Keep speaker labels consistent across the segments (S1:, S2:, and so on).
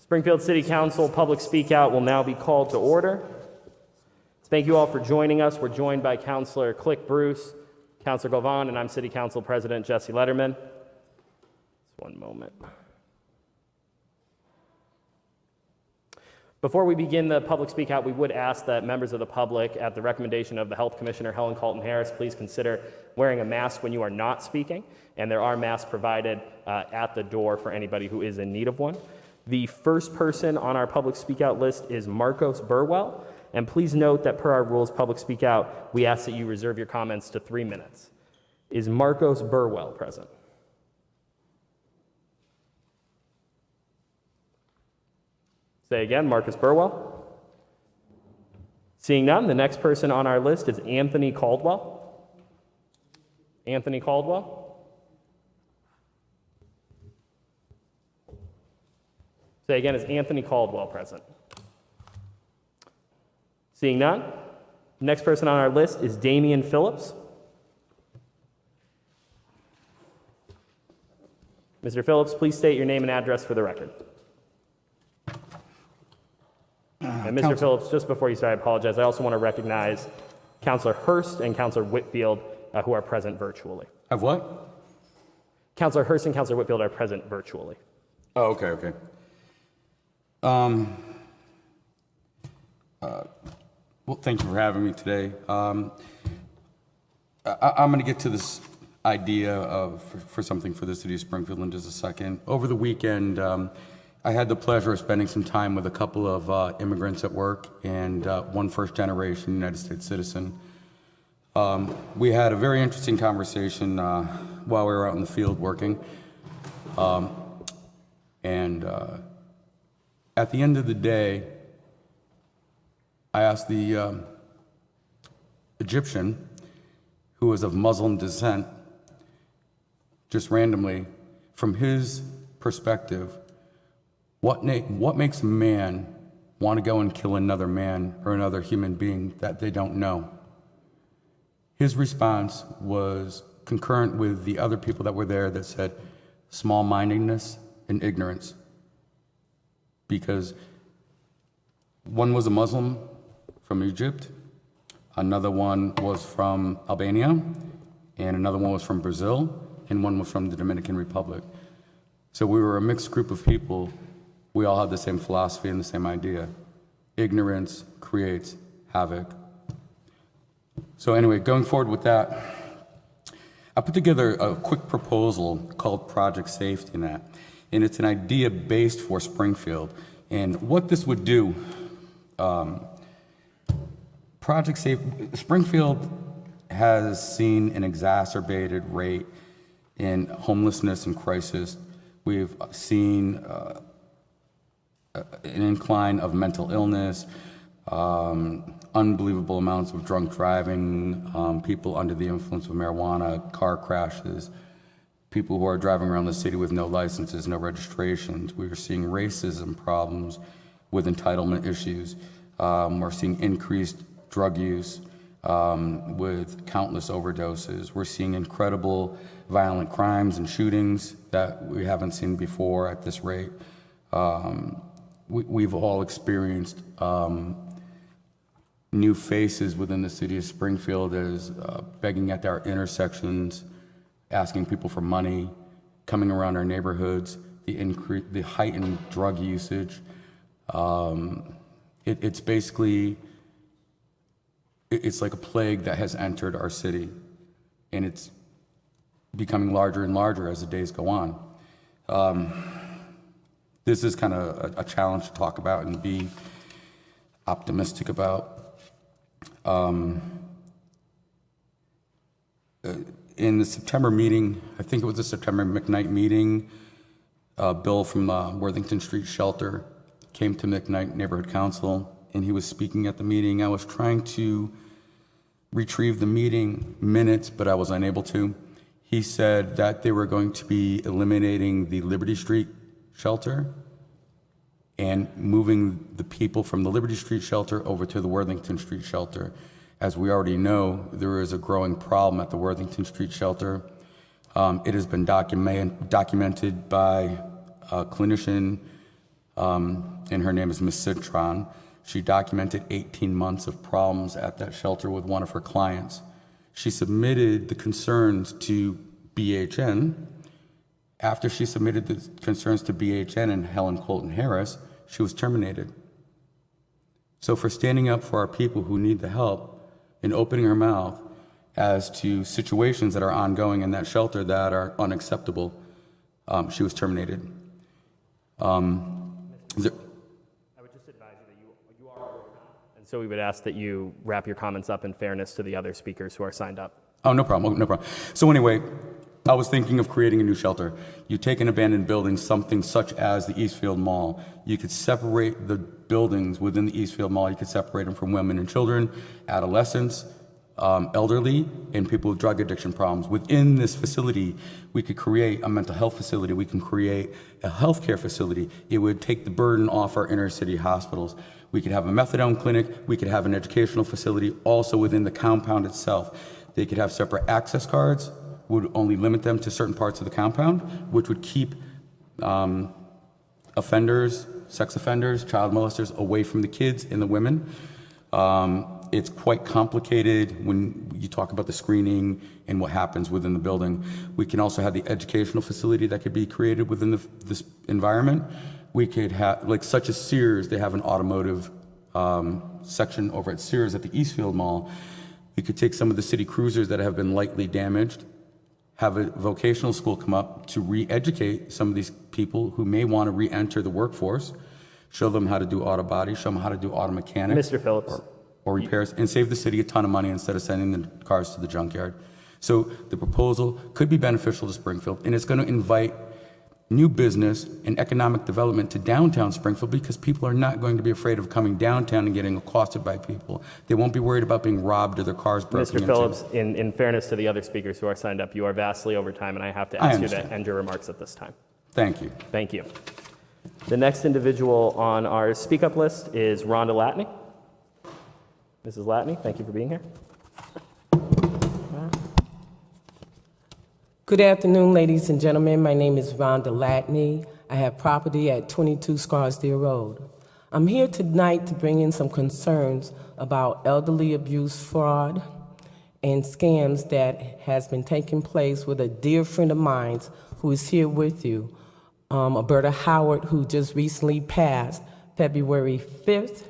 S1: Springfield City Council Public Speak Out will now be called to order. Thank you all for joining us. We're joined by Councilor Click Bruce, Councilor Galvan, and I'm City Council President Jesse Letterman. Just one moment. Before we begin the public speak out, we would ask that members of the public, at the recommendation of the Health Commissioner Helen Colton Harris, please consider wearing a mask when you are not speaking, and there are masks provided at the door for anybody who is in need of one. The first person on our public speak out list is Marcos Burwell, and please note that per our rules public speak out, we ask that you reserve your comments to 3 minutes. Is Marcos Burwell present? Say again, Marcus Burwell. Seeing none, the next person on our list is Anthony Caldwell. Anthony Caldwell. Say again, is Anthony Caldwell present? Seeing none, the next person on our list is Damian Phillips. Mr. Phillips, please state your name and address for the record. And Mr. Phillips, just before you start, I apologize. I also want to recognize Councilor Hurst and Councilor Whitfield, who are present virtually.
S2: Have what?
S1: Councilor Hurst and Councilor Whitfield are present virtually.
S2: Oh, okay. Well, thank you for having me today. I'm going to get to this idea of for something for the city of Springfield in just a second. Over the weekend, I had the pleasure of spending some time with a couple of immigrants at work and one first-generation United States citizen. We had a very interesting conversation while we were out in the field working. At the end of the day, I asked the Egyptian, who was of Muslim descent, just randomly, from his perspective, what makes a man want to go and kill another man or another human being that they don't know? His response was concurrent with the other people that were there that said small-mindedness and ignorance. Because one was a Muslim from Egypt, another one was from Albania, and another one was from Brazil, and one was from the Dominican Republic. So we were a mixed group of people. We all had the same philosophy and the same idea. Ignorance creates havoc. So anyway, going forward with that, I put together a quick proposal called Project Safety Net, and it's an idea based for Springfield. And what this would do, Springfield has seen an exacerbated rate in homelessness and crisis. We've seen an incline of mental illness, unbelievable amounts of drunk driving, people under the influence of marijuana, car crashes, people who are driving around the city with no licenses, no registrations. We're seeing racism problems with entitlement issues. We're seeing increased drug use with countless overdoses. We're seeing incredible violent crimes and shootings that we haven't seen before at this rate. We've all experienced new faces within the city of Springfield as begging at our intersections, asking people for money, coming around our neighborhoods, the heightened drug usage. It's basically, it's like a plague that has entered our city, and it's becoming larger and larger as the days go on. This is kind of a challenge to talk about and be optimistic about. In the September meeting, I think it was the September McKnight meeting, Bill from Worthington Street Shelter came to McKnight Neighborhood Council, and he was speaking at the meeting. I was trying to retrieve the meeting minutes, but I was unable to. He said that they were going to be eliminating the Liberty Street Shelter and moving the people from the Liberty Street Shelter over to the Worthington Street Shelter. As we already know, there is a growing problem at the Worthington Street Shelter. It has been documented by a clinician and her name is Miss Citron. She documented 18 months of problems at that shelter with one of her clients. She submitted the concerns to BHN. After she submitted the concerns to BHN and Helen Colton Harris, she was terminated. So for standing up for our people who need the help and opening her mouth as to situations that are ongoing in that shelter that are unacceptable, she was terminated.
S1: I would just advise you that you are over time. And so we would ask that you wrap your comments up in fairness to the other speakers who are signed up.
S2: Oh, no problem, no problem. So anyway, I was thinking of creating a new shelter. You take an abandoned building, something such as the Eastfield Mall. You could separate the buildings within the Eastfield Mall. You could separate them from women and children, adolescents, elderly, and people with drug addiction problems. Within this facility, we could create a mental health facility. We can create a healthcare facility. It would take the burden off our inner city hospitals. We could have a methadone clinic. We could have an educational facility also within the compound itself. They could have separate access cards, would only limit them to certain parts of the compound, which would keep offenders, sex offenders, child molesters away from the kids and the women. It's quite complicated when you talk about the screening and what happens within the building. We can also have the educational facility that could be created within this environment. We could have, like such as Sears, they have an automotive section over at Sears at the Eastfield Mall. We could take some of the city cruisers that have been lightly damaged, have a vocational school come up to re-educate some of these people who may want to re-enter the workforce, show them how to do auto body, show them how to do auto mechanics.
S1: Mr. Phillips.
S2: Or repairs, and save the city a ton of money instead of sending the cars to the junkyard. So the proposal could be beneficial to Springfield, and it's going to invite new business and economic development to downtown Springfield because people are not going to be afraid of coming downtown and getting accosted by people. They won't be worried about being robbed or their cars broken into.
S1: Mr. Phillips, in fairness to the other speakers who are signed up, you are vastly over time, and I have to ask you to end your remarks at this time.
S2: Thank you.
S1: Thank you. The next individual on our speak up list is Rhonda Latney. Mrs. Latney, thank you for being here.
S3: Good afternoon, ladies and gentlemen. My name is Rhonda Latney. I have property at 22 Scarsdale Road. I'm here tonight to bring in some concerns about elderly abuse, fraud, and scams that has been taking place with a dear friend of mine who is here with you, Alberta Howard, who just recently passed February 5th,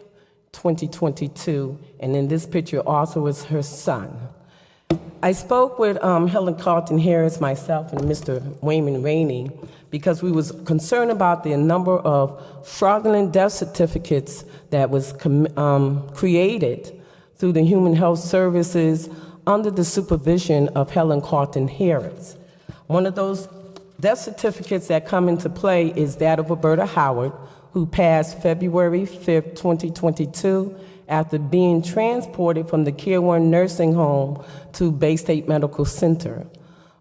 S3: 2022, and in this picture also is her son. I spoke with Helen Carlton Harris, myself, and Mr. Wayman Rainey because we was concerned about the number of fraudulent death certificates that was created through the Human Health Services under the supervision of Helen Carlton Harris. One of those death certificates that come into play is that of Alberta Howard, who passed February 5th, 2022, after being transported from the Care One nursing home to Bay State Medical Center.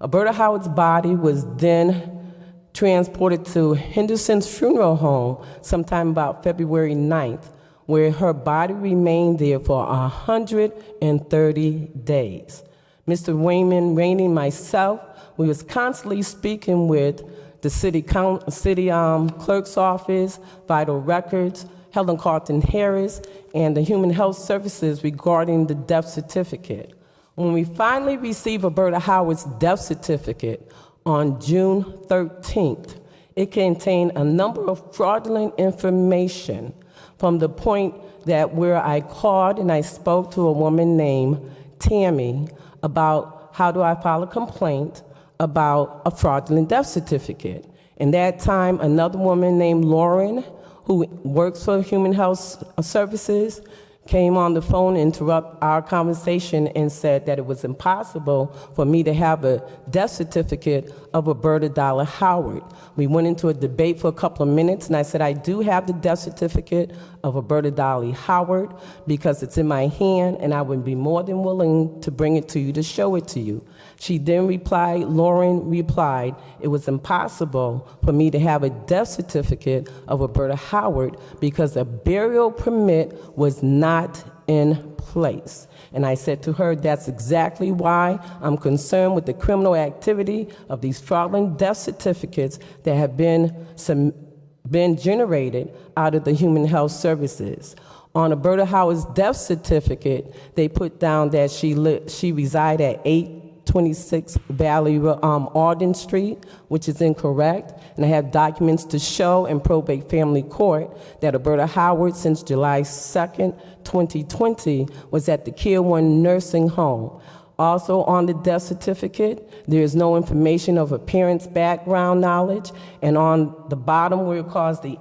S3: Alberta Howard's body was then transported to Henderson's funeral home sometime about February 9th, where her body remained there for 130 days. Mr. Wayman Rainey and myself, we was constantly speaking with the city clerk's office, Vital Records, Helen Carlton Harris, and the Human Health Services regarding the death certificate. When we finally received Alberta Howard's death certificate on June 13th, it contained a number of fraudulent information from the point that where I called and I spoke to a woman named Tammy about how do I file a complaint about a fraudulent death certificate. In that time, another woman named Lauren, who works for Human Health Services, came on the phone and interrupted our conversation and said that it was impossible for me to have a death certificate of Alberta Dollar Howard. We went into a debate for a couple of minutes, and I said, I do have the death certificate of Alberta Dolly Howard because it's in my hand, and I would be more than willing to bring it to you to show it to you. She then replied, Lauren replied, it was impossible for me to have a death certificate of Alberta Howard because a burial permit was not in place. And I said to her, that's exactly why I'm concerned with the criminal activity of these fraudulent death certificates that have been been generated out of the Human Health Services. On Alberta Howard's death certificate, they put down that she reside at 826 Valley Arden Street, which is incorrect. And I have documents to show in probate family court that Alberta Howard, since July 2nd, 2020, was at the Care One nursing home. Also on the death certificate, there is no information of a parent's background knowledge, and on the bottom where it calls the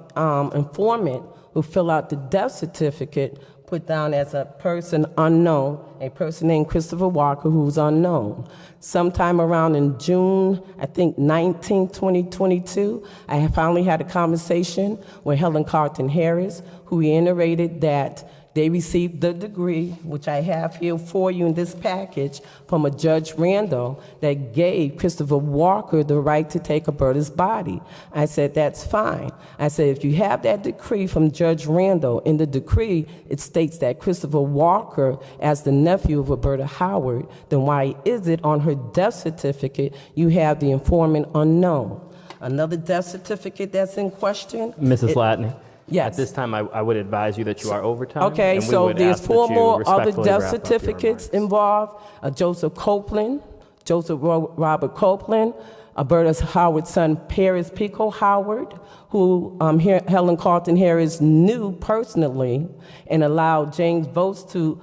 S3: informant who fill out the death certificate, put down as a person unknown, a person named Christopher Walker who's unknown. Sometime around in June, I think 19, 2022, I have finally had a conversation with Helen Carlton Harris, who reiterated that they received the degree, which I have here for you in this package, from a Judge Randall that gave Christopher Walker the right to take Alberta's body. I said, that's fine. I said, if you have that decree from Judge Randall, in the decree, it states that Christopher Walker, as the nephew of Alberta Howard, then why is it on her death certificate you have the informant unknown? Another death certificate that's in question.
S1: Mrs. Latney?
S3: Yes.
S1: At this time, I would advise you that you are over time.
S3: Okay,
S1: and we
S3: so
S1: would
S3: there's
S1: ask that
S3: 4
S1: you
S3: more other
S1: respectfully
S3: death
S1: wrap up your
S3: certificates
S1: remarks.
S3: involved. Joseph Copeland, Robert Copeland, Alberta Howard's son, Paris Pico Howard, who Helen Carlton Harris knew personally and allowed James Votes to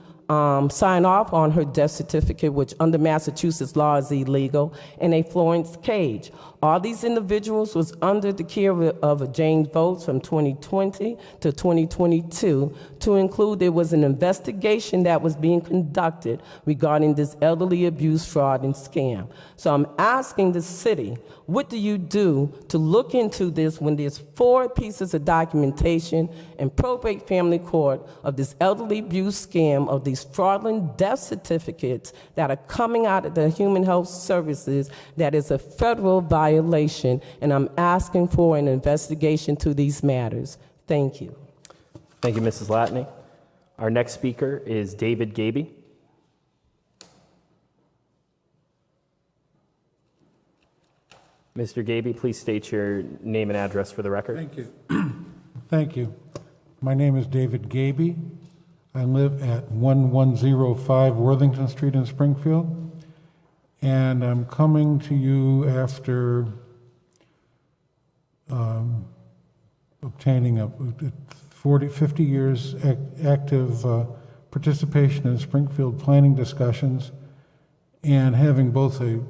S3: sign off on her death certificate, which under Massachusetts law is illegal, and a Florence Cage. All these individuals was under the care of a James Votes from 2020 to 2022, to include there was an investigation that was being conducted regarding this elderly abuse, fraud, and scam. So I'm asking the city, what do you do to look into this when there's 4 pieces of documentation in probate family court of this elderly abuse scam, of these fraudulent death certificates that are coming out of the Human Health Services that is a federal violation, and I'm asking for an investigation to these matters. Thank you.
S1: Thank you, Mrs. Latney. Our next speaker is David Gaby. Mr. Gaby, please state your name and address for the record.
S4: Thank you. Thank you. My name is David Gaby. I live at 1105 Worthington Street in Springfield, and I'm coming to you after obtaining a 50 years active participation in Springfield planning discussions, and having both a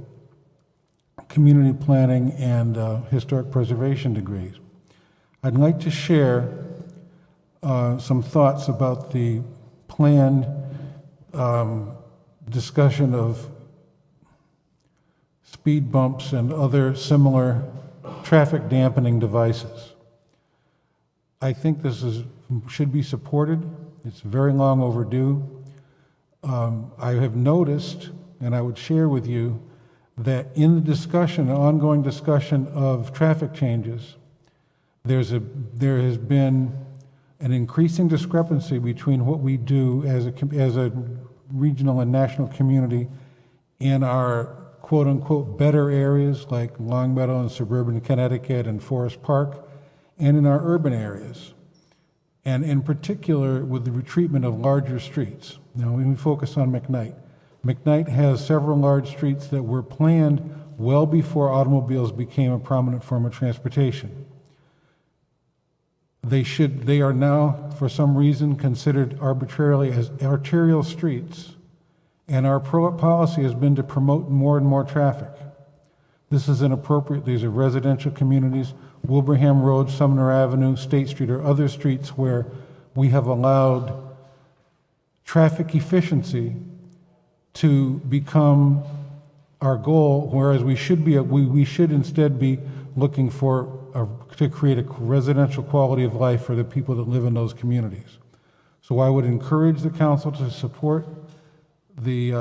S4: community planning and historic preservation degrees. I'd like to share some thoughts about the planned discussion of speed bumps and other similar traffic dampening devices. I think this should be supported. It's very long overdue. I have noticed, and I would share with you, that in the discussion, ongoing discussion of traffic changes, there has been an increasing discrepancy between what we do as a regional and national community in our quote-unquote better areas like Longmeadow and suburban Connecticut and Forest Park, and in our urban areas, and in particular with the retreatment of larger streets. Now, when we focus on McKnight, McKnight has several large streets that were planned well before automobiles became a prominent form of transportation. They are now, for some reason, considered arbitrarily as arterial streets, and our policy has been to promote more and more traffic. This is inappropriate. These are residential communities. Wilbraham Road, Sumner Avenue, State Street, or other streets where we have allowed traffic efficiency to become our goal, whereas we should instead be looking to create a residential quality of life for the people that live in those communities. So I would encourage the council to support the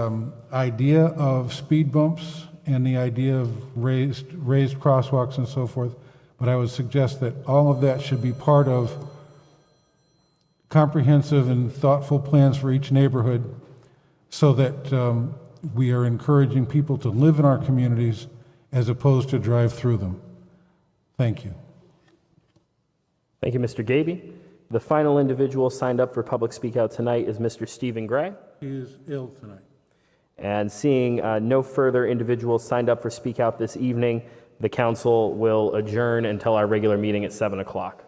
S4: idea of speed bumps and the idea of raised crosswalks and so forth, but I would suggest that all of that should be part of comprehensive and thoughtful plans for each neighborhood, so that we are encouraging people to live in our communities as opposed to drive through them. Thank you.
S1: Thank you, Mr. Gaby. The final individual signed up for public speak out tonight is Mr. Stephen Gray.
S4: He is ill tonight.
S1: And seeing no further individuals signed up for speak out this evening, the council will adjourn until our regular meeting at 7 o'clock.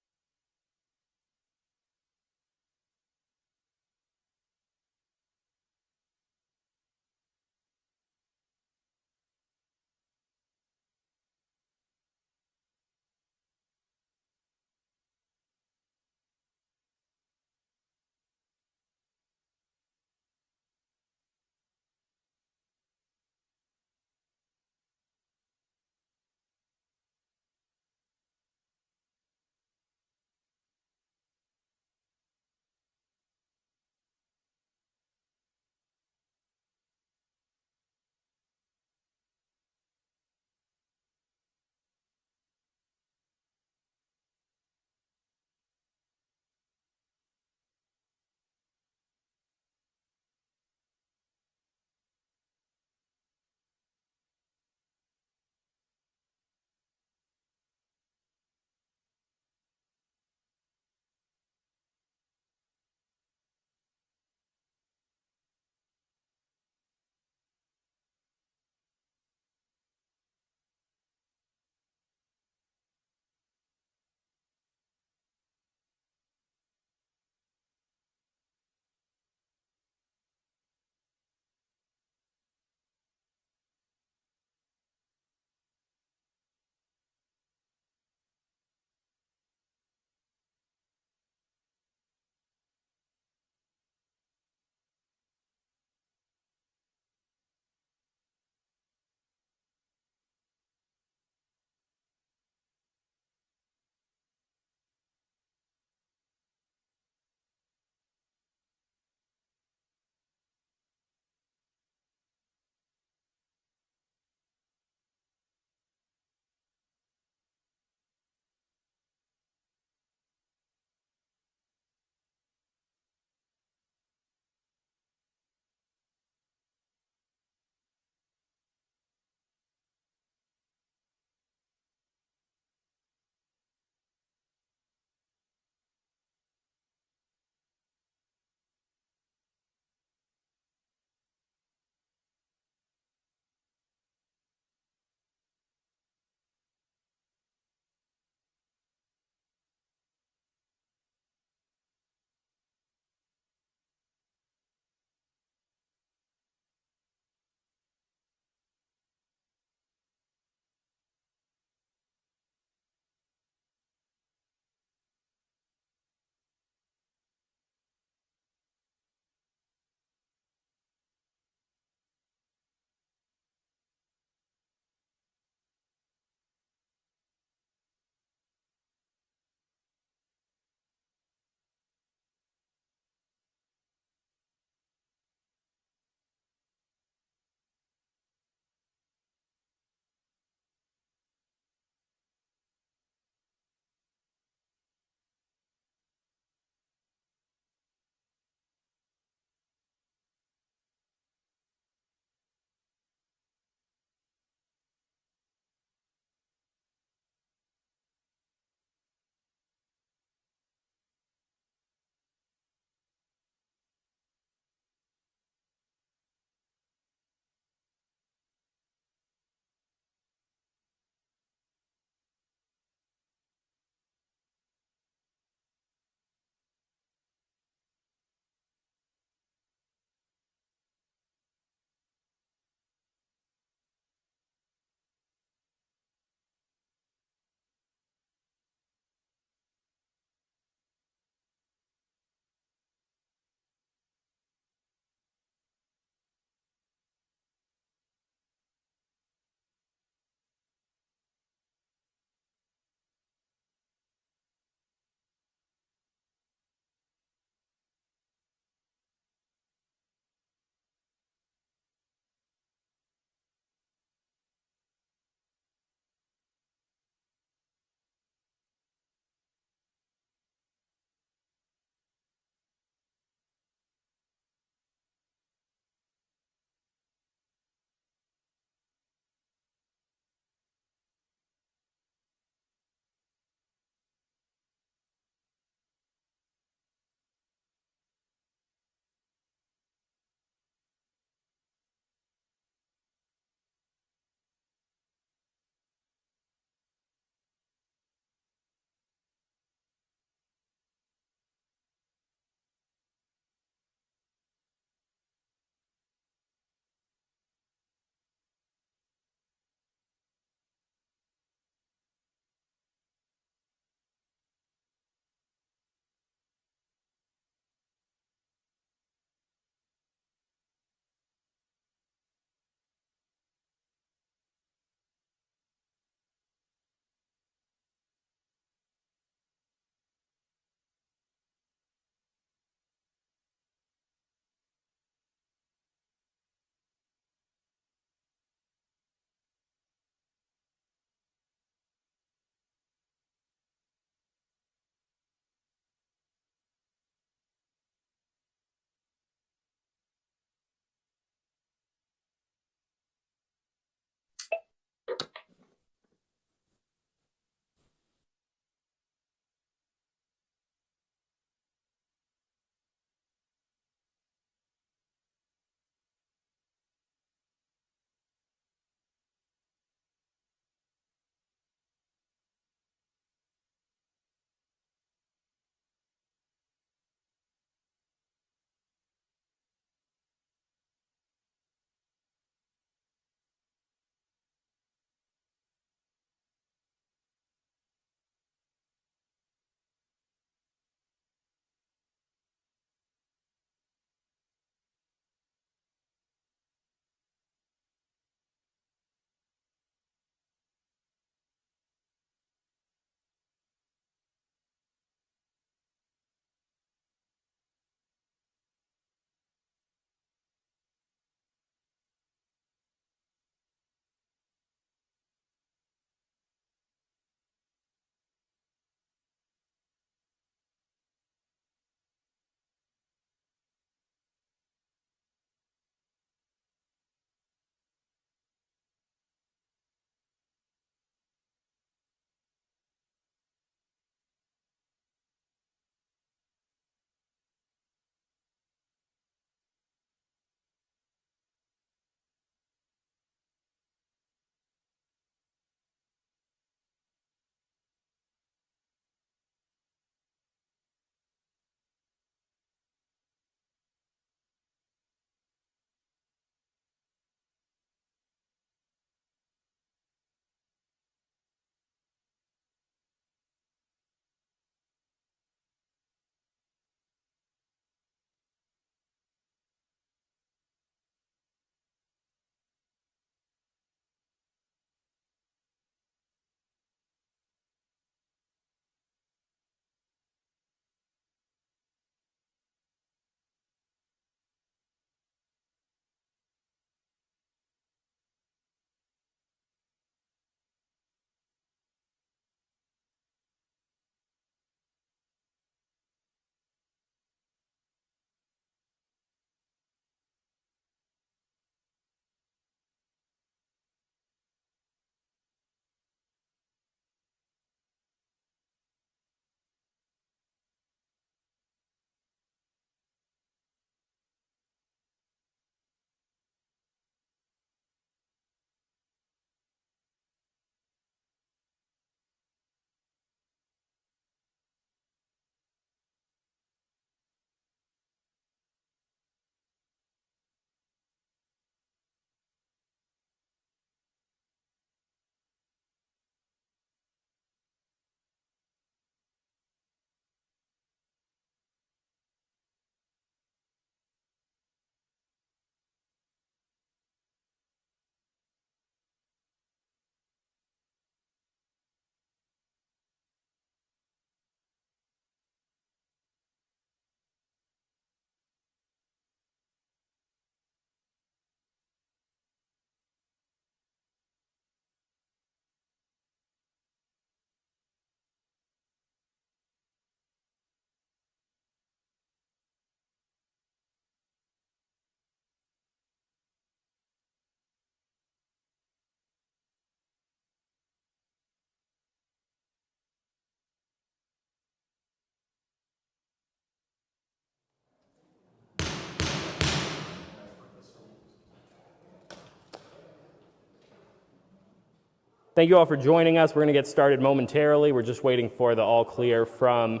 S1: Thank you all for joining us. We're going to get started momentarily. We're just waiting for the all clear from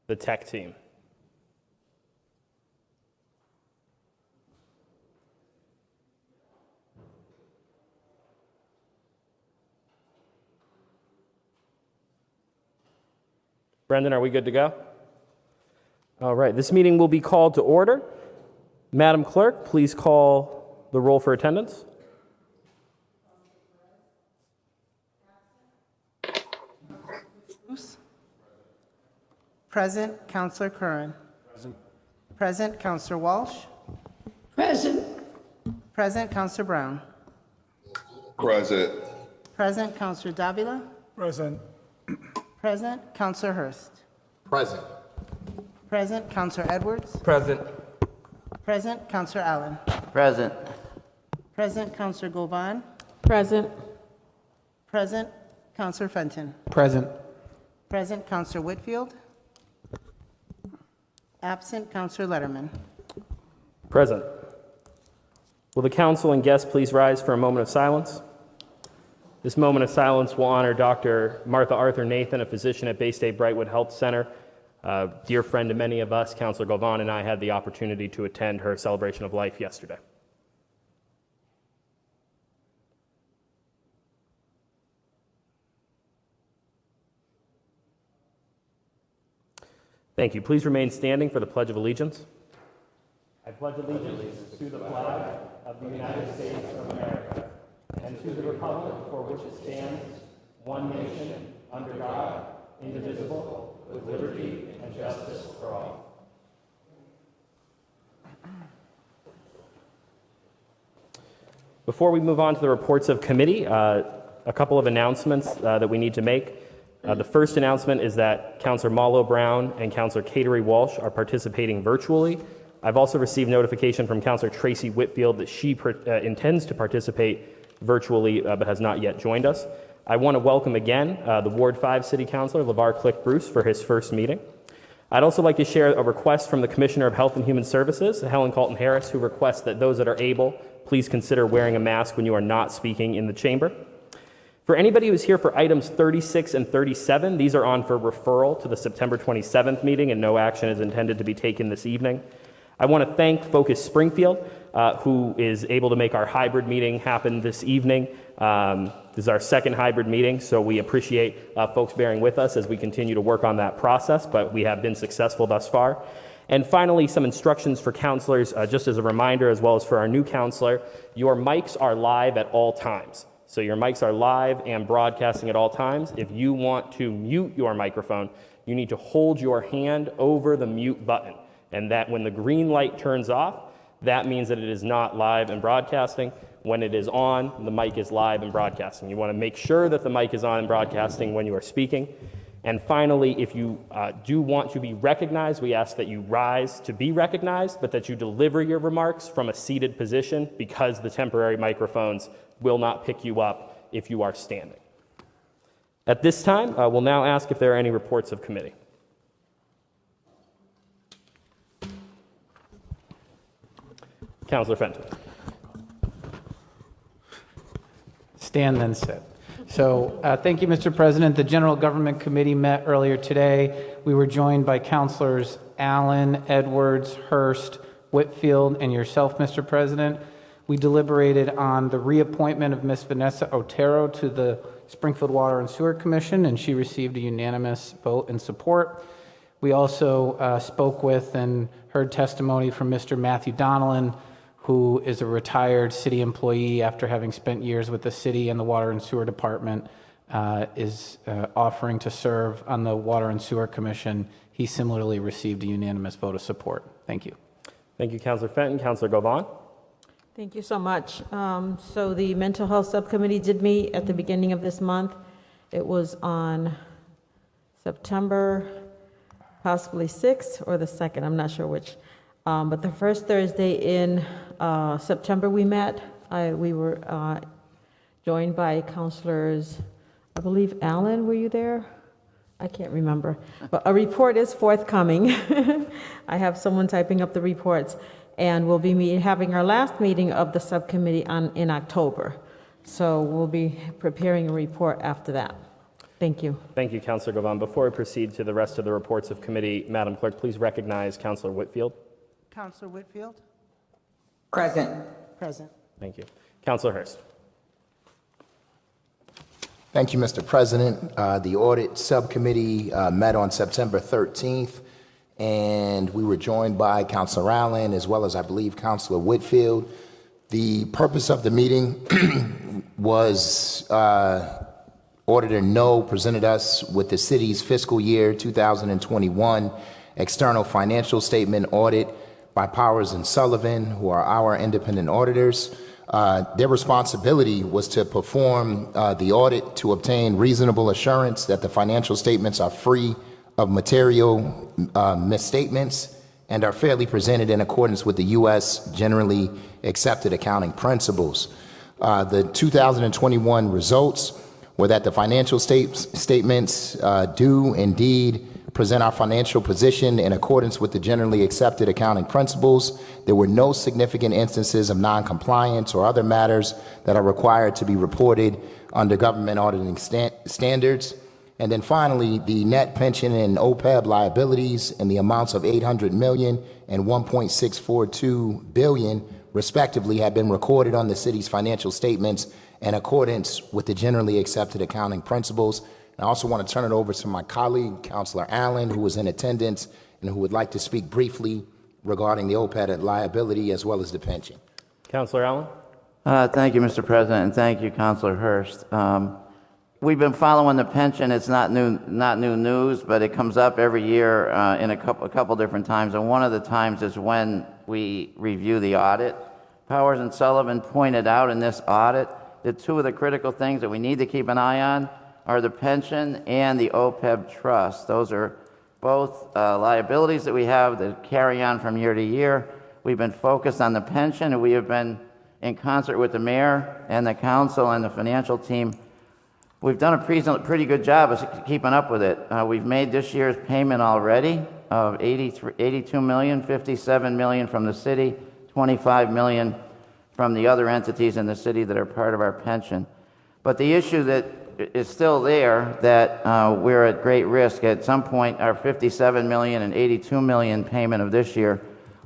S1: the tech team. Brendan, are we good to go? All right, this meeting will be called to order. Madam Clerk, please call the roll for attendance.
S5: Present, Councillor Curran. Present, Councillor Walsh.
S6: Present.
S5: Present, Councillor Brown.
S7: Present.
S5: Present, Councillor Davila.
S7: Present.
S5: Present, Councillor Hurst.
S7: Present.
S5: Present, Councillor Edwards.
S7: Present.
S5: Present, Councillor Allen.
S6: Present.
S5: Present, Councillor Govan.
S6: Present.
S5: Present, Councillor Fenton.
S6: Present.
S5: Present, Councillor Whitfield. Absent, Councillor Letterman.
S1: Present. Will the council and guests please rise for a moment of silence? This moment of silence will honor Dr. Martha Arthur Nathan, a physician at Bay State Brightwood Health Center. A dear friend to many of us, Councilor Govan and I had the opportunity to attend her celebration of life yesterday. Thank you. Please remain standing for the Pledge of Allegiance. I pledge allegiance to the flag of the United States of America and to the republic for which it stands, one nation, under God, indivisible, with liberty and justice for all. Before we move on to the reports of committee, a couple of announcements that we need to make. The first announcement is that Councillor Malo Brown and Councillor Catery Walsh are participating virtually. I've also received notification from Councillor Tracy Whitfield that she intends to participate virtually but has not yet joined us. I want to welcome again the Ward 5 City Councillor LeVar Click Bruce for his first meeting. I'd also like to share a request from the Commissioner of Health and Human Services, Helen Colton Harris, who requests that those that are able please consider wearing a mask when you are not speaking in the chamber. For anybody who's here for items 36 and 37, these are on for referral to the September 27th meeting, and no action is intended to be taken this evening. I want to thank Focus Springfield, who is able to make our hybrid meeting happen this evening. This is our second hybrid meeting, so we appreciate folks bearing with us as we continue to work on that process, but we have been successful thus far. And finally, some instructions for counselors, just as a reminder, as well as for our new counselor. Your mics are live at all times. So your mics are live and broadcasting at all times. If you want to mute your microphone, you need to hold your hand over the mute button. And that when the green light turns off, that means that it is not live and broadcasting. When it is on, the mic is live and broadcasting. You want to make sure that the mic is on and broadcasting when you are speaking. And finally, if you do want to be recognized, we ask that you rise to be recognized, but that you deliver your remarks from a seated position because the temporary microphones will not pick you up if you are standing. At this time, we'll now ask if there are any reports of committee. Councillor Fenton.
S8: Stand, then sit. So thank you, Mr. President. The General Government Committee met earlier today. We were joined by Councilors Allen, Edwards, Hurst, Whitfield, and yourself, Mr. President. We deliberated on the reappointment of Miss Vanessa Otero to the Springfield Water and Sewer Commission, and she received a unanimous vote in support. We also spoke with and heard testimony from Mr. Matthew Donovan, who is a retired city employee after having spent years with the city and the Water and Sewer Department, is offering to serve on the Water and Sewer Commission. He similarly received a unanimous vote of support. Thank you.
S1: Thank you, Councillor Fenton. Councillor Govan.
S9: Thank you so much. So the Mental Health Subcommittee did meet at the beginning of this month. It was on September, possibly 6th or the 2nd, I'm not sure which. But the first Thursday in September we met. We were joined by councilors, I believe, Allen, were you there? I can't remember. But a report is forthcoming. I have someone typing up the reports. And we'll be having our last meeting of the subcommittee in October. So we'll be preparing a report after that. Thank you.
S1: Thank you, Councilor Govan. Before we proceed to the rest of the reports of committee, Madam Clerk, please recognize Councilor Whitfield.
S5: Counselor Whitfield?
S6: Present.
S5: Present.
S1: Thank you. Councilor Hurst.
S7: Thank you, Mr. President. The Audit Subcommittee met on September 13th, and we were joined by Councilor Allen as well as, I believe, Councilor Whitfield. The purpose of the meeting was Auditor No presented us with the city's fiscal year 2021 external financial statement audit by Powers and Sullivan, who are our independent auditors. Their responsibility was to perform the audit to obtain reasonable assurance that the financial statements are free of material misstatements and are fairly presented in accordance with the U.S. generally accepted accounting principles. The 2021 results were that the financial statements do indeed present our financial position in accordance with the generally accepted accounting principles. There were no significant instances of non-compliance or other matters that are required to be reported under government auditing standards. And then finally, the net pension and Opeb liabilities in the amounts of $800 million and $1.642 billion, respectively, have been recorded on the city's financial statements in accordance with the generally accepted accounting principles. And I also want to turn it over to my colleague, Councilor Allen, who was in attendance and who would like to speak briefly regarding the OPEB liability as well as the pension.
S1: Councilor Allen.
S10: Thank you, Mr. President, and thank you, Councilor Hurst. We've been following the pension. It's not new news, but it comes up every year in a couple different times, and one of the times is when we review the audit. Powers and Sullivan pointed out in this audit that two of the critical things that we need to keep an eye on are the pension and the OPEB trust. Those are both liabilities that we have that carry on from year to year. We've been focused on the pension, and we have been in concert with the mayor and the council and the financial team. We've done a pretty good job of keeping up with it. We've made this year's payment already of $82 million, $57 million from the city, $25 million from the other entities in the city that are part of our pension. But the issue that is still there, that we're at great risk. At some point, our $57 million and $82 million payment of this year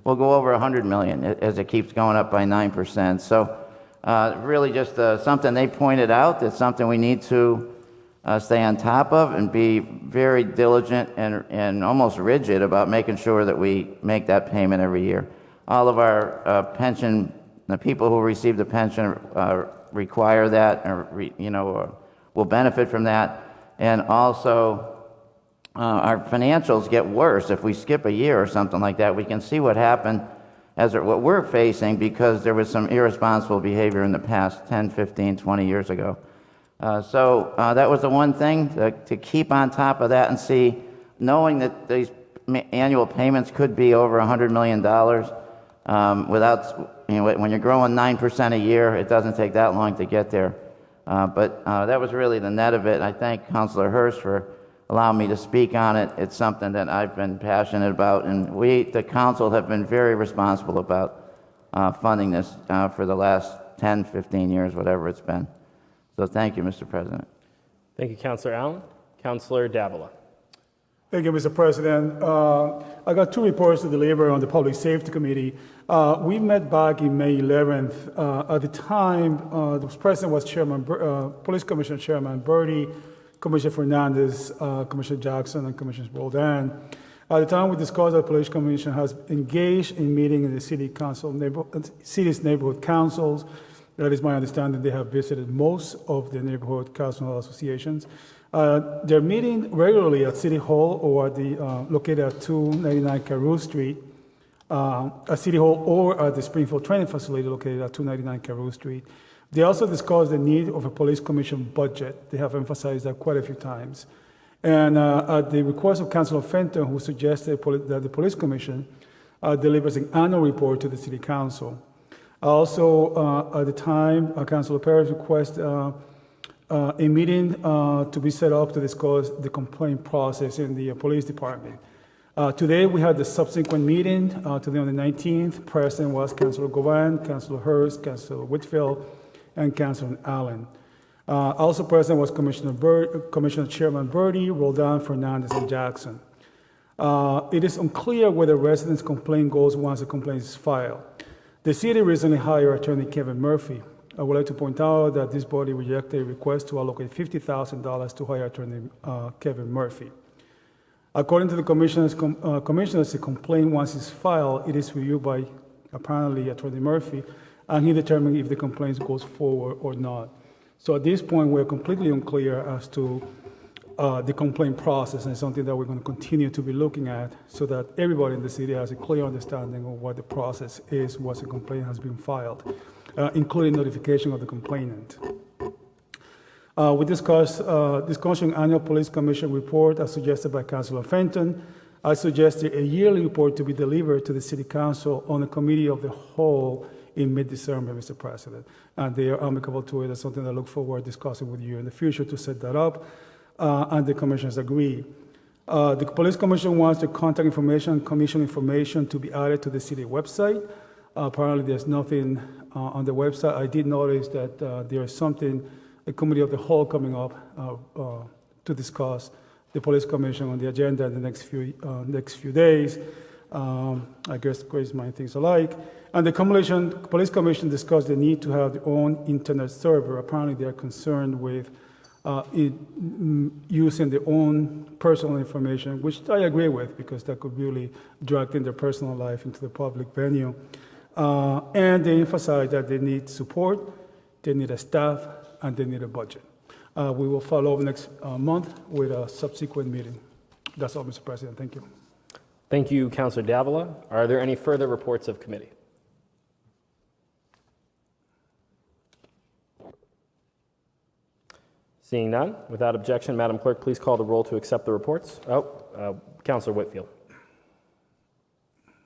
S10: will go over $100 million as it keeps going up by 9%. So really just something they pointed out, that's something we need to stay on top of and be very diligent and almost rigid about making sure that we make that payment every year. All of our pension, the people who receive the pension require that, or will benefit from that. And also, our financials get worse if we skip a year or something like that. We can see what happened what we're facing because there was some irresponsible behavior in the past 10, 15, 20 years ago. So that was the one thing, to keep on top of that and see, knowing that these annual payments could be over $100 million without, when you're growing 9% a year, it doesn't take that long to get there. But that was really the net of it. I thank Councilor Hurst for allowing me to speak on it. It's something that I've been passionate about, and we, the council, have been very responsible about funding this for the last 10, 15 years, whatever it's been. So thank you, Mr. President.
S1: Thank you, Councilor Allen. Councilor Davila.
S11: Thank you, Mr. President. I got two reports to deliver on the Public Safety Committee. We met back in May 11th. At the time, the President was Police Commissioner Chairman Birdie, Commissioner Fernandez, Commissioner Jackson, and Commissioner Roldan. At the time, we discussed that the Police Commission has engaged in meeting in the city's neighborhood councils. That is my understanding. They have visited most of the neighborhood council associations. They're meeting regularly at City Hall or located at 299 Carew Street, at City Hall or at the Springfield Training Facility located at 299 Carew Street. They also discussed the need of a police commission budget. They have emphasized that quite a few times. And at the request of Councilor Fenton, who suggested that the police commission delivers an annual report to the city council. Also, at the time, Councilor Perez requested a meeting to be set up to discuss the complaint process in the police department. Today, we had the subsequent meeting. Today on the 19th, President was Councilor Govan, Councilor Hurst, Councilor Whitfield, and Councilman Allen. Also present was Commissioner Chairman Birdie, Roldan, Fernandez, and Jackson. It is unclear whether residents' complaint goes once a complaint is filed. The city recently hired attorney Kevin Murphy. I would like to point out that this body rejected a request to allocate $50,000 to hire attorney Kevin Murphy. According to the commissioners, a complaint once it's filed, it is reviewed by apparently attorney Murphy, and he determines if the complaint goes forward or not. So at this point, we're completely unclear as to the complaint process, and it's something that we're going to continue to be looking at so that everybody in the city has a clear understanding of what the process is once a complaint has been filed, including notification of the complainant. We discussing annual police commission report as suggested by Councilor Fenton. I suggested a yearly report to be delivered to the city council on a committee of the whole in mid-December, Mr. President. And they are amicable to it. That's something I look forward to discussing with you in the future to set that up. And the commissioners agree. The police commission wants the contact information, commission information to be added to the city website. Apparently, there's nothing on the website. I did notice that there is something, a committee of the whole coming up to discuss the police commission on the agenda in the next few days. I guess Grace might things alike. And the police commission discussed the need to have their own internet server. Apparently, they are concerned with using their own personal information, which I agree with because that could really drag in their personal life into the public venue. And they emphasize that they need support, they need a staff, and they need a budget. We will follow up next month with a subsequent meeting. That's all, Mr. President. Thank you.
S1: Thank you, Councilor Davila. Are there any further reports of committee? Seeing none, without objection, Madam Clerk, please call the roll to accept the reports. Councilor Whitfield.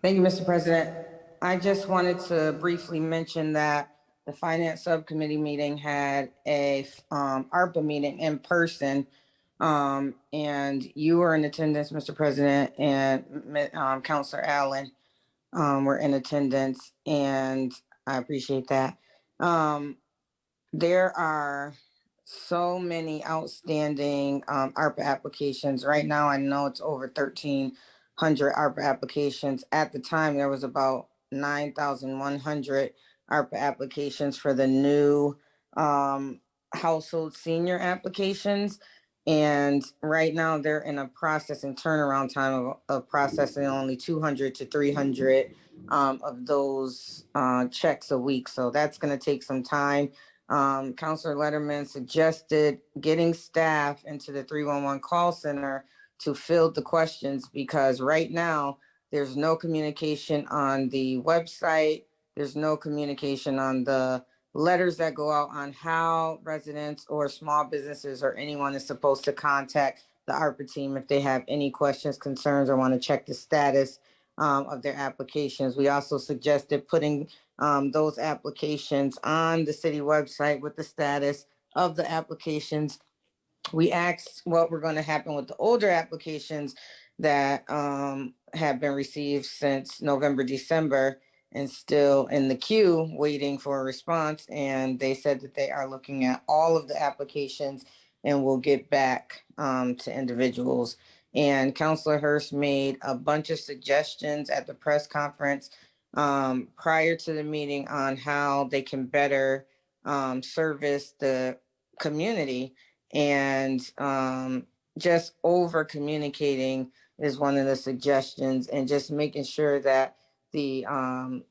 S6: Thank you, Mr. President. I just wanted to briefly mention that the Finance Subcommittee meeting had a ARPA meeting in person, and you were in attendance, Mr. President, and Councilor Allen were in attendance, and I appreciate that. There are so many outstanding ARPA applications. Right now, I know it's over 1,300 ARPA applications. At the time, there was about 9,100 ARPA applications for the new household senior applications. And right now, they're in a processing turnaround time of processing only 200 to 300 of those checks a week. So that's going to take some time. Councilor Letterman suggested getting staff into the 311 call center to field the questions because right now there's no communication on the website. There's no communication on the letters that go out on how residents or small businesses or anyone is supposed to contact the ARPA team if they have any questions, concerns, or want to check the status of their applications. We also suggested putting those applications on the city website with the status of the applications. We asked what were going to happen with the older applications that have been received since November, December, and still in the queue waiting for a response. And they said that they are looking at all of the applications and will get back to individuals. And Councilor Hurst made a bunch of suggestions at the press conference prior to the meeting on how they can better service the community. And just over communicating is one of the suggestions, and just making sure that the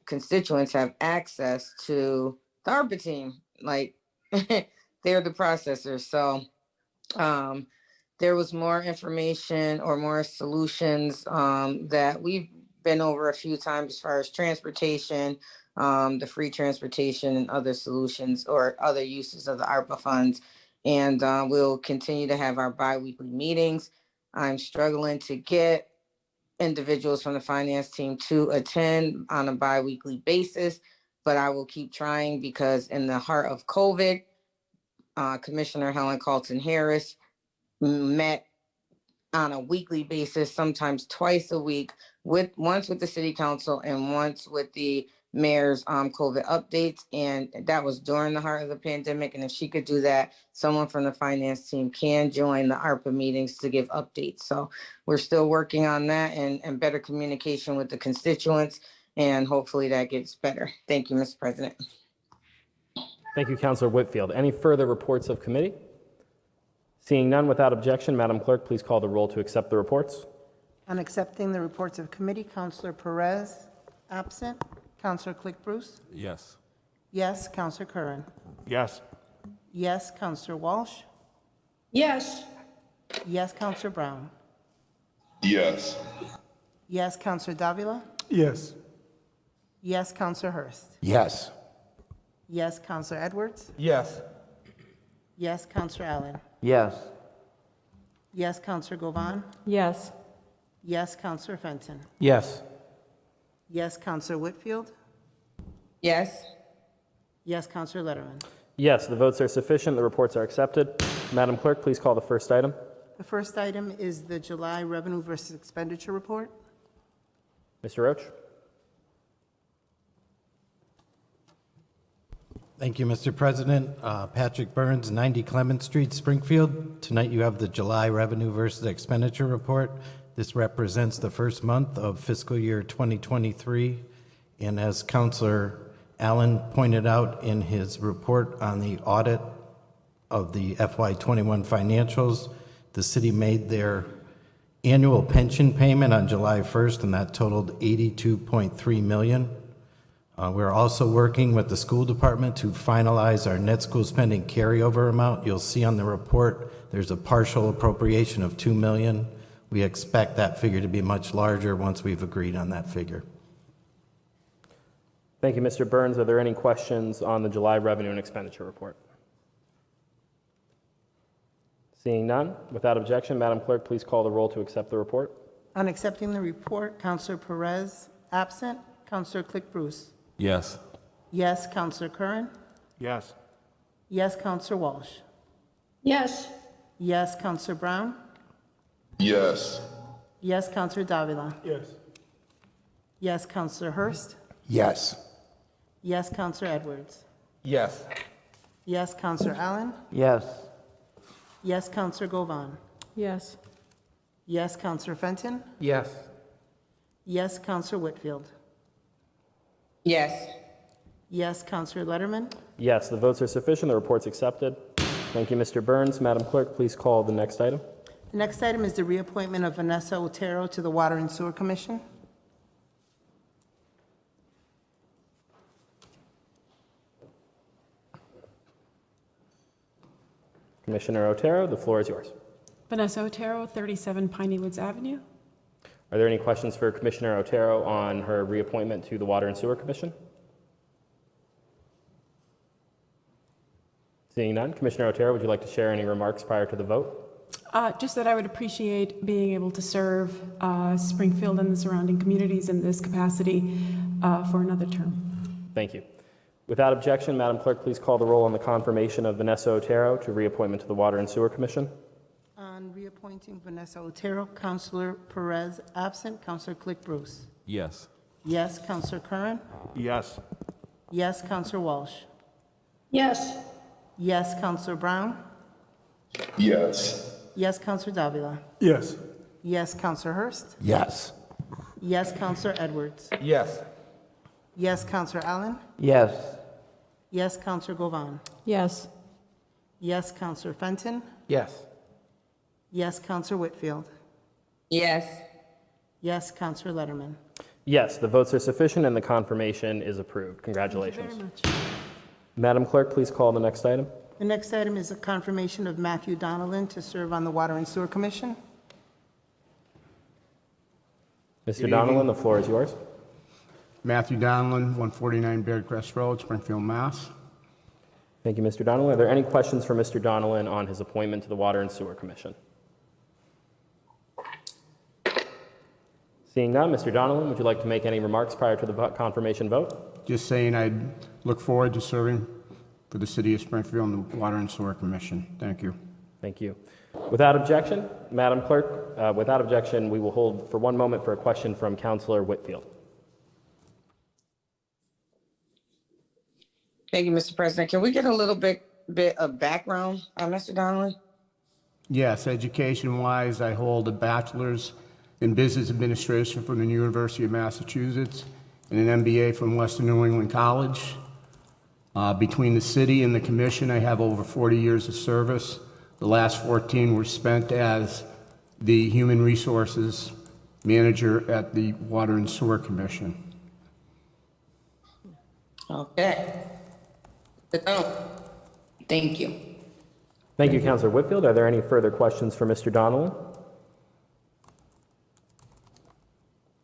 S6: constituents have access to the ARPA team, like they're the processors. So there was more information or more solutions that we've been over a few times as far as transportation, the free transportation and other solutions or other uses of the ARPA funds. And we'll continue to have our bi-weekly meetings. I'm struggling to get individuals from the finance team to attend on a bi-weekly basis, but I will keep trying because in the heart of COVID, Commissioner Helen Carlton Harris met on a weekly basis, sometimes twice a week, once with the city council and once with the mayor's COVID updates, and that was during the heart of the pandemic. And if she could do that, someone from the finance team can join the ARPA meetings to give updates. So we're still working on that and better communication with the constituents, and hopefully that gets better. Thank you, Mr. President.
S1: Thank you, Councilor Whitfield. Any further reports of committee? Seeing none, without objection, Madam Clerk, please call the roll to accept the reports.
S5: On accepting the reports of committee, Counselor Perez, absent. Counselor Click Bruce?
S2: Yes.
S5: Yes. Counselor Curran?
S11: Yes.
S5: Yes. Counselor Walsh?
S12: Yes.
S5: Yes. Counselor Brown?
S12: Yes.
S5: Yes. Counselor Davila?
S11: Yes.
S5: Yes. Counselor Hurst?
S7: Yes.
S5: Yes. Counselor Edwards?
S11: Yes.
S5: Yes. Counselor Allen?
S10: Yes.
S5: Yes. Counselor Govan?
S9: Yes.
S5: Yes. Counselor Fenton?
S8: Yes.
S5: Yes. Counselor Whitfield?
S6: Yes.
S5: Yes. Counselor Letterman?
S1: Yes, the votes are sufficient. The reports are accepted. Madam Clerk, please call the first item.
S5: The first item is the July revenue versus expenditure report.
S1: Mr. Roach?
S13: Thank you, Mr. President. Patrick Burns, 90 Clement Street, Springfield. Tonight you have the July revenue versus expenditure report. This represents the first month of fiscal year 2023. And as Councilor Allen pointed out in his report on the audit of the FY21 financials, the city made their annual pension payment on July 1st, and that totaled $82.3 million. We're also working with the school department to finalize our net school spending carryover amount. You'll see on the report there's a partial appropriation of $2 million. We expect that figure to be much larger once we've agreed on that figure.
S1: Thank you, Mr. Burns. Are there any questions on the July revenue and expenditure report? Seeing none, without objection, Madam Clerk, please call the roll to accept the report.
S5: On accepting the report, Counselor Perez, absent. Counselor Click Bruce?
S2: Yes.
S5: Yes. Counselor Curran?
S11: Yes.
S5: Yes. Counselor Walsh?
S12: Yes.
S5: Yes. Counselor Brown?
S12: Yes.
S5: Yes. Counselor Davila?
S11: Yes.
S5: Yes. Counselor Hurst?
S7: Yes.
S5: Yes. Counselor Edwards?
S11: Yes.
S5: Yes. Counselor Allen?
S10: Yes.
S5: Yes. Counselor Govan?
S9: Yes.
S5: Yes. Counselor Fenton?
S8: Yes.
S5: Yes. Counselor Whitfield?
S6: Yes.
S5: Yes. Counselor Letterman?
S1: Yes, the votes are sufficient. The report's accepted. Thank you, Mr. Burns. Madam Clerk, please call the next item.
S5: The next item is the reappointment of Vanessa Otero to the Water and Sewer Commission.
S1: Commissioner Otero, the floor is yours.
S14: Vanessa Otero, 37 Piney Woods Avenue.
S1: Are there any questions for Commissioner Otero on her reappointment to the Water and Sewer Commission? Seeing none, Commissioner Otero, would you like to share any remarks prior to the vote?
S14: Just that I would appreciate being able to serve Springfield and the surrounding communities in this capacity for another term.
S1: Thank you. Without objection, Madam Clerk, please call the roll on the confirmation of Vanessa Otero to reappointment to the Water and Sewer Commission.
S5: On reappointing Vanessa Otero, Counselor Perez, absent. Counselor Click Bruce?
S2: Yes.
S5: Yes. Counselor Curran?
S11: Yes.
S5: Yes. Counselor Walsh?
S12: Yes.
S5: Yes. Counselor Brown?
S12: Yes.
S5: Yes. Counselor Davila?
S11: Yes.
S5: Yes. Counselor Hurst?
S7: Yes.
S5: Yes. Counselor Edwards?
S11: Yes.
S5: Yes. Counselor Allen?
S10: Yes.
S5: Yes. Counselor Govan?
S9: Yes.
S5: Yes. Counselor Fenton?
S8: Yes.
S5: Yes. Counselor Whitfield?
S6: Yes.
S5: Yes. Counselor Letterman?
S1: Yes, the votes are sufficient and the confirmation is approved. Congratulations.
S14: Thank you very much.
S1: Madam Clerk, please call the next item.
S5: The next item is a confirmation of Matthew Donovan to serve on the Water and Sewer Commission.
S1: Mr. Donovan, the floor is yours.
S15: Matthew Donlin, 149 Beardcrest Road, Springfield, Mass.
S1: Thank you, Mr. Donovan. Are there any questions for Mr. Donovan on his appointment to the Water and Sewer Commission? Seeing none, Mr. Donovan, would you like to make any remarks prior to the confirmation vote?
S15: Just saying I'd look forward to serving for the City of Springfield and the Water and Sewer Commission. Thank you.
S1: Thank you. Without objection, Madam Clerk, without objection, we will hold for one moment for a question from Councilor Whitfield.
S6: Thank you, Mr. President. Can we get a little bit of background on Mr. Donovan?
S15: Yes, education-wise, I hold a bachelor's in business administration from the University of Massachusetts and an MBA from Western New England College. Between the city and the commission, I have over 40 years of service. The last 14 were spent as the human resources manager at the Water and Sewer Commission.
S6: Okay. Thank you.
S1: Thank you, Councilor Whitfield. Are there any further questions for Mr. Donovan?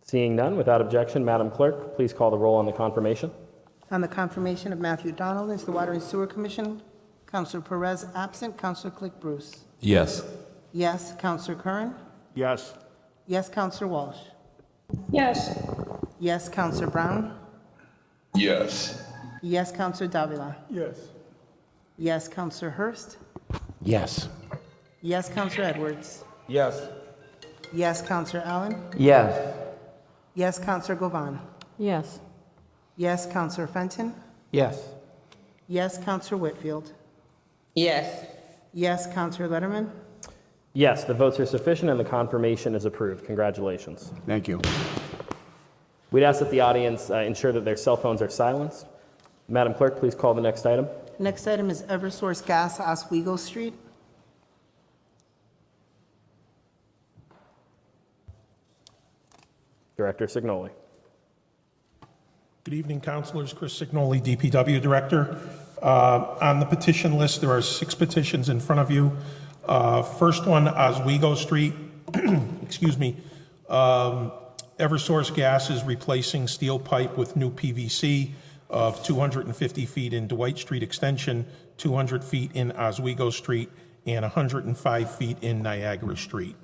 S1: Seeing none, without objection, Madam Clerk, please call the roll on the confirmation.
S5: On the confirmation of Matthew Donovan as the Water and Sewer Commission, Councilor Perez absent, Councilor Click Bruce.
S2: Yes.
S5: Yes, Councilor Curran.
S15: Yes.
S5: Yes, Councilor Walsh.
S12: Yes.
S5: Yes, Councilor Brown.
S12: Yes.
S5: Yes, Councilor Davila.
S11: Yes.
S5: Yes, Councilor Hurst.
S7: Yes.
S5: Yes, Councilor Edwards.
S15: Yes.
S5: Yes, Councilor Allen.
S10: Yes.
S5: Yes, Councilor Govan.
S9: Yes.
S5: Yes, Councilor Fenton.
S8: Yes.
S5: Yes, Councilor Whitfield.
S6: Yes.
S5: Yes, Councilor Letterman.
S1: Yes, the votes are sufficient and the confirmation is approved. Congratulations.
S15: Thank you.
S1: We'd ask that the audience ensure that their cell phones are silenced. Madam Clerk, please call the next item.
S5: Next item is Eversource Gas, Oswego Street.
S1: Director Signoli.
S16: Good evening, councilors. Chris Signoli, DPW Director. On the petition list, there are 6 petitions in front of you. First one, Oswego Street. Excuse me. Eversource Gas is replacing steel pipe with new PVC of 250 feet in Dwight Street Extension, 200 feet in Oswego Street, and 105 feet in Niagara Street.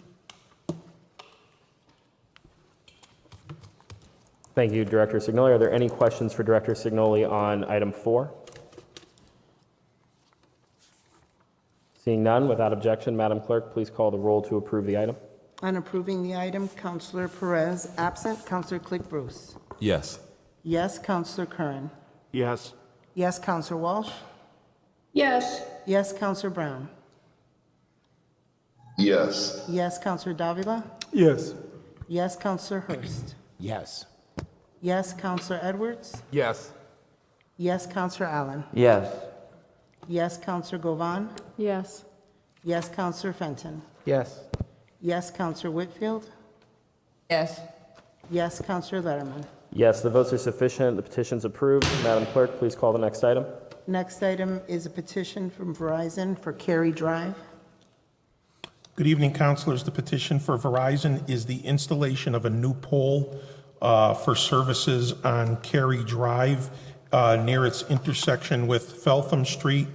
S1: Thank you, Director Signoli. Are there any questions for Director Signoli on item 4? Seeing none, without objection, Madam Clerk, please call the roll to approve the item.
S5: On approving the item, Councilor Perez absent, Councilor Click Bruce.
S2: Yes.
S5: Yes, Councilor Curran.
S15: Yes.
S5: Yes, Councilor Walsh.
S12: Yes.
S5: Yes, Councilor Brown.
S12: Yes.
S5: Yes, Councilor Davila.
S11: Yes.
S5: Yes, Councilor Hurst.
S7: Yes.
S5: Yes, Councilor Edwards.
S15: Yes.
S5: Yes, Councilor Allen.
S10: Yes.
S5: Yes, Councilor Govan.
S9: Yes.
S5: Yes, Councilor Fenton.
S8: Yes.
S5: Yes, Councilor Whitfield.
S6: Yes.
S5: Yes, Councilor Letterman.
S1: Yes, the votes are sufficient. The petition's approved. Madam Clerk, please call the next item.
S5: Next item is a petition from Verizon for Cary Drive.
S16: Good evening, councilors. The petition for Verizon is the installation of a new pole for services on Cary Drive near its intersection with Feltham Street.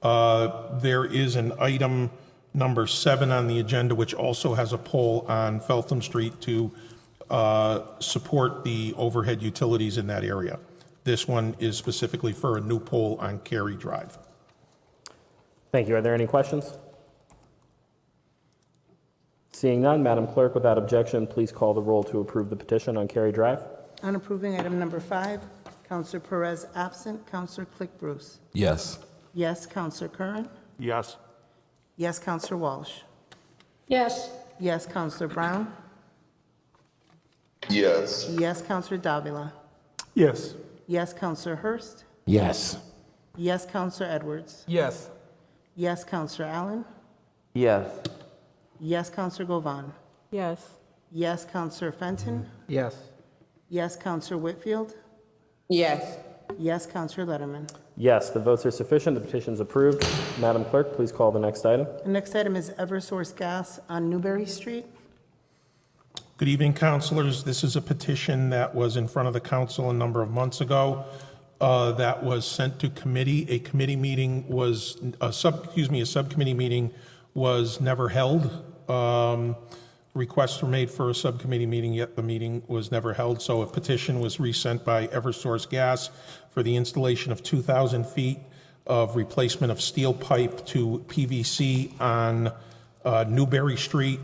S16: There is an item number 7 on the agenda, which also has a pole on Feltham Street to support the overhead utilities in that area. This one is specifically for a new pole on Cary Drive.
S1: Thank you. Are there any questions? Seeing none, Madam Clerk, without objection, please call the roll to approve the petition on Cary Drive.
S5: On approving item number 5, Councilor Perez absent, Councilor Click Bruce.
S2: Yes.
S5: Yes, Councilor Curran.
S15: Yes.
S5: Yes, Councilor Walsh.
S12: Yes.
S5: Yes, Councilor Brown.
S12: Yes.
S5: Yes, Councilor Davila.
S11: Yes.
S5: Yes, Councilor Hurst.
S7: Yes.
S5: Yes, Councilor Edwards.
S11: Yes.
S5: Yes, Councilor Allen.
S10: Yes.
S5: Yes, Councilor Govan.
S9: Yes.
S5: Yes, Councilor Fenton.
S8: Yes.
S5: Yes, Councilor Whitfield.
S6: Yes.
S5: Yes, Councilor Letterman.
S1: Yes, the votes are sufficient. The petition is approved. Madam Clerk, please call the next item.
S5: The next item is Eversource Gas on Newberry Street.
S16: Good evening, councilors. This is a petition that was in front of the council a number of months ago that was sent to committee. A committee meeting was, a subcommittee meeting was never held. Requests were made for a subcommittee meeting, yet the meeting was never held. So a petition was resent by Eversource Gas for the installation of 2,000 feet of replacement of steel pipe to PVC on Newberry Street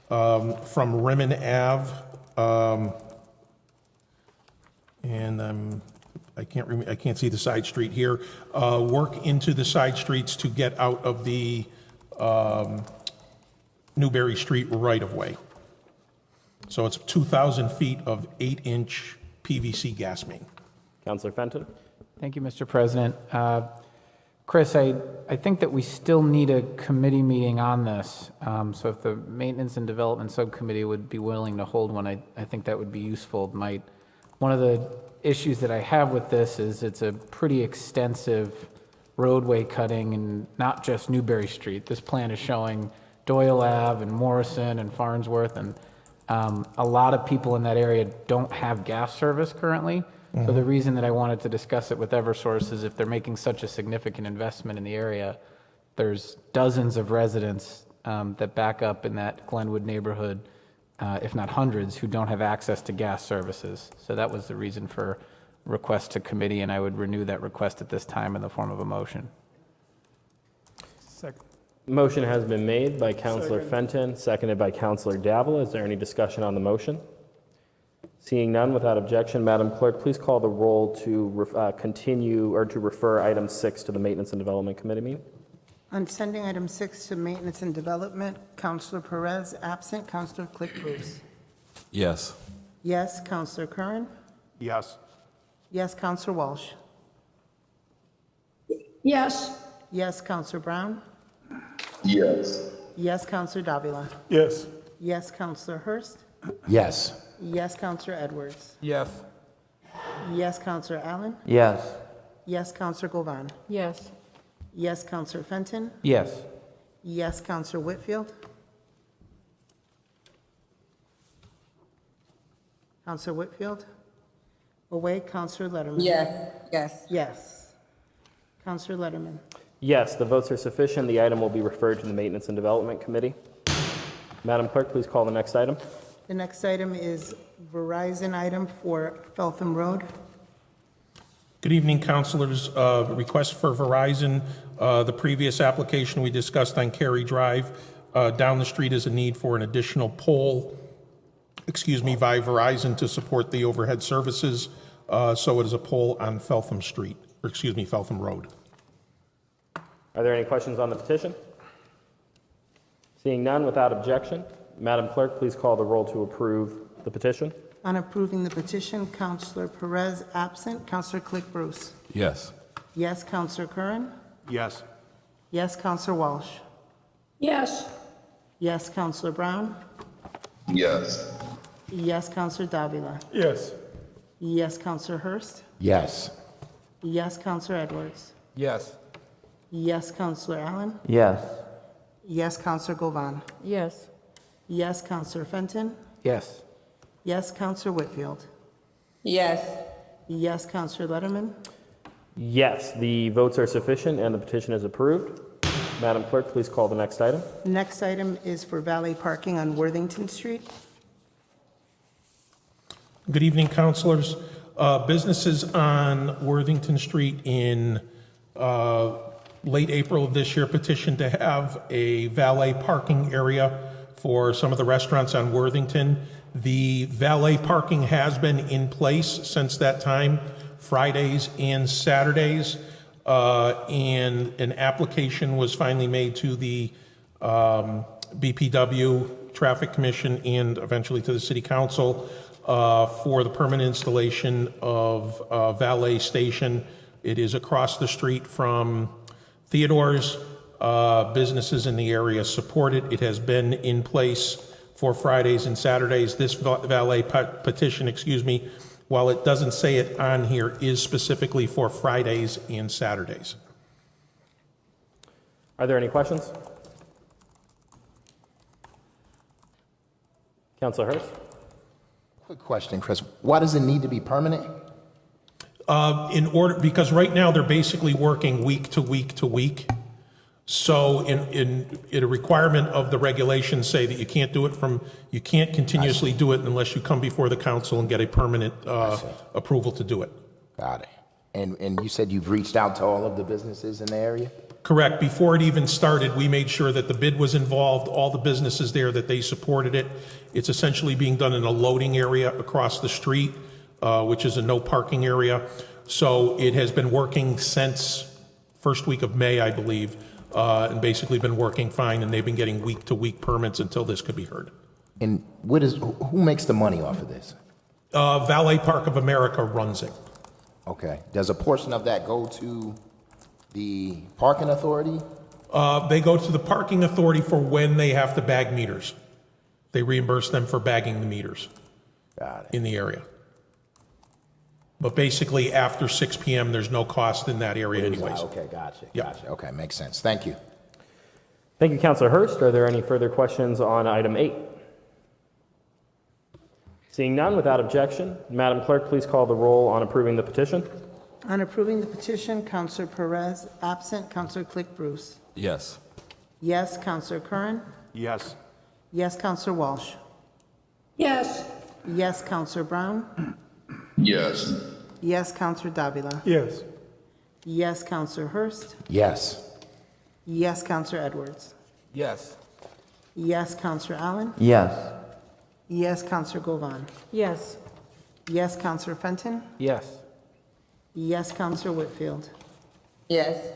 S16: from Rimmon Ave. And I can't see the side street here, work into the side streets to get out of the Newberry Street right-of-way. So it's 2,000 feet of 8-inch PVC gas main.
S1: Councilor Fenton?
S8: Thank you, Mr. President. Chris, I think that we still need a committee meeting on this. So if the Maintenance and Development Subcommittee would be willing to hold one, I think that would be useful. One of the issues that I have with this is it's a pretty extensive roadway cutting, and not just Newberry Street. This plan is showing Doyle Ave and Morrison and Farnsworth, and a lot of people in that area don't have gas service currently. So the reason that I wanted to discuss it with Eversource is if they're making such a significant investment in the area, there's dozens of residents that back up in that Glenwood neighborhood, if not hundreds, who don't have access to gas services. So that was the reason for request to committee, and I would renew that request at this time in the form of a motion.
S11: Second.
S1: Motion has been made by Councilor Fenton, seconded by Councilor Davila. Is there any discussion on the motion? Seeing none, without objection, Madam Clerk, please call the roll to continue or to refer item 6 to the Maintenance and Development Committee meeting.
S5: On sending item 6 to Maintenance and Development, Councilor Perez absent, Councilor Click Bruce.
S2: Yes.
S5: Yes, Councilor Curran.
S15: Yes.
S5: Yes, Councilor Walsh.
S12: Yes.
S5: Yes, Councilor Brown.
S12: Yes.
S5: Yes, Councilor Davila.
S11: Yes.
S5: Yes, Councilor Hurst.
S7: Yes.
S5: Yes, Councilor Edwards.
S15: Yes.
S5: Yes, Councilor Allen.
S10: Yes.
S5: Yes, Councilor Govan.
S9: Yes.
S5: Yes, Councilor Fenton.
S8: Yes.
S5: Yes, Councilor Whitfield. Councilor Whitfield. Away, Councilor Letterman.
S6: Yes.
S5: Yes. Councilor Letterman.
S1: Yes, the votes are sufficient. The item will be referred to the Maintenance and Development Committee. Madam Clerk, please call the next item.
S5: The next item is Verizon item for Feltham Road.
S16: Good evening, councilors. Request for Verizon. The previous application we discussed on Cary Drive. Down the street is a need for an additional pole, by Verizon to support the overhead services. So it is a pole on Feltham Street, Feltham Road.
S1: Are there any questions on the petition? Seeing none, without objection, Madam Clerk, please call the roll to approve the petition.
S5: On approving the petition, Councilor Perez absent, Councilor Click Bruce.
S2: Yes.
S5: Yes, Councilor Curran.
S15: Yes.
S5: Yes, Councilor Walsh.
S12: Yes.
S5: Yes, Councilor Brown.
S12: Yes.
S5: Yes, Councilor Davila.
S11: Yes.
S5: Yes, Councilor Hurst.
S7: Yes.
S5: Yes, Councilor Edwards.
S15: Yes.
S5: Yes, Councilor Allen.
S10: Yes.
S5: Yes, Councilor Govan.
S9: Yes.
S5: Yes, Councilor Fenton.
S8: Yes.
S5: Yes, Councilor Whitfield.
S6: Yes.
S5: Yes, Councilor Letterman.
S1: Yes, the votes are sufficient and the petition is approved. Madam Clerk, please call the next item.
S5: Next item is for valet parking on Worthington Street.
S16: Good evening, councilors. Businesses on Worthington Street in late April of this year petitioned to have a valet parking area for some of the restaurants on Worthington. The valet parking has been in place since that time, Fridays and Saturdays, and an application was finally made to the BPW, Traffic Commission, and eventually to the City Council for the permanent installation of a valet station. It is across the street from Theodore's. Businesses in the area support it. It has been in place for Fridays and Saturdays. This valet petition, while it doesn't say it on here, is specifically for Fridays and Saturdays.
S1: Are there any questions? Councilor Hurst?
S7: Quick question, Chris. Why does it need to be permanent?
S16: Because right now they're basically working week to week to week. So in a requirement of the regulations say that you can't continuously do it unless you come before the council and get a permanent approval to do it.
S7: Got it. And you said you've reached out to all of the businesses in the area?
S16: Correct. Before it even started, we made sure that the bid was involved, all the businesses there, that they supported it. It's essentially being done in a loading area across the street, which is a no parking area. So it has been working since first week of May, I believe, and basically been working fine, and they've been getting week-to-week permits until this could be heard.
S7: And who makes the money off of this?
S16: Valet Park of America runs it.
S7: Okay. Does a portion of that go to the parking authority?
S16: They go to the parking authority for when they have to bag meters. They reimburse them for bagging the meters in the area. But basically, after 6 p.m., there's no cost in that area anyways.
S7: Okay, gotcha.
S16: Yep.
S7: Gotcha. Okay, makes sense. Thank you.
S1: Thank you, Councilor Hurst. Are there any further questions on item 8? Seeing none, without objection, Madam Clerk, please call the roll on approving the petition.
S5: On approving the petition, Councilor Perez absent, Councilor Click Bruce.
S2: Yes.
S5: Yes, Councilor Curran.
S15: Yes.
S5: Yes, Councilor Walsh.
S12: Yes.
S5: Yes, Councilor Brown.
S12: Yes.
S5: Yes, Councilor Davila.
S11: Yes.
S5: Yes, Councilor Hurst.
S7: Yes.
S5: Yes, Councilor Edwards.
S15: Yes.
S5: Yes, Councilor Allen.
S10: Yes.
S5: Yes, Councilor Govan.
S9: Yes.
S5: Yes, Councilor Fenton.
S15: Yes.
S5: Yes, Councilor Whitfield.
S6: Yes.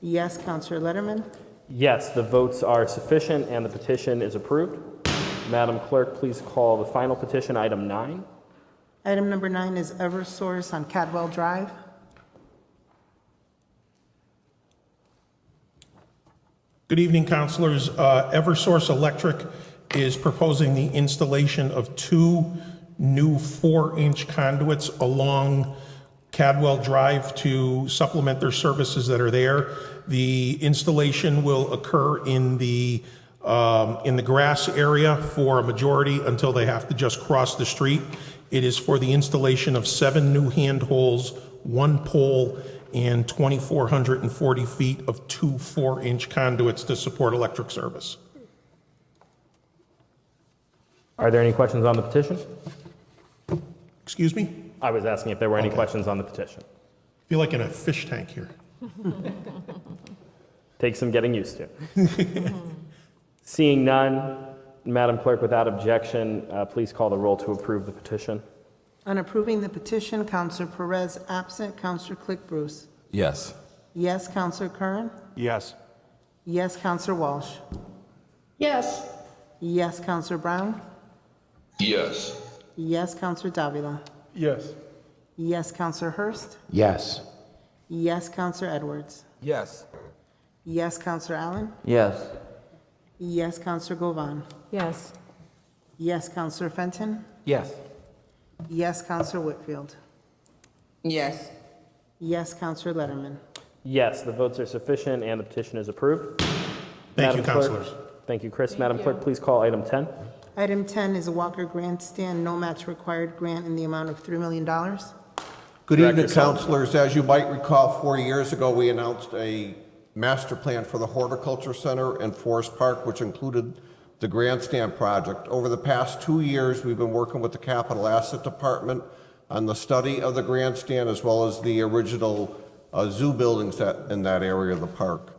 S5: Yes, Councilor Letterman.
S1: Yes, the votes are sufficient and the petition is approved. Madam Clerk, please call the final petition, item 9.
S5: Item number 9 is Eversource on Cadwell Drive.
S16: Good evening, councilors. Eversource Electric is proposing the installation of 2 new 4-inch conduits along Cadwell Drive to supplement their services that are there. The installation will occur in the grass area for a majority until they have to just cross the street. It is for the installation of 7 new handholds, 1 pole, and 2,440 feet of 2 4-inch conduits to support electric service.
S1: Are there any questions on the petition?
S16: Excuse me?
S1: I was asking if there were any questions on the petition.
S16: I feel like in a fish tank here.
S1: Takes some getting used to. Seeing none, Madam Clerk, without objection, please call the roll to approve the petition.
S5: On approving the petition, Councilor Perez absent, Councilor Click Bruce.
S2: Yes.
S5: Yes, Councilor Curran.
S15: Yes.
S5: Yes, Councilor Walsh.
S12: Yes.
S5: Yes, Councilor Brown.
S12: Yes.
S5: Yes, Councilor Davila.
S11: Yes.
S5: Yes, Councilor Hurst.
S7: Yes.
S5: Yes, Councilor Edwards.
S15: Yes.
S5: Yes, Councilor Allen.
S10: Yes.
S5: Yes, Councilor Govan.
S9: Yes.
S5: Yes, Councilor Fenton.
S15: Yes.
S5: Yes, Councilor Whitfield.
S6: Yes.
S5: Yes, Councilor Letterman.
S1: Yes, the votes are sufficient and the petition is approved.
S16: Thank you,
S1: Madam Clerk-
S16: councilors.
S1: Thank you, Chris. Madam Clerk, please call item 10.
S5: Item 10 is a Walker Grandstand no match required grant in the amount of $3 million.
S17: Good evening, councilors. As you might recall, 4 years ago, we announced a master plan for the Horticulture Center and Forest Park, which included the Grandstand project. Over the past 2 years, we've been working with the Capital Asset Department on the study of the Grandstand as well as the original zoo buildings in that area of the park.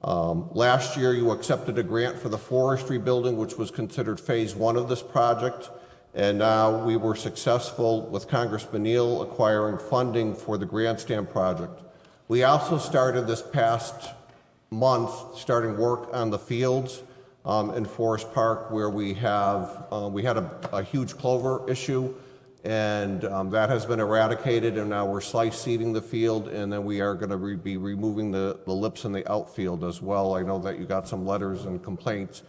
S17: Last year, you accepted a grant for the forestry building, which was considered phase 1 of this project. And now we were successful with Congressman Neal acquiring funding for the Grandstand project. We also started this past month, starting work on the fields in Forest Park, where we had a huge clover issue, and that has been eradicated, and now we're slice seeding the field, and then we are going to be removing the lips in the outfield as well. I know that you got some letters and complaints,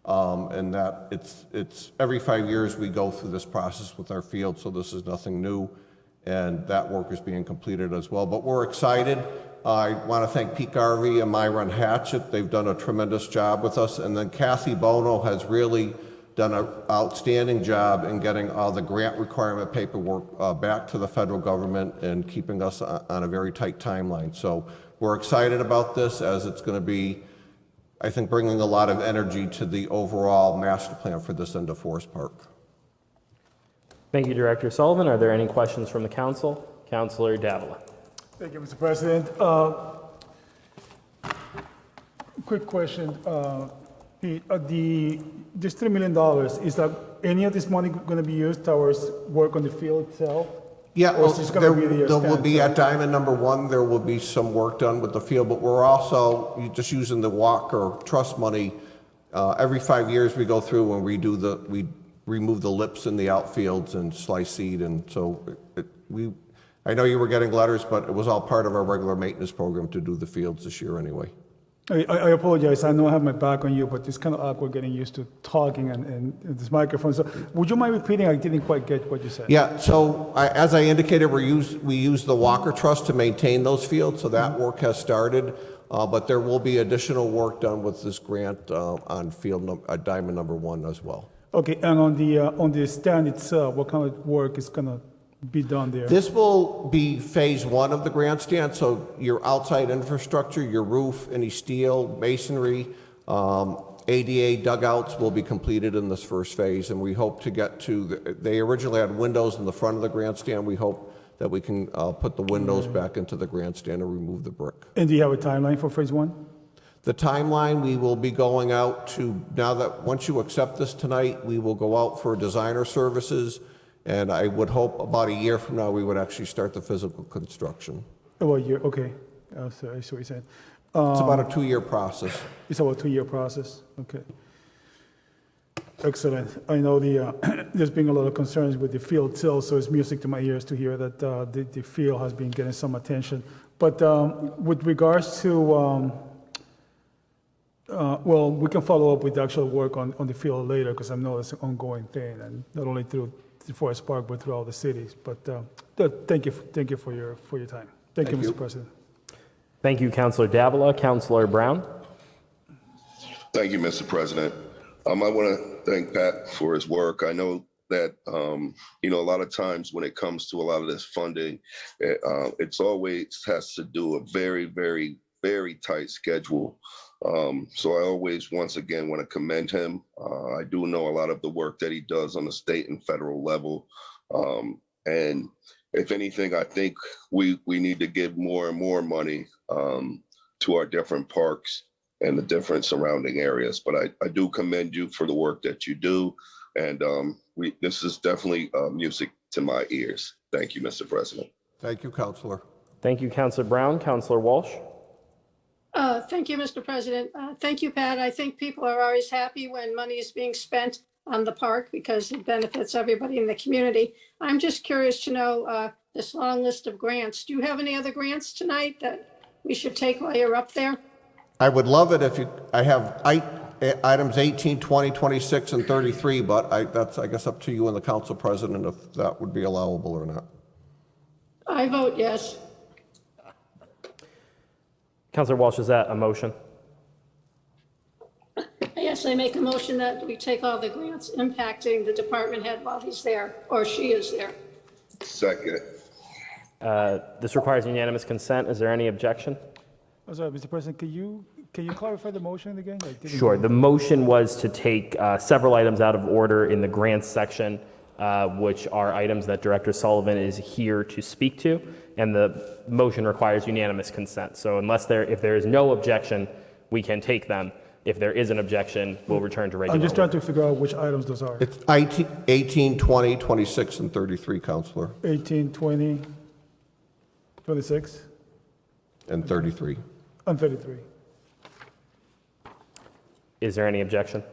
S17: and that it's every 5 years we go through this process with our field, so this is nothing new, and that work is being completed as well. But we're excited. I want to thank Pete Garvey and Myron Hatchett. They've done a tremendous job with us, and then Kathy Bono has really done an outstanding job in getting all the grant requirement paperwork back to the federal government and keeping us on a very tight timeline. So we're excited about this, as it's going to be, I think, bringing a lot of energy to the overall master plan for this end of Forest Park.
S1: Thank you, Director Sullivan. Are there any questions from the council? Councilor Davila.
S11: Thank you, Mr. President. Quick question, Pete. This $3 million, is that any of this money going to be used towards work on the field itself? Or
S17: well,
S11: is this gonna be the
S17: there will be
S11: standstill?
S17: at Diamond Number One, there will be some work done with the field, but we're also just using the Walker Trust money. Every 5 years, we go through and we remove the lips in the outfields and slice seed, and so I know you were getting letters, but it was all part of our regular maintenance program to do the fields this year anyway.
S11: I apologize, I know I have my back on you, but it's kind of awkward getting used to talking and this microphone. So would you mind repeating? I didn't quite get what you said.
S17: Yeah, so as I indicated, we use the Walker Trust to maintain those fields, so that work has started. But there will be additional work done with this grant on Diamond Number One as well.
S11: Okay, and on the stand itself, what kind of work is gonna be done there?
S17: This will be phase one of the grandstand, so your outside infrastructure, your roof, any steel, masonry, ADA dugouts will be completed in this first phase, and we hope to get to, they originally had windows in the front of the grandstand. We hope that we can put the windows back into the grandstand and remove the brick.
S11: And do you have a timeline for phase one?
S17: The timeline, we will be going out to, now that, once you accept this tonight, we will go out for designer services, and I would hope about a year from now, we would actually start the physical construction.
S11: Oh, a year, okay. I see what you're saying.
S17: It's about a 2-year process.
S11: It's about a 2-year process, okay. Excellent. I know there's been a lot of concerns with the field still, so it's music to my ears to hear that the field has been getting some attention. But with regards to, well, we can follow up with the actual work on the field later, because I know it's an ongoing thing, and not only through the Forest Park, but through all the cities. But thank you for your time. Thank you, Mr. President.
S1: Thank you, Councilor Davila. Councilor Brown?
S12: Thank you, Mr. President. I want to thank Pat for his work. I know that, a lot of times when it comes to a lot of this funding, it's always has to do a very, very, very tight schedule. So I always, once again, want to commend him. I do know a lot of the work that he does on the state and federal level. And if anything, I think we need to give more and more money to our different parks and the different surrounding areas. But I do commend you for the work that you do. And this is definitely music to my ears. Thank you, Mr. President.
S17: Thank you, Counselor.
S1: Thank you, Councilor Brown. Councilor Walsh?
S12: Thank you, Mr. President. Thank you, Pat. I think people are always happy when money is being spent on the park because it benefits everybody in the community. I'm just curious to know this long list of grants. Do you have any other grants tonight that we should take while you're up there?
S17: I would love it if I have items 18, 20, 26, and 33, but that's, I guess, up to you and the council president if that would be allowable or not.
S12: I vote yes.
S1: Councilor Walsh, is that a motion?
S12: Yes, I make a motion that we take all the grants impacting the department head while he's there, or she is there. Second.
S1: This requires unanimous consent. Is there any objection?
S11: I'm sorry, Mr. President, can you clarify the motion again?
S1: Sure. The motion was to take several items out of order in the grants section, which are items that Director Sullivan is here to speak to, and the motion requires unanimous consent. So if there is no objection, we can take them. If there is an objection, we'll return to regular
S11: I'm just trying
S1: order.
S11: to figure out which items those are.
S17: It's 18, 20, 26, and 33, Counselor,
S11: 18, 20, 26,
S17: and 33.
S11: and 33.
S1: Is there any objection?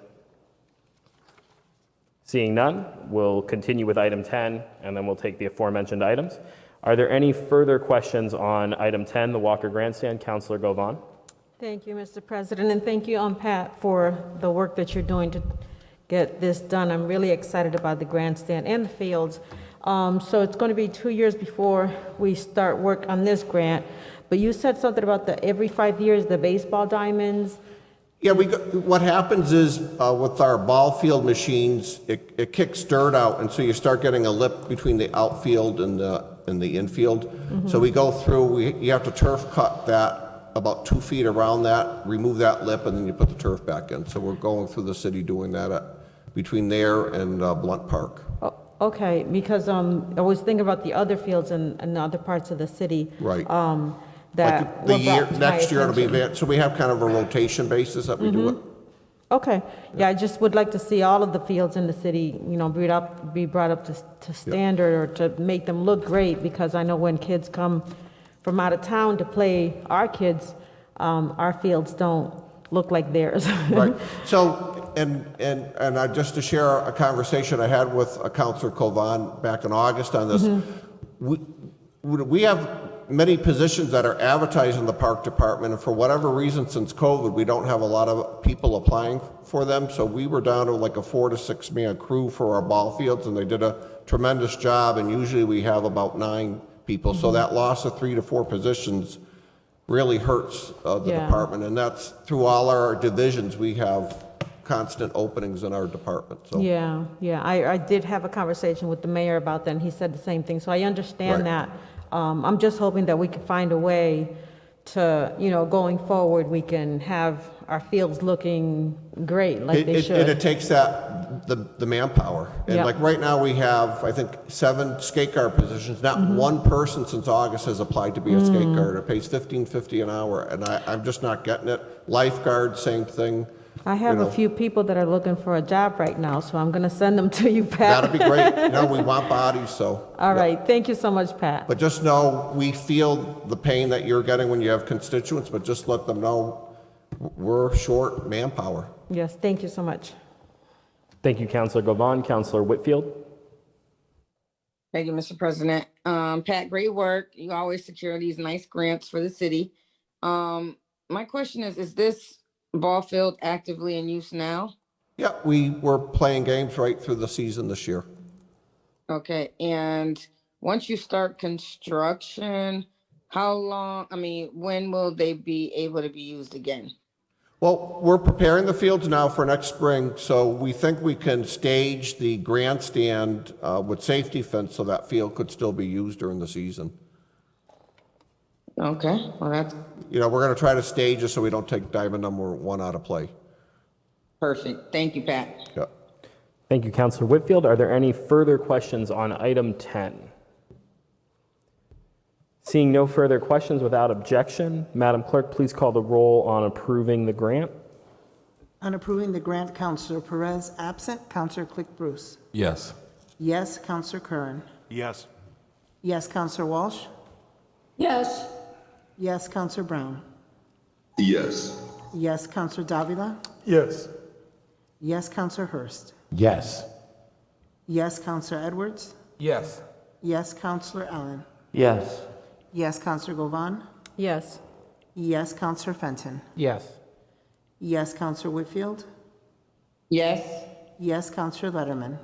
S1: Seeing none, we'll continue with item 10, and then we'll take the aforementioned items. Are there any further questions on item 10, the Walker Grandstand? Councilor Govan?
S9: Thank you, Mr. President, and thank you, Pat, for the work that you're doing to get this done. I'm really excited about the grandstand and the fields. So it's going to be 2 years before we start work on this grant, but you said something about every 5 years, the baseball diamonds.
S17: Yeah, what happens is with our ball field machines, it kicks dirt out, and so you start getting a lip between the outfield and the infield.
S9: Mm-hmm.
S17: So we go through, you have to turf cut that about 2 feet around that, remove that lip, and then you put the turf back in. So we're going through the city doing that between there and Blunt Park.
S9: Oh, okay, because I was thinking about the other fields in other parts of the city.
S17: Right.
S9: That
S17: Like next year it'll be, so we have kind of a rotation basis that we do it.
S9: Okay, yeah, I just would like to see all of the fields in the city, you know, be brought up to standard or to make them look great, because I know when kids come from out of town to play our kids, our fields don't look like theirs.
S17: Right. So, and I, just to share a conversation I had with Councilor Kovan back in August on this, we have many positions that are advertised in the park department, and for whatever reason, since COVID, we don't have a lot of people applying for them. So we were down to like a 4 to 6 man crew for our ball fields, and they did a tremendous job. And usually we have about 9 people. So that loss of 3 to 4 positions really hurts the department, and that's through all our divisions. We have constant openings in our department. So
S9: Yeah, I did have a conversation with the mayor about that, and he said the same thing, so I understand that. I'm just hoping that we can find a way to, you know, going forward, we can have our fields looking great, like they should.
S17: And it takes that, the manpower. And like right now, we have, I think, 7 skate guard positions. Not one person since August has applied to be a skate guard. It pays $15.50 an hour, and I'm just not getting it. Lifeguard, same thing.
S9: I have a few people that are looking for a job right now, so I'm gonna send them to you, Pat.
S17: That'd be great. No, we want bodies, so.
S9: All right, thank you so much, Pat.
S17: But just know, we feel the pain that you're getting when you have constituents, but just let them know we're short manpower.
S9: Yes, thank you so much.
S1: Thank you, Councilor Govan. Councilor Whitfield.
S6: Thank you, Mr. President. Pat, great work. You always secure these nice grants for the city. My question is this ball field actively in use now?
S17: Yeah, we were playing games right through the season this year.
S6: Okay, and once you start construction, how long, when will they be able to be used again?
S17: Well, we're preparing the fields now for next spring, so we think we can stage the grandstand with safety fence so that field could still be used during the season.
S6: Okay, well, that's
S17: You know, we're going to try to stage it so we don't take diamond number 1 out of play.
S6: perfect. Thank you, Pat.
S17: Yeah.
S1: Thank you, Councilor Whitfield. Are there any further questions on item 10? Seeing no further questions without objection, Madam Clerk, please call the roll on approving the grant.
S5: On approving the grant, Councilor Perez absent. Councilor Click Bruce.
S2: Yes.
S5: Yes, Councilor Curran.
S16: Yes.
S5: Yes, Councilor Walsh.
S9: Yes.
S5: Yes, Councilor Brown.
S12: Yes.
S5: Yes, Councilor Davila.
S11: Yes.
S5: Yes, Councilor Hurst.
S7: Yes.
S5: Yes, Councilor Edwards.
S13: Yes.
S5: Yes, Councilor Allen.
S10: Yes.
S5: Yes, Councilor Govan.
S9: Yes.
S5: Yes, Councilor Fenton.
S8: Yes.
S5: Yes, Councilor Whitfield.
S6: Yes.
S5: Yes, Councilor Letterman.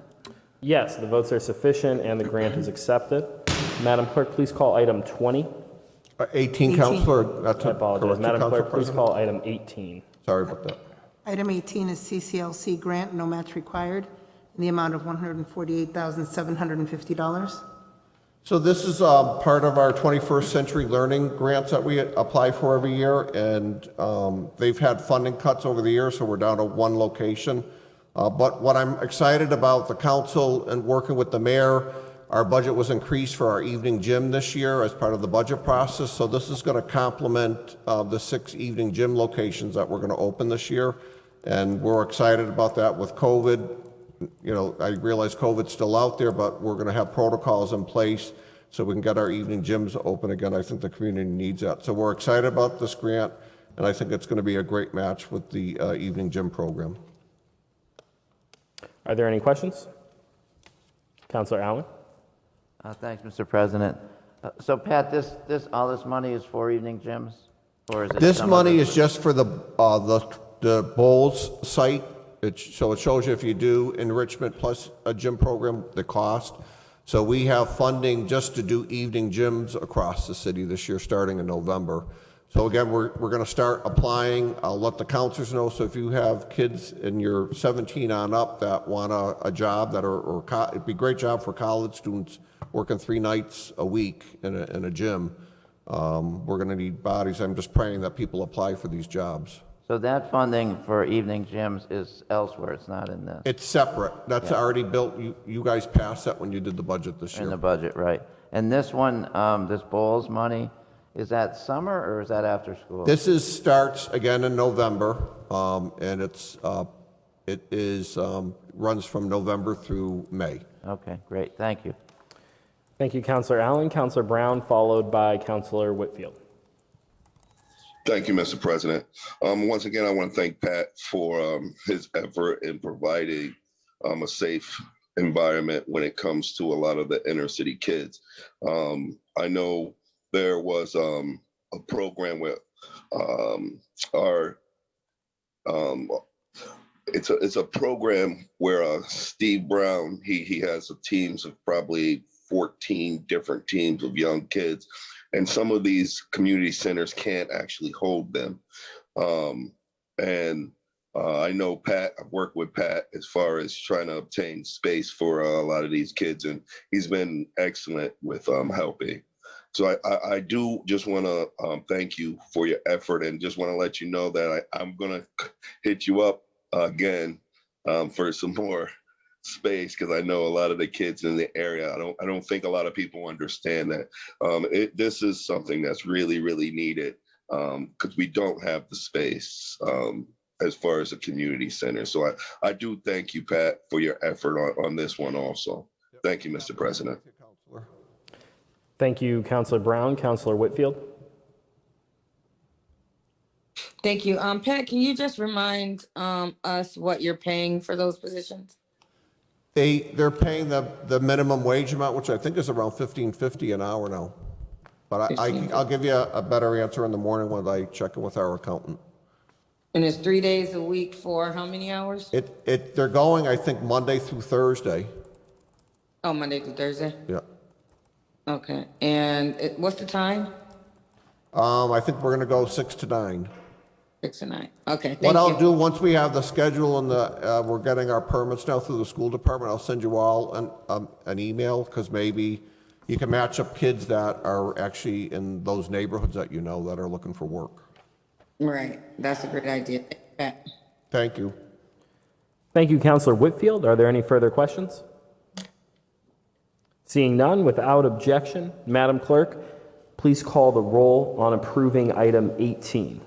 S1: Yes, the votes are sufficient and the grant is accepted. Madam Clerk, please call item 20.
S17: 18, Councilor.
S1: I apologize. Madam Clerk, please
S17: President.
S1: call item 18.
S17: Sorry about that.
S5: Item 18 is CCLC grant, no match required, in the amount of $148,750.
S17: So this is part of our 21st Century Learning grants that we apply for every year, and they've had funding cuts over the years, so we're down to 1 location. But what I'm excited about, the council and working with the mayor, our budget was increased for our evening gym this year as part of the budget process, so this is going to complement the 6 evening gym locations that we're going to open this year, and we're excited about that with COVID. You know, I realize COVID's still out there, but we're going to have protocols in place so we can get our evening gyms open again. I think the community needs that. So we're excited about this grant, and I think it's going to be a great match with the evening gym program.
S1: Are there any questions? Councilor Allen?
S10: Thanks, Mr. President. So Pat, all this money is for evening gyms? Or is it
S17: This
S10: some
S17: money
S10: of
S17: is just for the Bowles site. So it shows you if you do enrichment plus a gym program, the cost. So we have funding just to do evening gyms across the city this year, starting in November. So again, we're going to start applying. I'll let the counselors know. So if you have kids and you're 17 on up that want a job it'd be a great job for college students working 3 nights a week in a gym. We're going to need bodies. I'm just praying that people apply for these jobs.
S10: So that funding for evening gyms is elsewhere, it's not in this?
S17: It's separate. That's already built. You guys passed that when you did the budget this year.
S10: In the budget, right. And this one, this Bowles money, Is that summer or is that after school?
S17: This starts again in November, and runs from November through May.
S10: Okay, great, thank you.
S1: Thank you, Counselor Allen. Counselor Brown, followed by Counselor Whitfield.
S12: Thank you, Mr. President. Once again, I want to thank Pat for his effort in providing a safe environment when it comes to a lot of the inner city kids. I know there was a program with it's a program where Steve Brown, he has teams of probably 14 different teams of young kids, and some of these community centers can't actually hold them. I know Pat, I've worked with Pat as far as trying to obtain space for a lot of these kids, and he's been excellent with helping. So I do just want to thank you for your effort, and just want to let you know that I'm going to hit you up again for some more space, because I know a lot of the kids in the area, I don't think a lot of people understand that this is something that's really, really needed, because we don't have the space as far as a community center. So I do thank you, Pat, for your effort on this one also. Thank you, Mr. President.
S1: Thank you, Counselor Brown. Counselor Whitfield.
S6: Thank you. Pat, can you just remind us what you're paying for those positions?
S17: They're paying the minimum wage amount, which I think is around $15.50 an hour now. But I'll give you a better answer in the morning when I check in with our accountant.
S6: And it's 3 days a week for how many hours?
S17: They're going, I think, Monday through Thursday.
S6: Oh, Monday through Thursday?
S17: Yeah.
S6: Okay. And what's the time?
S17: I think we're gonna go 6 to 9.
S6: 6 to 9. Okay, thank
S17: What
S6: you.
S17: I'll do, once we have the schedule and we're getting our permits now through the school department, I'll send you all an email, because maybe you can match up kids that are actually in those neighborhoods that you know that are looking for work.
S6: Right. That's a great idea. Thank you, Pat.
S17: Thank you.
S1: Thank you, Counselor Whitfield. Are there any further questions? Seeing none, without objection, Madam Clerk, please call the roll on approving item 18.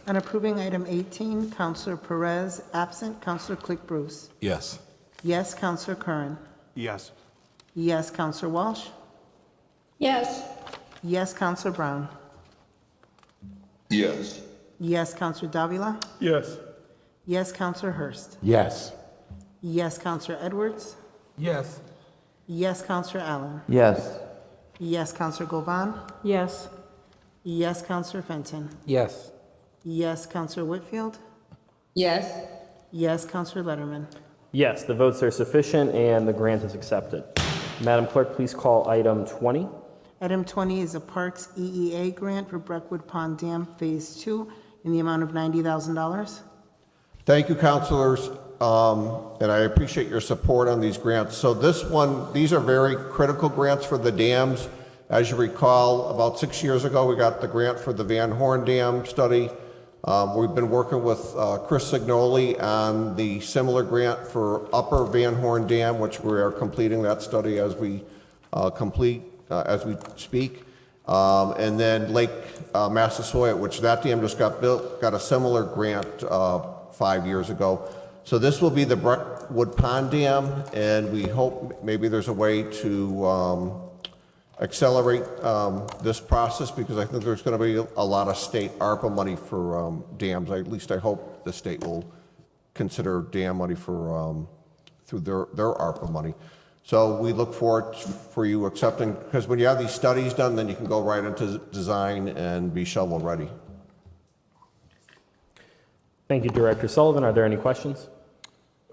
S5: On approving item 18, Counselor Perez, absent. Counselor Click Bruce.
S2: Yes.
S5: Yes, Counselor Curran.
S15: Yes.
S5: Yes, Counselor Walsh.
S9: Yes.
S5: Yes, Counselor Brown.
S12: Yes.
S5: Yes, Counselor Davila.
S11: Yes.
S5: Yes, Counselor Hurst.
S7: Yes.
S5: Yes, Counselor Edwards.
S15: Yes.
S5: Yes, Counselor Allen.
S10: Yes.
S5: Yes, Counselor Govan.
S9: Yes.
S5: Yes, Counselor Fenton.
S8: Yes.
S5: Yes, Counselor Whitfield.
S6: Yes.
S5: Yes, Counselor Letterman.
S1: Yes, the votes are sufficient and the grant is accepted. Madam Clerk, please call item 20.
S5: Item 20 is a Parks EEA grant for Breckwood Pond Dam Phase 2 in the amount of $90,000.
S17: Thank you, counselors, and I appreciate your support on these grants. So these are very critical grants for the dams. As you recall, about 6 years ago, we got the grant for the Van Horn Dam study. We've been working with Chris Signoli on the similar grant for Upper Van Horn Dam, which we are completing that study as we speak. And then Lake Massasoit, which that dam just got built, got a similar grant 5 years ago. So this will be the Breckwood Pond Dam, and we hope maybe there's a way to accelerate this process, because I think there's going to be a lot of state ARPA money for dams. At least I hope the state will consider dam money for through their ARPA money. So we look forward for you accepting, because when you have these studies done, then you can go right into design and be shovel ready.
S1: Thank you, Director Sullivan. Are there any questions?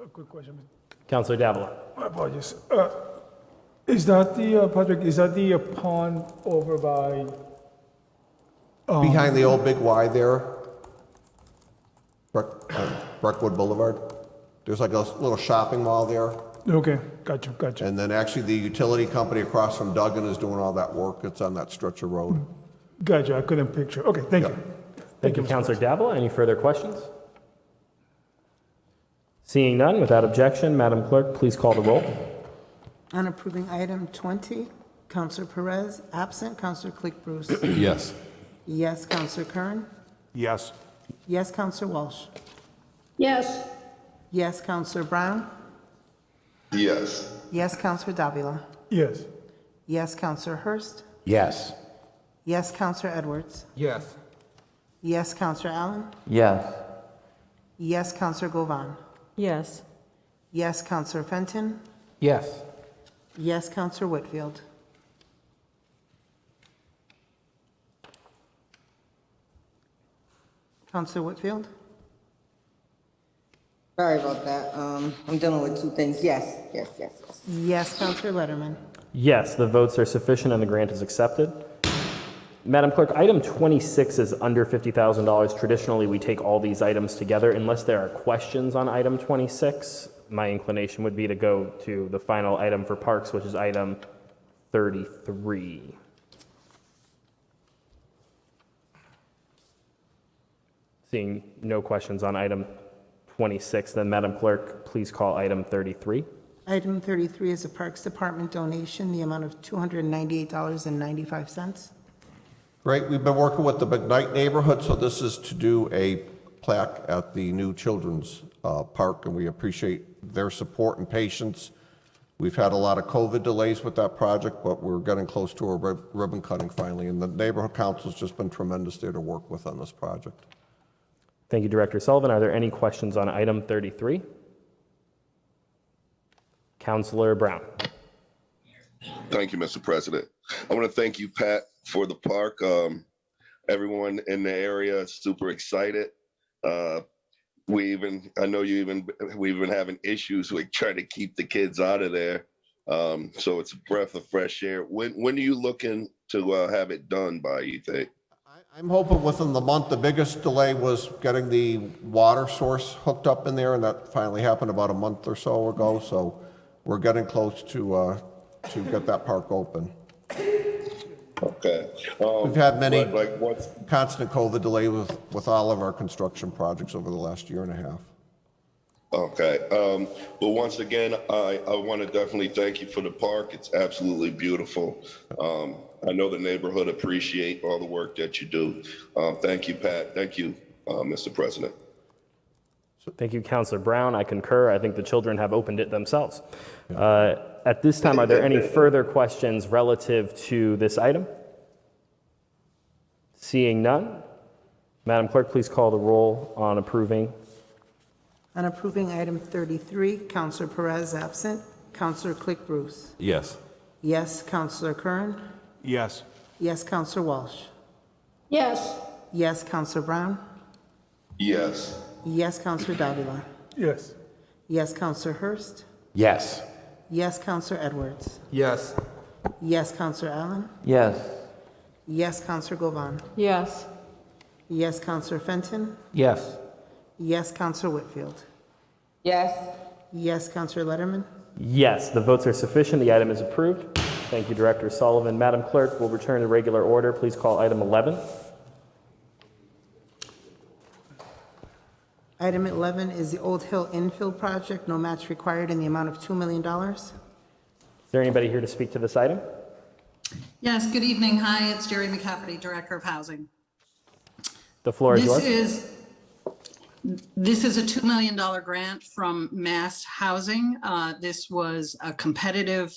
S11: A quick question.
S1: Councilor Davila.
S11: My apologies. Is that Patrick, is that the pond over by?
S17: Behind the old Big Y there, Breckwood Boulevard, there's like a little shopping mall there.
S11: Okay, gotcha.
S17: And then actually the utility company across from Duggan is doing all that work. It's on that stretch of road.
S11: Gotcha, I couldn't picture. Okay, thank you.
S1: Thank you, Councilor Davila. Any further questions? Seeing none, without objection, Madam Clerk, please call the roll.
S5: On approving item 20, Counselor Perez, absent. Counselor Click Bruce.
S2: Yes.
S5: Yes, Counselor Curran?
S15: Yes.
S5: Yes, Counselor Walsh?
S14: Yes.
S5: Yes, Counselor Brown?
S12: Yes.
S5: Yes, Counselor Davila?
S11: Yes.
S5: Yes, Counselor Hurst?
S7: Yes.
S5: Yes, Counselor Edwards?
S15: Yes.
S5: Yes, Counselor Allen?
S10: Yes.
S5: Yes, Counselor Govan?
S9: Yes.
S5: Yes, Counselor Fenton?
S8: Yes.
S5: Yes, Counselor Whitfield? Counselor Whitfield?
S6: Sorry about that. I'm dealing with two things. Yes, yes, yes, yes.
S5: Yes, Counselor Letterman?
S1: Yes, the votes are sufficient and the grant is accepted. Madam Clerk, item 26 is under $50,000. Traditionally, we take all these items together. Unless there are questions on item 26, my inclination would be to go to the final item for parks, which is item 33. Seeing no questions on item 26, then Madam Clerk, please call item 33.
S5: Item 33 is a Parks Department donation, the amount of $298.95.
S17: Great, we've been working with the McKnight neighborhood, so this is to do a plaque at the new children's park, and we appreciate their support and patience. We've had a lot of COVID delays with that project, but we're getting close to a ribbon cutting finally, and the neighborhood council's just been tremendous there to work with on this project.
S1: Thank you, Director Sullivan. Are there any questions on item 33? Councilor Brown.
S12: Thank you, Mr. President. I want to thank you, Pat, for the park. Everyone in the area is super excited. I know we've been having issues with trying to keep the kids out of there. So it's a breath of fresh air. When are you looking to have it done by, you think?
S17: I'm hoping within the month. The biggest delay was getting the water source hooked up in there, and that finally happened about a month or so ago. So we're getting close to get that park open.
S12: Okay.
S17: We've had many
S12: what's
S17: constant COVID delay with all of our construction projects over the last year and a half.
S12: okay. But once again, I want to definitely thank you for the park. It's absolutely beautiful. I know the neighborhood appreciate all the work that you do. Thank you, Pat. Thank you, Mr. President.
S1: Thank you, Councilor Brown. I concur. I think the children have opened it themselves. At this time, are there any further questions relative to this item? Seeing none, Madam Clerk, please call the roll on approving.
S5: On approving item 33, Counselor Perez absent. Counselor Click Bruce?
S2: Yes.
S5: Yes, Counselor Curran?
S15: Yes.
S5: Yes, Counselor Walsh?
S14: Yes.
S5: Yes, Counselor Brown?
S12: Yes.
S5: Yes, Counselor Davila?
S11: Yes.
S5: Yes, Counselor Hurst?
S7: Yes.
S5: Yes, Counselor Edwards?
S15: Yes.
S5: Yes, Counselor Allen?
S10: Yes.
S5: Yes, Counselor Govan?
S9: Yes.
S5: Yes, Counselor Fenton?
S8: Yes.
S5: Yes, Counselor Whitfield?
S6: Yes,
S5: Yes, Counselor Letterman?
S1: Yes, the votes are sufficient. The item is approved. Thank you, Director Sullivan. Madam Clerk, we'll return to regular order. Please call item 11.
S5: Item 11 is the Old Hill infill project, no match required in the amount of $2 million.
S1: Is there anybody here to speak to this item?
S18: Yes, good evening. Hi, it's Jerry McCafferty, Director of Housing.
S1: The floor is yours.
S18: This is a $2 million grant from Mass Housing. This was a competitive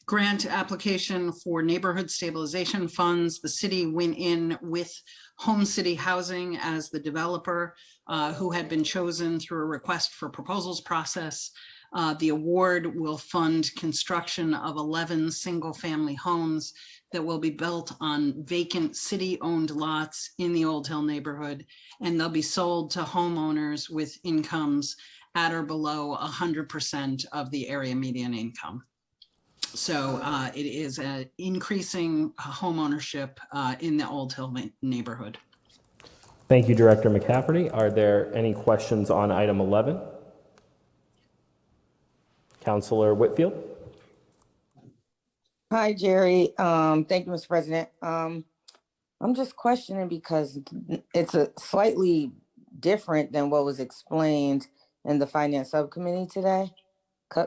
S18: grant application for neighborhood stabilization funds. The city went in with Home City Housing as the developer who had been chosen through a request for proposals process. The award will fund construction of 11 single-family homes that will be built on vacant city-owned lots in the Old Hill neighborhood, and they'll be sold to homeowners with incomes at or below 100% of the area median income. So it is an increasing homeownership in the Old Hill neighborhood.
S1: Thank you, Director McCafferty. Are there any questions on item 11? Councilor Whitfield?
S6: hi, Jerry. Thank you, Mr. President. I'm just questioning because it's a slightly different than what was explained in the Finance Subcommittee today,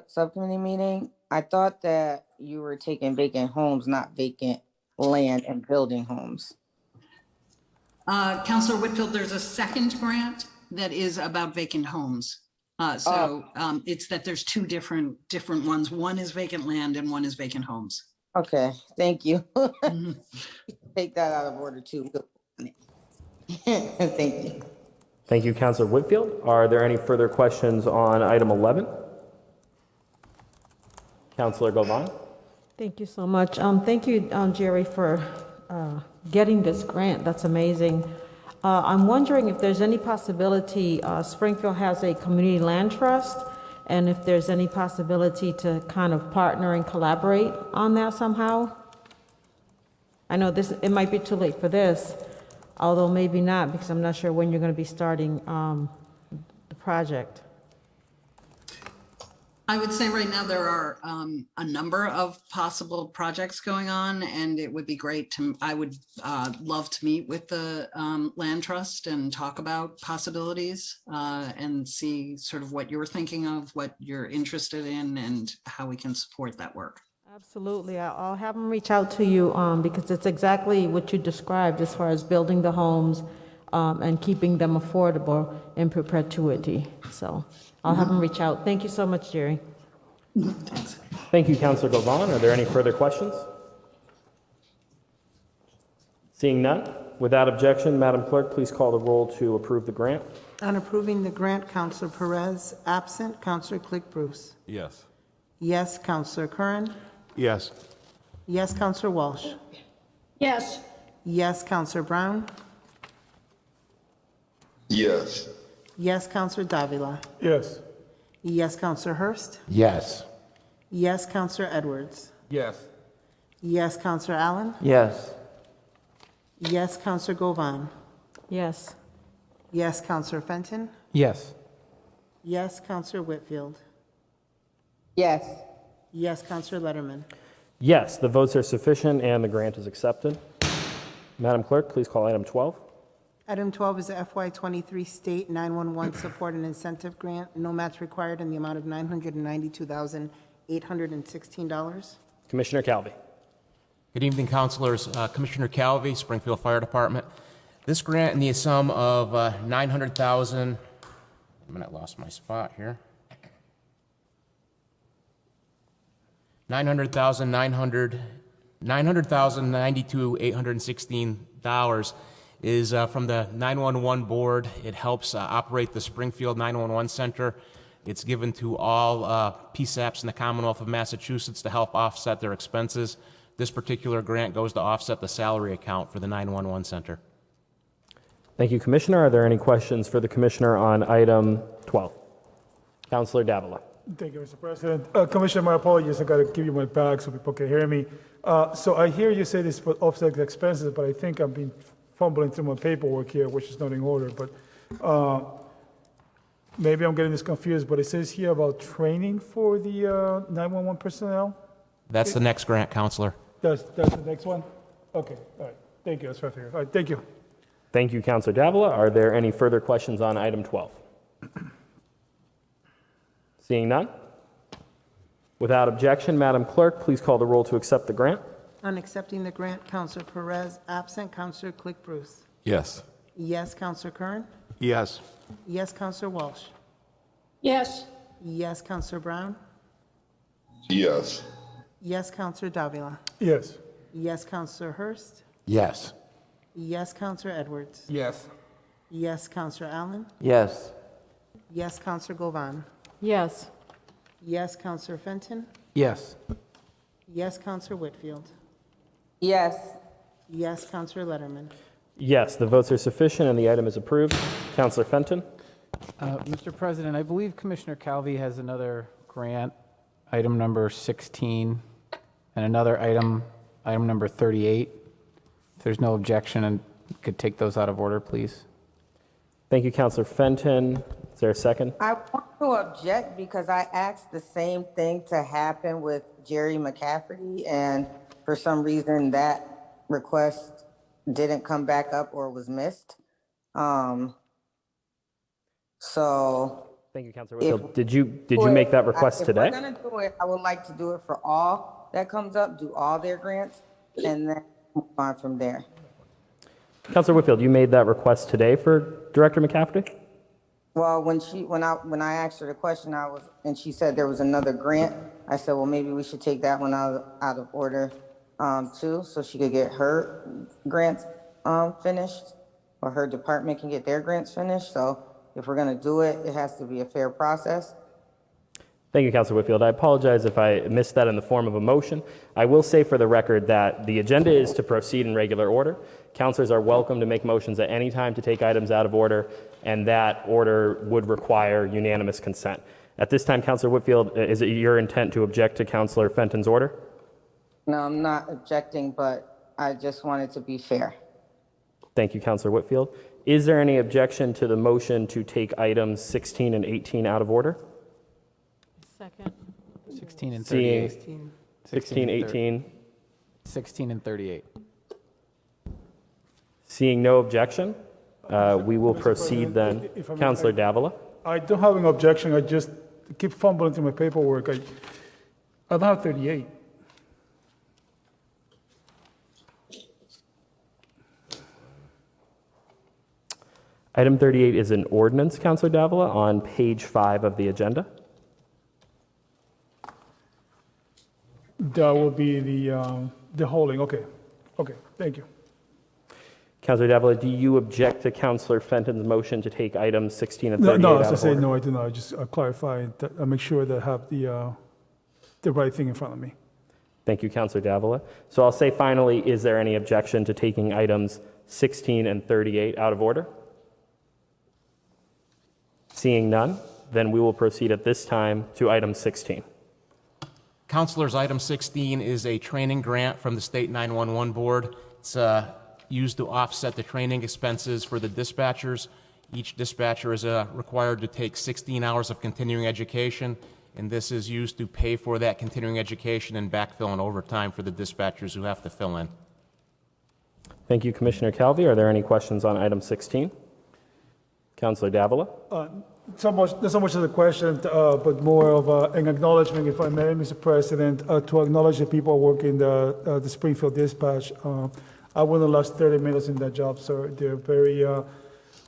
S6: subcommittee meeting. I thought that you were taking vacant homes, not vacant land and building homes.
S18: Counselor Whitfield, there's a second grant that is about vacant homes. It's that there's two different ones. One is vacant land and one is vacant homes.
S6: Okay, thank you.
S18: Mhm.
S6: Take that out of order too. Thank you.
S1: Thank you, Councilor Whitfield. Are there any further questions on item 11? Councilor Govan?
S9: Thank you so much. Thank you, Jerry, for getting this grant. That's amazing. I'm wondering if there's any possibility, Springfield has a community land trust, and if there's any possibility to kind of partner and collaborate on that somehow. I know it might be too late for this, although maybe not, because I'm not sure when you're going to be starting the project.
S18: I would say right now there are a number of possible projects going on, and it would be great I would love to meet with the land trust and talk about possibilities and see sort of what you're thinking of, what you're interested in, and how we can support that work.
S9: Absolutely. I'll have them reach out to you because it's exactly what you described as far as building the homes and keeping them affordable in perpetuity. So I'll have them reach out. Thank you so much, Jerry.
S18: Thanks.
S1: Thank you, Councilor Govan. Are there any further questions? Seeing none, without objection, Madam Clerk, please call the roll to approve the grant.
S5: On approving the grant, Counselor Perez absent, Counselor Click Bruce.
S2: Yes.
S5: Yes, Counselor Curran.
S15: Yes.
S5: Yes, Counselor Walsh.
S18: Yes.
S5: Yes, Counselor Brown.
S12: Yes.
S5: Yes, Counselor Davila.
S11: Yes.
S5: Yes, Counselor Hurst.
S7: Yes.
S5: Yes, Counselor Edwards.
S15: Yes.
S5: Yes, Counselor Allen.
S10: Yes.
S5: Yes, Counselor Govan.
S9: Yes.
S5: Yes, Counselor Fenton.
S8: Yes.
S5: Yes, Counselor Whitfield.
S6: Yes.
S5: Yes, Counselor Letterman.
S1: Yes, the votes are sufficient and the grant is accepted. Madam Clerk, please call item 12.
S5: Item 12 is the FY23 State 911 Support and Incentive Grant, no match required in the amount of $992,816.
S1: Commissioner Calvi.
S19: Good evening, councilors. Commissioner Calvi, Springfield Fire Department. This grant in the sum of $900,000. I lost my spot here. $900,092,816 is from the 911 board. It helps operate the Springfield 911 Center. It's given to all PSAPs in the Commonwealth of Massachusetts to help offset their expenses. This particular grant goes to offset the salary account for the 911 Center.
S1: Thank you, Commissioner. Are there any questions for the Commissioner on item 12? Councilor Davila.
S11: Thank you, Mr. President. Commissioner, my apologies. I got to give you my back so people can hear me. So I hear you say this for offset expenses, but I think I've been fumbling through my paperwork here, which is not in order. But maybe I'm getting this confused, but it says here about training for the 911 personnel.
S19: That's the next grant, Counselor.
S11: That's the next one? Okay, all right. Thank you. That's what I figured. All right, thank you.
S1: Thank you, Councilor Davila. Are there any further questions on item 12? Seeing none? Without objection, Madam Clerk, please call the roll to accept the grant.
S5: On accepting the grant, Counselor Perez absent, Counselor Click Bruce.
S2: Yes.
S5: Yes, Counselor Curran.
S15: Yes.
S5: Yes, Counselor Walsh.
S18: Yes.
S5: Yes, Counselor Brown.
S12: Yes.
S5: Yes, Counselor Davila.
S11: Yes.
S5: Yes, Counselor Hurst.
S7: Yes.
S5: Yes, Counselor Edwards.
S15: Yes.
S5: Yes, Counselor Allen.
S10: Yes.
S5: Yes, Counselor Govan.
S9: Yes.
S5: Yes, Counselor Fenton.
S8: Yes.
S5: Yes, Counselor Whitfield.
S6: Yes.
S5: Yes, Counselor Letterman.
S1: Yes, the votes are sufficient and the item is approved. Councilor Fenton.
S8: Mr. President, I believe Commissioner Calvi has another grant, item number 16, and another item number 38. If there's no objection, and could take those out of order, please.
S1: Thank you, Councilor Fenton. Is there a second?
S6: I want to object because I asked the same thing to happen with Jerry McCafferty, and for some reason that request didn't come back up or was missed. So
S1: thank you, Councilor Whitfield. Did you make that request today?
S6: If we're gonna do it, I would like to do it for all that comes up, do all their grants, and then move on from there.
S1: Councilor Whitfield, you made that request today for Director McCafferty?
S6: Well, when I asked her the question, and she said there was another grant, I said, well, maybe we should take that one out of order, too, so she could get her grants, finished, or her department can get their grants finished. So if we're gonna do it, it has to be a fair process.
S1: Thank you, Councilor Whitfield. I apologize if I missed that in the form of a motion. I will say for the record that the agenda is to proceed in regular order. Councilors are welcome to make motions at any time to take items out of order, and that order would require unanimous consent. At this time, Councilor Whitfield, is it your intent to object to Councilor Fenton's order?
S6: No, I'm not objecting, but I just wanted to be fair.
S1: Thank you, Councilor Whitfield. Is there any objection to the motion to take items 16 and 18 out of order?
S9: Second.
S8: 16 and
S1: Seeing
S8: 38.
S1: 16, 18.
S8: 16 and 38.
S1: Seeing no objection, we will proceed then.
S11: If I may,
S1: Councilor Davila.
S11: I don't have an objection, I just keep fumbling through my paperwork. I don't have 38.
S1: Item 38 is an ordinance, Councilor Davila, on page 5 of the agenda.
S11: That will be the holding, okay. Okay, thank you.
S1: Councilor Davila, do you object to Councilor Fenton's motion to take items 16 and 38
S11: No,
S1: out
S11: as I
S1: of
S11: say,
S1: order?
S11: no, I do not. I just clarify that I make sure that I have the right thing in front of me.
S1: Thank you, Councilor Davila. So I'll say finally, is there any objection to taking items 16 and 38 out of order? Seeing none, then we will proceed at this time to item 16.
S19: Councilors, item 16 is a training grant from the State 911 Board. It's used to offset the training expenses for the dispatchers. Each dispatcher is required to take 16 hours of continuing education, and this is used to pay for that continuing education and backfill and overtime for the dispatchers who have to fill in.
S1: Thank you, Commissioner Calvi. Are there any questions on item 16? Councilor Davila.
S11: Not so much of a question, but more of an acknowledgement, if I may, Mr. President, to acknowledge the people working the Springfield dispatch. I wouldn't last 30 minutes in that job, sir. They're very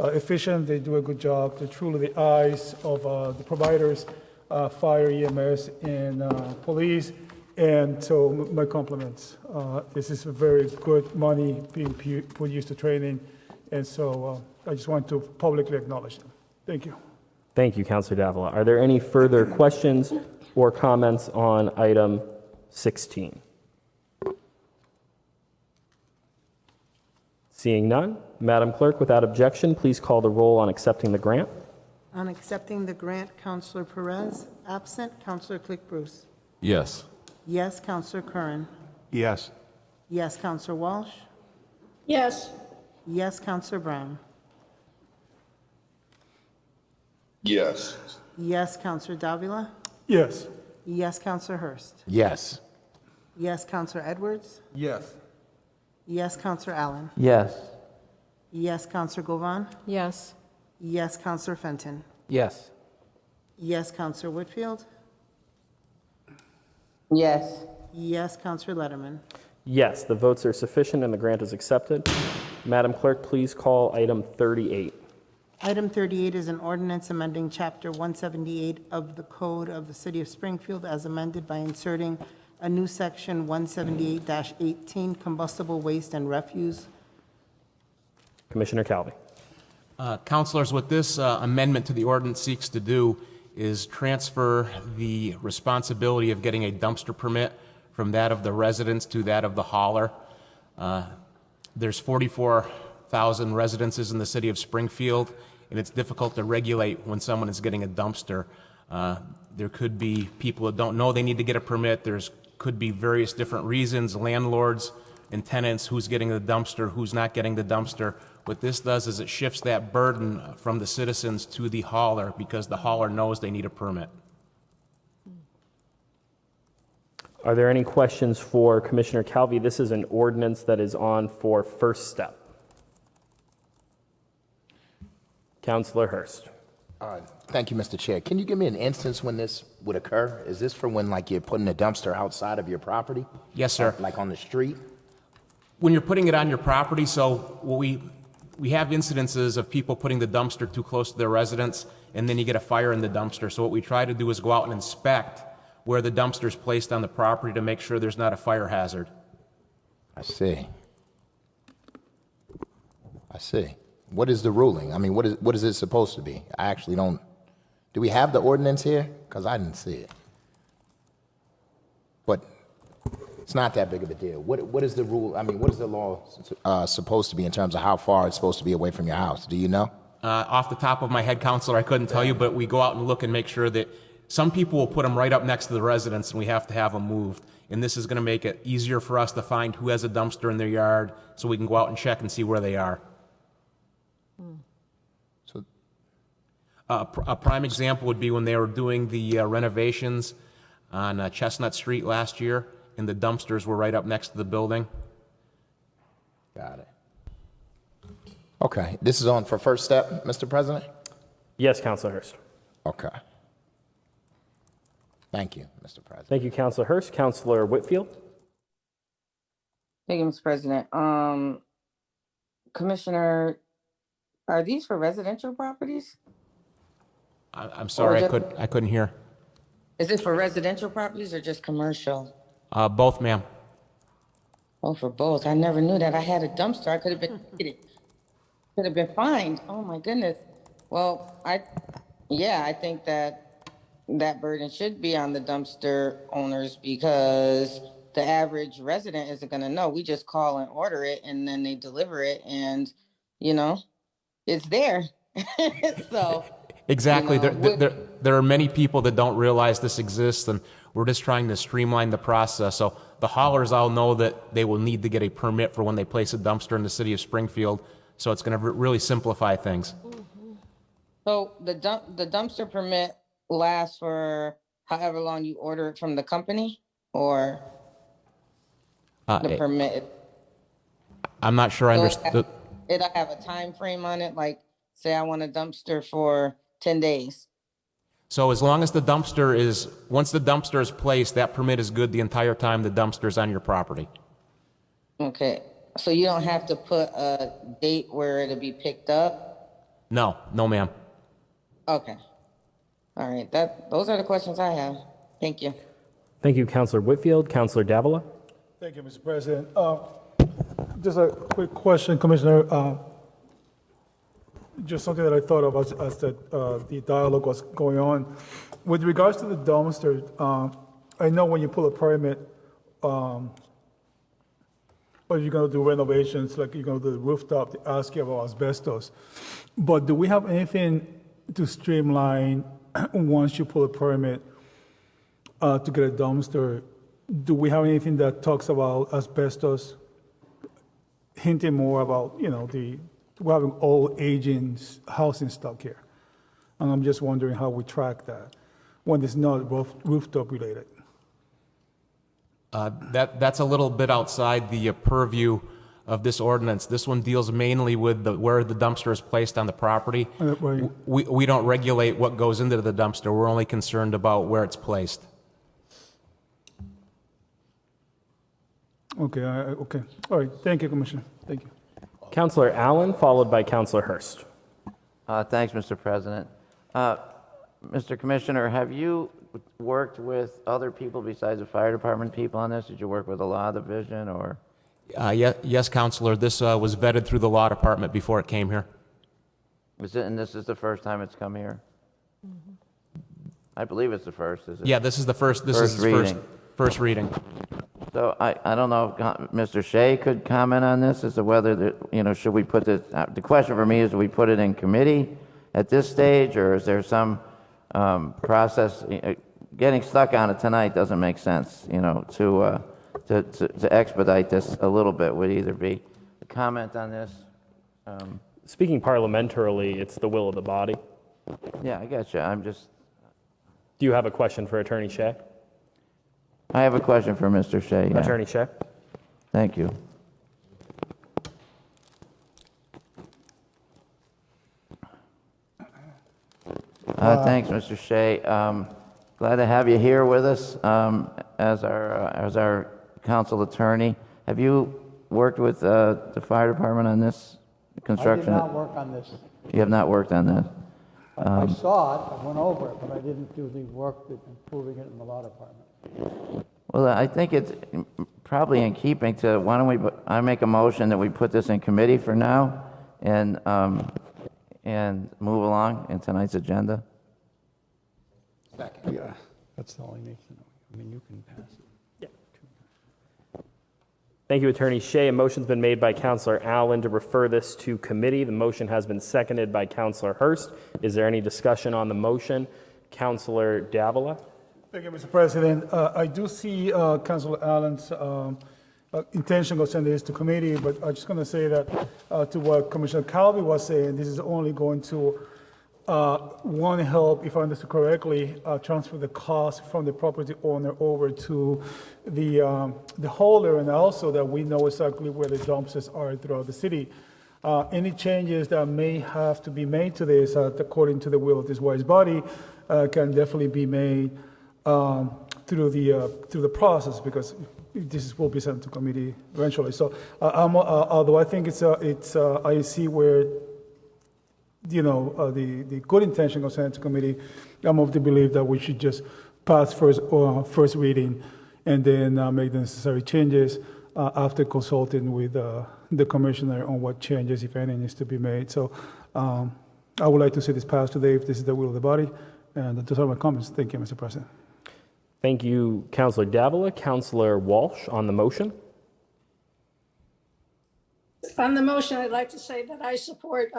S11: efficient. They do a good job. They're truly the eyes of the providers, fire, EMS, and police. And so my compliments. This is very good money being put used to training. And so I just want to publicly acknowledge them. Thank you.
S1: Thank you, Councilor Davila. Are there any further questions or comments on item 16? Seeing none, Madam Clerk, without objection, please call the roll on accepting the grant.
S5: On accepting the grant, Councilor Perez, absent. Councilor Click Bruce.
S2: Yes.
S5: Yes, Councilor Curran.
S15: Yes.
S5: Yes, Councilor Walsh.
S9: Yes.
S5: Yes, Councilor Brown.
S12: Yes.
S5: Yes, Councilor Davila.
S11: Yes.
S5: Yes, Councilor Hurst.
S7: Yes.
S5: Yes, Councilor Edwards.
S15: Yes.
S5: Yes, Councilor Allen.
S8: Yes.
S5: Yes, Councilor Govan.
S9: Yes.
S5: Yes, Councilor Fenton.
S8: Yes.
S5: Yes, Councilor Whitfield.
S6: Yes.
S5: Yes, Councilor Letterman.
S1: Yes, the votes are sufficient and the grant is accepted. Madam Clerk, please call item 38.
S5: Item 38 is an ordinance amending Chapter 178 of the Code of the City of Springfield as amended by inserting a new section 178-18, combustible waste and refuse.
S1: Commissioner Calvi.
S19: Councilors, what this amendment to the ordinance seeks to do is transfer the responsibility of getting a dumpster permit from that of the residents to that of the hauler. There's 44,000 residences in the city of Springfield, and it's difficult to regulate when someone is getting a dumpster. There could be people that don't know they need to get a permit. There's could be various different reasons, landlords and tenants, who's getting the dumpster, who's not getting the dumpster. What this does is it shifts that burden from the citizens to the hauler because the hauler knows they need a permit.
S1: Are there any questions for Commissioner Calvi? This is an ordinance that is on for first step. Councilor Hurst.
S7: Thank you, Mr. Chair. Can you give me an instance when this would occur? Is this for when, like, you're putting a dumpster outside of your property?
S19: Yes, sir.
S7: Like on the street?
S19: When you're putting it on your property, so what we have incidences of people putting the dumpster too close to their residence, and then you get a fire in the dumpster. So what we try to do is go out and inspect where the dumpster is placed on the property to make sure there's not a fire hazard.
S7: I see. I see. What is the ruling? I mean, what is it supposed to be? I actually don't, do we have the ordinance here? Because I didn't see it. But it's not that big of a deal. What is the rule? I mean, what is the law supposed to be in terms of how far it's supposed to be away from your house? Do you know?
S19: Off the top of my head, Counselor, I couldn't tell you, but we go out and look and make sure that some people will put them right up next to the residence, and we have to have them moved. And this is going to make it easier for us to find who has a dumpster in their yard, so we can go out and check and see where they are.
S7: So,
S19: a prime example would be when they were doing the renovations on Chestnut Street last year, and the dumpsters were right up next to the building.
S7: got it. Okay, this is on for first step, Mr. President?
S1: Yes, Councilor Hurst.
S7: Okay. Thank you, Mr. President.
S1: Thank you, Councilor Hurst. Councilor Whitfield?
S6: Thank you, Mr. President. Commissioner, are these for residential properties?
S19: I'm sorry, I couldn't hear.
S6: Is it for residential properties or just commercial?
S19: Both, ma'am.
S6: Oh, for both. I never knew that. I had a dumpster. I could have been could have been fined. Oh my goodness. Well, I think that burden should be on the dumpster owners, because the average resident isn't going to know. We just call and order it, and then they deliver it, and it's there. So
S19: Exactly. There are many people that don't realize this exists, and we're just trying to streamline the process. So the haulers all know that they will need to get a permit for when they place a dumpster in the city of Springfield. So it's going to really simplify things.
S6: So the dumpster permit lasts for however long you order it from the company, or the permit?
S19: I'm not sure I understood.
S6: It'll have a time frame on it, like say I want a dumpster for 10 days.
S19: So as long as once the dumpster is placed, that permit is good the entire time the dumpster is on your property.
S6: Okay, so you don't have to put a date where it'll be picked up?
S19: No, ma'am.
S6: Okay. All right, those are the questions I have. Thank you.
S1: Thank you, Councilor Whitfield. Councilor Davila?
S11: Thank you, Mr. President. Just a quick question, Commissioner. Just something that I thought of as the dialogue was going on. With regards to the dumpster, I know when you pull a permit, or you're going to do renovations, like you're going to do the rooftop, they ask you about asbestos. But do we have anything to streamline once you pull a permit to get a dumpster? Do we have anything that talks about asbestos, hinting more about, we're having old aging housing stock here? And I'm just wondering how we track that when it's not rooftop related.
S19: That's a little bit outside the purview of this ordinance. This one deals mainly with where the dumpster is placed on the property.
S11: Right.
S19: We don't regulate what goes into the dumpster. We're only concerned about where it's placed.
S11: Okay, okay. All right, thank you, Commissioner. Thank you.
S1: Councilor Allen, followed by Councilor Hurst.
S10: Thanks, Mr. President. Mr. Commissioner, have you worked with other people besides the fire department people on this? Did you work with the law division or?
S19: Yes, Counselor. This was vetted through the law department before it came here.
S10: And this is the first time it's come here? I believe it's the first, is it?
S19: Yeah, this is the first. This
S10: First
S19: is
S10: reading.
S19: First reading.
S10: So I don't know if Mr. Shea could comment on this as to whether, should we put this, the question for me is, do we put it in committee at this stage, or is there some process? Getting stuck on it tonight doesn't make sense, to expedite this a little bit would either be a comment on this.
S1: Speaking parliamentarily, it's the will of the body.
S10: Yeah, I got you.
S1: Do you have a question for Attorney Shea?
S10: I have a question for Mr. Shea. Yeah.
S1: Attorney Shea?
S10: Thank you. Thanks, Mr. Shea. Glad to have you here with us as our council attorney. Have you worked with the fire department on this construction?
S20: I did not work on this.
S10: You have not worked on that?
S20: I saw it, I went over it, but I didn't do the work that improving it in the law department.
S10: Well, I think it's probably in keeping to, why don't we, I make a motion that we put this in committee for now and move along in tonight's agenda?
S15: Yeah, that's all he needs to know. I mean, you can pass it.
S1: Thank you, Attorney Shea. A motion's been made by Counselor Allen to refer this to committee. The motion has been seconded by Counselor Hurst. Is there any discussion on the motion? Counselor Davila?
S11: Thank you, Mr. President. I do see Councilor Allen's intention of sending this to committee, but I'm just going to say that to what Commissioner Calvi was saying, this is only going to, one, help, if I understood correctly, transfer the cost from the property owner over to the holder, and also that we know exactly where the dumpsters are throughout the city. Any changes that may have to be made to this, according to the will of this wise body, can definitely be made through the process, because this will be sent to committee eventually. So, although I think I see where the good intention of sending to committee, I'm of the belief that we should just pass first reading and then make the necessary changes after consulting with the commissioner on what changes, if any, needs to be made. So I would like to see this passed today if this is the will of the body. And those are my comments. Thank you, Mr. President.
S1: Thank you, Counselor Davila. Counselor Walsh on the motion.
S21: On the motion, I'd like to say that I support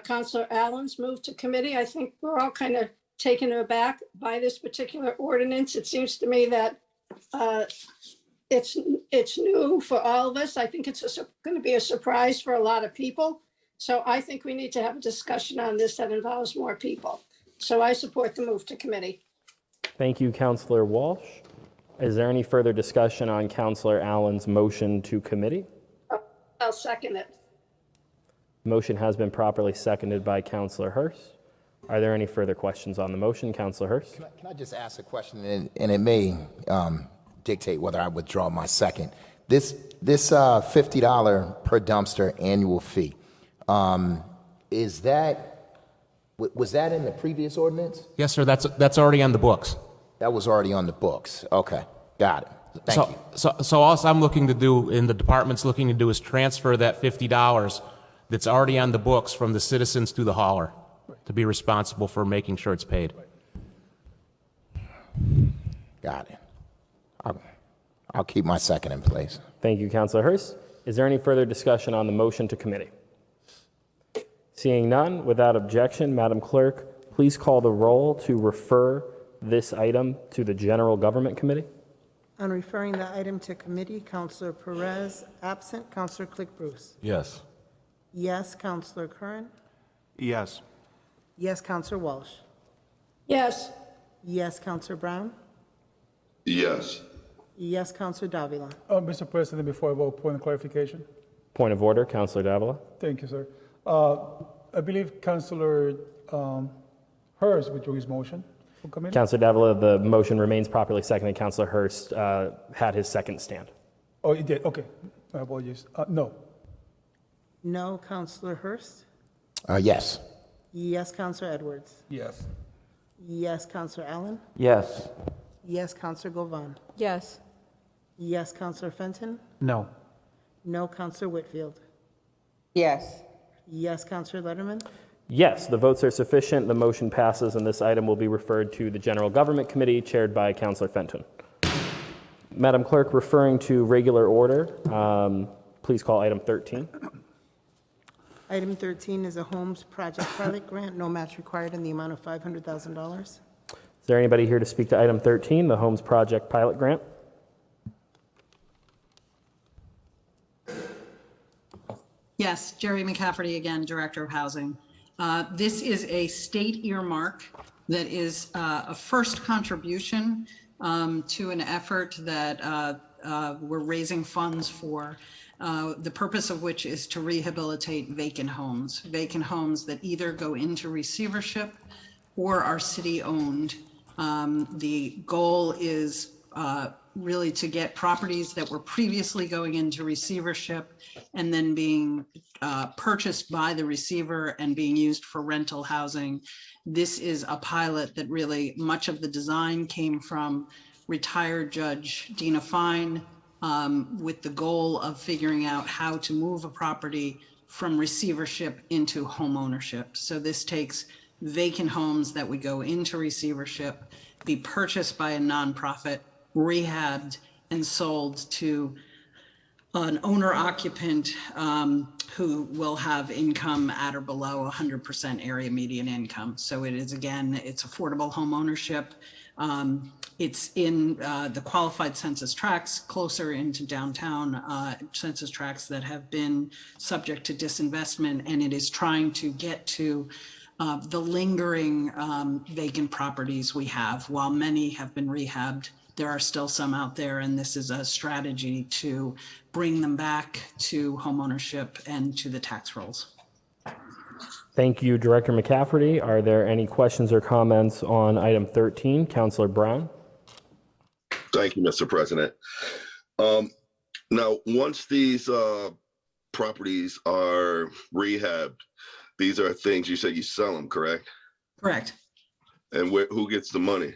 S21: Counselor Allen's move to committee. I think we're all kind of taken aback by this particular ordinance. It seems to me that it's new for all of us. I think it's going to be a surprise for a lot of people. So I think we need to have a discussion on this that involves more people. So I support the move to committee.
S1: Thank you, Counselor Walsh. Is there any further discussion on Counselor Allen's motion to committee?
S21: I'll second it.
S1: Motion has been properly seconded by Counselor Hurst. Are there any further questions on the motion? Counselor Hurst?
S7: Can I just ask a question, and it may dictate whether I withdraw my second. This $50 per dumpster annual fee, was that in the previous ordinance?
S19: Yes, sir, that's already on the books.
S7: That was already on the books. Okay, got it. Thank you.
S19: So all I'm looking to do, and the department's looking to do, is transfer that $50 that's already on the books from the citizens to the hauler to be responsible for making sure it's paid.
S7: Got it. I'll keep my second in place.
S1: Thank you, Counselor Hurst. Is there any further discussion on the motion to committee? Seeing none, without objection, Madam Clerk, please call the roll to refer this item to the General Government Committee.
S5: On referring the item to committee, Counselor Perez absent. Counselor Click-Bruce.
S2: Yes.
S5: Yes, Counselor Curran.
S15: Yes.
S5: Yes, Counselor Walsh.
S21: Yes.
S5: Yes, Counselor Brown.
S12: Yes.
S5: Yes, Counselor Davila.
S11: Mr. President, before I vote, point of clarification.
S1: Point of order, Counselor Davila.
S11: Thank you, sir. I believe Counselor Hurst withdrew his motion for committee.
S1: Counselor Davila, the motion remains properly seconded. Counselor Hurst had his second stand.
S11: Oh, he did. Okay. My apologies. No.
S5: No, Counselor Hurst.
S7: Yes.
S5: Yes, Counselor Edwards.
S11: Yes.
S5: Yes, Counselor Allen.
S10: Yes.
S5: Yes, Counselor Govan.
S9: Yes.
S5: Yes, Counselor Fenton.
S8: No.
S5: No, Counselor Whitfield.
S6: Yes.
S5: Yes, Counselor Letterman.
S1: Yes, the votes are sufficient. The motion passes, and this item will be referred to the General Government Committee chaired by Counselor Fenton. Madam Clerk, referring to regular order, please call item 13.
S5: Item 13 is a Homes Project Pilot Grant, no match required in the amount of $500,000.
S1: Is there anybody here to speak to item 13, the Homes Project Pilot Grant?
S18: Yes, Jerry McCafferty again, Director of Housing. This is a state earmark that is a first contribution to an effort that we're raising funds for, the purpose of which is to rehabilitate vacant homes that either go into receivership or are city-owned. The goal is really to get properties that were previously going into receivership and then being purchased by the receiver and being used for rental housing. This is a pilot that really, much of the design came from retired Judge Dina Fine, with the goal of figuring out how to move a property from receivership into home ownership. So this takes vacant homes that would go into receivership, be purchased by a nonprofit, rehabbed, and sold to an owner occupant who will have income at or below 100% area median income. So it is, again, it's affordable home ownership. It's in the qualified census tracts closer into downtown census tracts that have been subject to disinvestment, and it is trying to get to the lingering vacant properties we have. While many have been rehabbed, there are still some out there, and this is a strategy to bring them back to homeownership and to the tax rolls.
S1: Thank you, Director McCafferty. Are there any questions or comments on item 13? Councilor Brown?
S12: Thank you, Mr. President. Now, once these properties are rehabbed, these are things you said you sell them, correct?
S18: Correct.
S12: And who gets the money?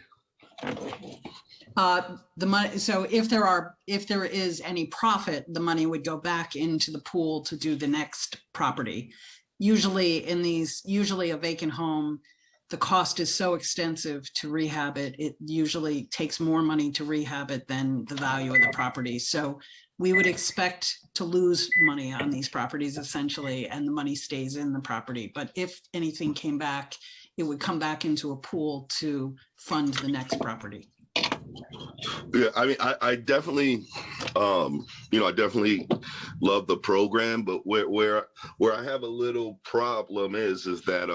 S18: The money. So if there is any profit, the money would go back into the pool to do the next property. Usually a vacant home, the cost is so extensive to rehab it. It usually takes more money to rehab it than the value of the property. So we would expect to lose money on these properties essentially, and the money stays in the property. But if anything came back, it would come back into a pool to fund the next property.
S12: Yeah, I mean, I definitely, I definitely love the program, but where I have a little problem is that,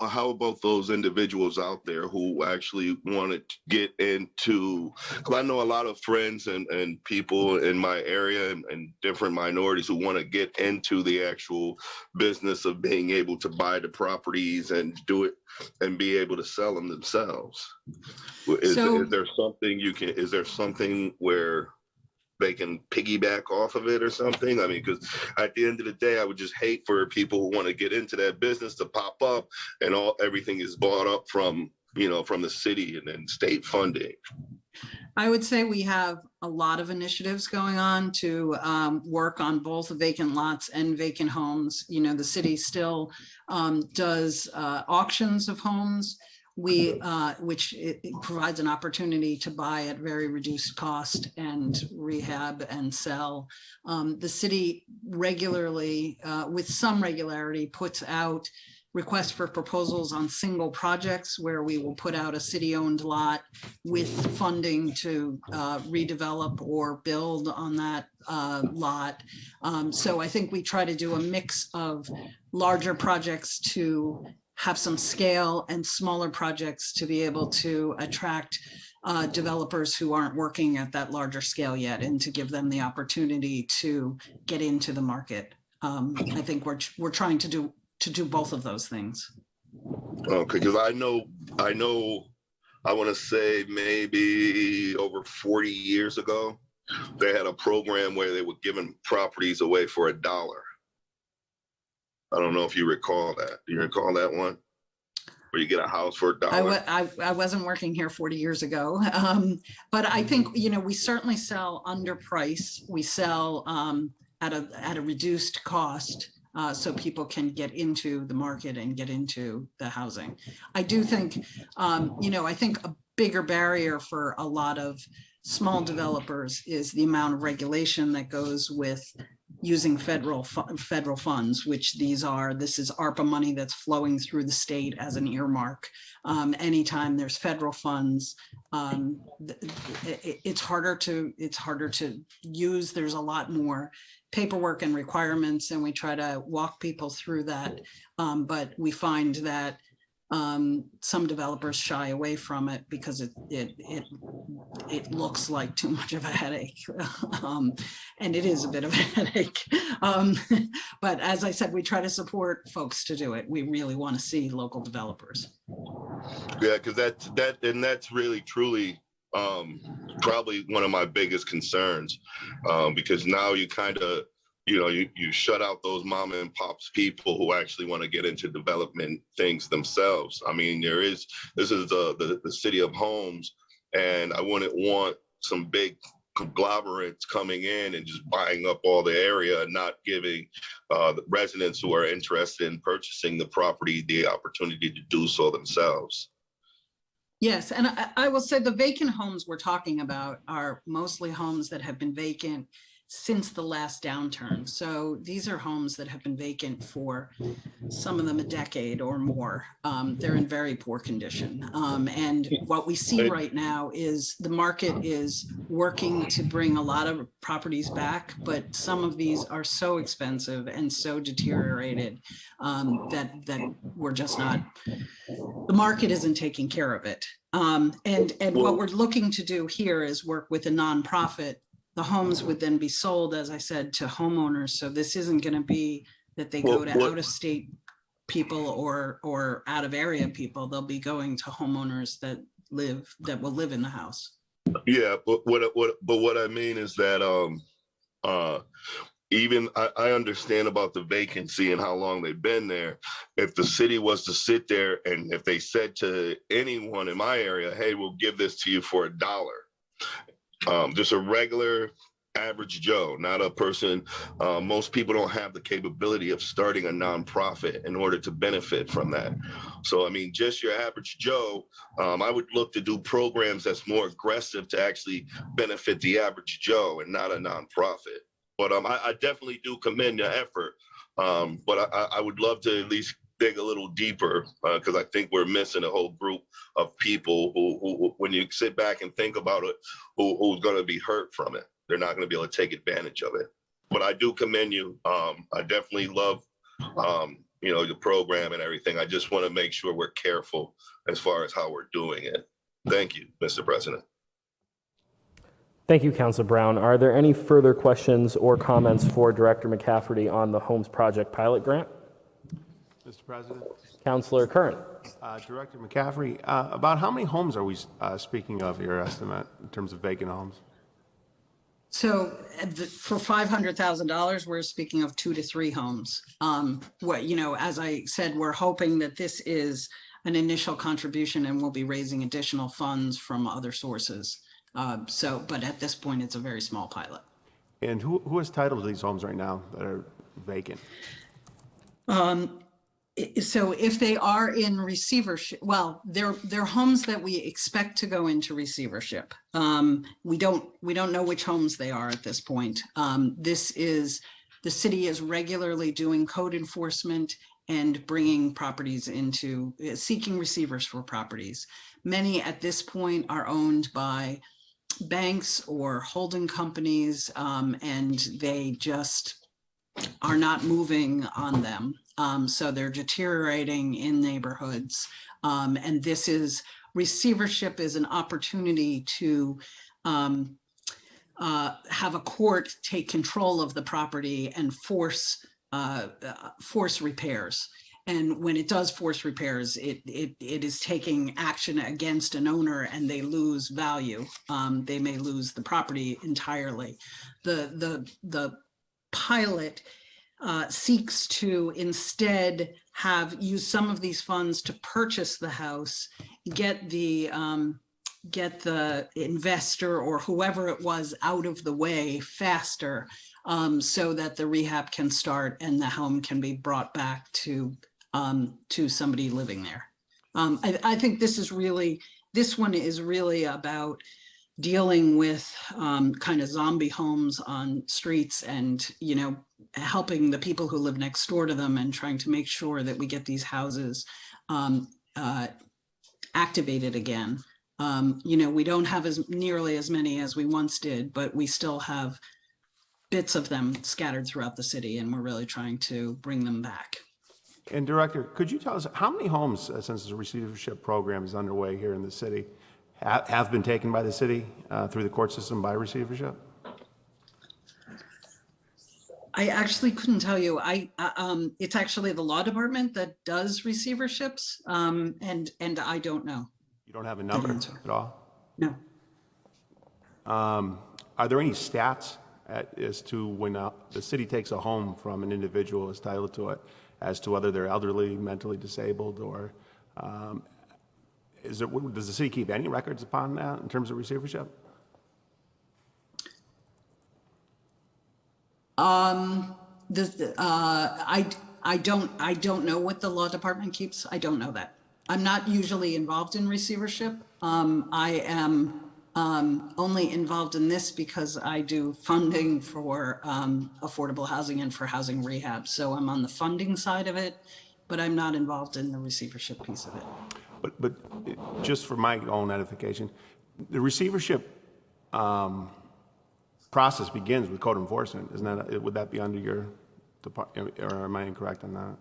S12: how about those individuals out there who actually want to get into, because I know a lot of friends and people in my area and different minorities who want to get into the actual business of being able to buy the properties and do it and be able to sell them themselves. Is there something where they can piggyback off of it or something? I mean, because at the end of the day, I would just hate for people who want to get into that business to pop up and everything is bought up from the city and then state funding.
S18: I would say we have a lot of initiatives going on to work on both vacant lots and vacant homes. The city still does auctions of homes, which it provides an opportunity to buy at very reduced cost and rehab and sell. The city regularly, with some regularity, puts out requests for proposals on single projects where we will put out a city-owned lot with funding to redevelop or build on that lot. So I think we try to do a mix of larger projects to have some scale and smaller projects to be able to attract developers who aren't working at that larger scale yet, and to give them the opportunity to get into the market. I think we're trying to do both of those things.
S12: Okay, because I want to say maybe over 40 years ago, they had a program where they were giving properties away for $1. I don't know if you recall that. Do you recall that one? Where you get a house for $1?
S18: I wasn't working here 40 years ago, but I think, we certainly sell under price. We sell at a reduced cost. So people can get into the market and get into the housing. I do think, I think a bigger barrier for a lot of small developers is the amount of regulation that goes with using federal funds, which this is ARPA money that's flowing through the state as an earmark. Anytime there's federal funds, it's harder to use. There's a lot more paperwork and requirements, and we try to walk people through that. But we find that some developers shy away from it because it looks like too much of a headache, and it is a bit of a headache. But as I said, we try to support folks to do it. We really want to see local developers.
S12: Yeah, because that's really truly probably one of my biggest concerns, because now you kind of, you shut out those mom and pops people who actually want to get into development things themselves. I mean, this is the city of homes, and I wouldn't want some big conglomerates coming in and just buying up all the area and not giving the residents who are interested in purchasing the property the opportunity to do so themselves.
S18: Yes, and I will say the vacant homes we're talking about are mostly homes that have been vacant since the last downturn. So these are homes that have been vacant for some of them a decade or more. They're in very poor condition. And what we see right now is the market is working to bring a lot of properties back, but some of these are so expensive and so deteriorated that we're just not, the market isn't taking care of it. And what we're looking to do here is work with a nonprofit. The homes would then be sold, as I said, to homeowners. So this isn't going to be that they go to out-of-state people or out-of-area people. They'll be going to homeowners that will live in the house.
S12: Yeah, but what I mean is that even I understand about the vacancy and how long they've been there. If the city was to sit there and if they said to anyone in my area, hey, we'll give this to you for $1. Just a regular average Joe, not a person. Most people don't have the capability of starting a nonprofit in order to benefit from that. So, I mean, just your average Joe, I would look to do programs that's more aggressive to actually benefit the average Joe and not a nonprofit. But I definitely do commend your effort. But I would love to at least dig a little deeper because I think we're missing a whole group of people who when you sit back and think about it, who's going to be hurt from it. They're not going to be able to take advantage of it. But I do commend you. I definitely love, the program and everything. I just want to make sure we're careful as far as how we're doing it. Thank you, Mr. President.
S1: Thank you, Councilor Brown. Are there any further questions or comments for Director McCafferty on the Homes Project Pilot Grant?
S3: Mr. President.
S1: Councilor Curran.
S3: Director McCafferty, about how many homes are we speaking of, your estimate, in terms of vacant homes?
S18: So for $500,000, we're speaking of 2 to 3 homes. As I said, we're hoping that this is an initial contribution and we'll be raising additional funds from other sources. But at this point, it's a very small pilot.
S3: And who has title to these homes right now that are vacant?
S18: So if they are in receivership, well, they're homes that we expect to go into receivership. We don't know which homes they are at this point. The city is regularly doing code enforcement and bringing properties into, seeking receivers for properties. Many at this point are owned by banks or holding companies, and they just are not moving on them. So they're deteriorating in neighborhoods. And receivership is an opportunity to have a court take control of the property and force repairs. And when it does force repairs, it is taking action against an owner and they lose value. They may lose the property entirely. The pilot seeks to instead use some of these funds to purchase the house, get the investor or whoever it was out of the way faster, so that the rehab can start and the home can be brought back to somebody living there. I think this one is really about dealing with kind of zombie homes on streets and, helping the people who live next door to them and trying to make sure that we get these houses activated again. We don't have nearly as many as we once did, but we still have bits of them scattered throughout the city, and we're really trying to bring them back.
S3: And Director, could you tell us how many homes, since the receivership program is underway here in the city, have been taken by the city through the court system by receivership?
S18: I actually couldn't tell you. It's actually the law department that does receiverships, and I don't know.
S3: You don't have a number at all?
S18: No.
S3: Are there any stats as to when the city takes a home from an individual who's titled to it, as to whether they're elderly, mentally disabled, or does the city keep any records upon that in terms of receivership?
S18: I don't know what the law department keeps. I don't know that. I'm not usually involved in receivership. I am only involved in this because I do funding for affordable housing and for housing rehab. So I'm on the funding side of it, but I'm not involved in the receivership piece of it.
S3: But just for my own edification, the receivership process begins with code enforcement. Isn't that, would that be under your department, or am I incorrect on that?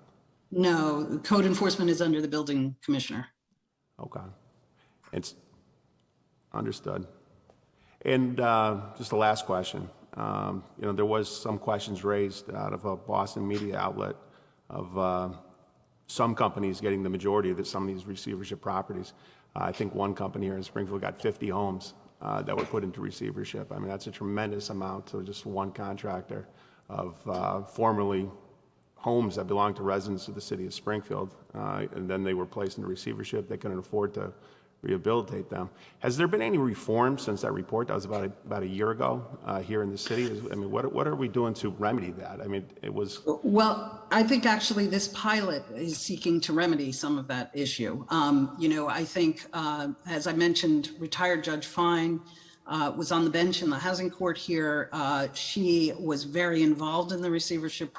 S18: No, code enforcement is under the building commissioner.
S3: Okay. It's understood. And just the last question. There was some questions raised out of a Boston media outlet of some companies getting the majority of some of these receivership properties. I think one company here in Springfield got 50 homes that were put into receivership. I mean, that's a tremendous amount to just one contractor of formerly homes that belonged to residents of the city of Springfield, and then they were placed into receivership. They couldn't afford to rehabilitate them. Has there been any reform since that report? That was about a year ago here in the city. I mean, what are we doing to remedy that? I mean, it was...
S18: Well, I think actually this pilot is seeking to remedy some of that issue. I think, as I mentioned, retired Judge Fine was on the bench in the housing court here. She was very involved in the receivership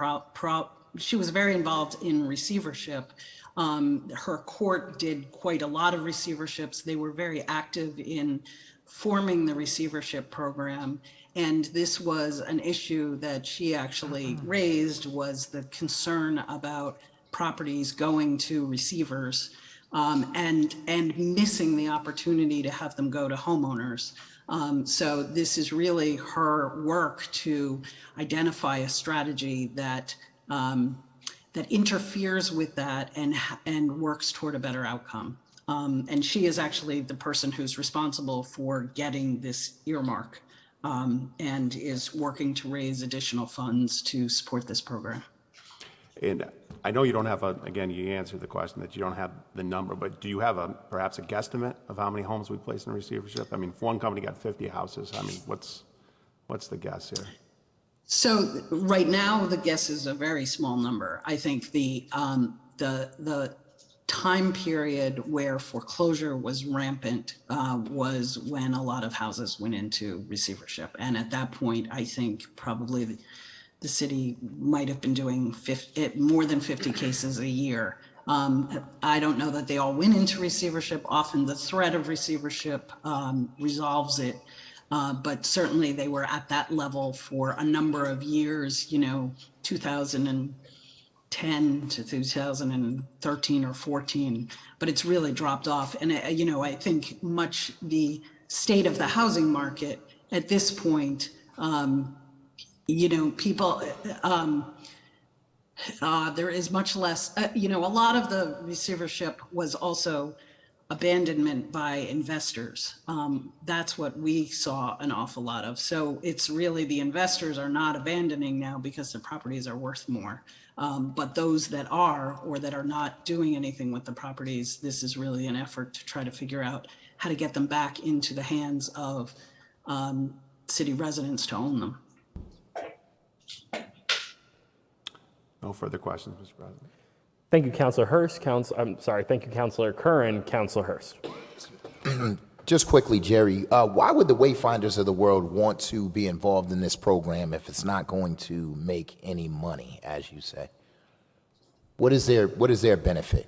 S18: she was very involved in receivership. Her court did quite a lot of receiverships. They were very active in forming the receivership program. And this was an issue that she actually raised, was the concern about properties going to receivers and missing the opportunity to have them go to homeowners. So this is really her work to identify a strategy that that interferes with that and works toward a better outcome. And she is actually the person who's responsible for getting this earmark and is working to raise additional funds to support this program.
S3: And I know you don't have again, you answered the question that you don't have the number, but do you have perhaps a guesstimate of how many homes we placed in receivership? I mean, if one company got 50 houses, I mean, what's the guess here?
S18: So right now, the guess is a very small number. I think the time period where foreclosure was rampant was when a lot of houses went into receivership. And at that point, I think probably the city might have been doing more than 50 cases a year. I don't know that they all went into receivership. Often the threat of receivership resolves it. But certainly they were at that level for a number of years, 2010 to 2013 or 14, but it's really dropped off. And, I think much the state of the housing market at this point, people, there is much less, a lot of the receivership was also abandonment by investors. That's what we saw an awful lot of. So it's really the investors are not abandoning now because their properties are worth more. But those that are, or that are not doing anything with the properties, this is really an effort to try to figure out how to get them back into the hands of city residents to own them.
S3: No further questions, Mr. President.
S1: Thank you, Councilor Hurst. Thank you, Councilor Curran. Councilor Hurst.
S7: Just quickly, Jerry, why would the Wayfinders of the world want to be involved in this program if it's not going to make any money, as you say? What is their benefit?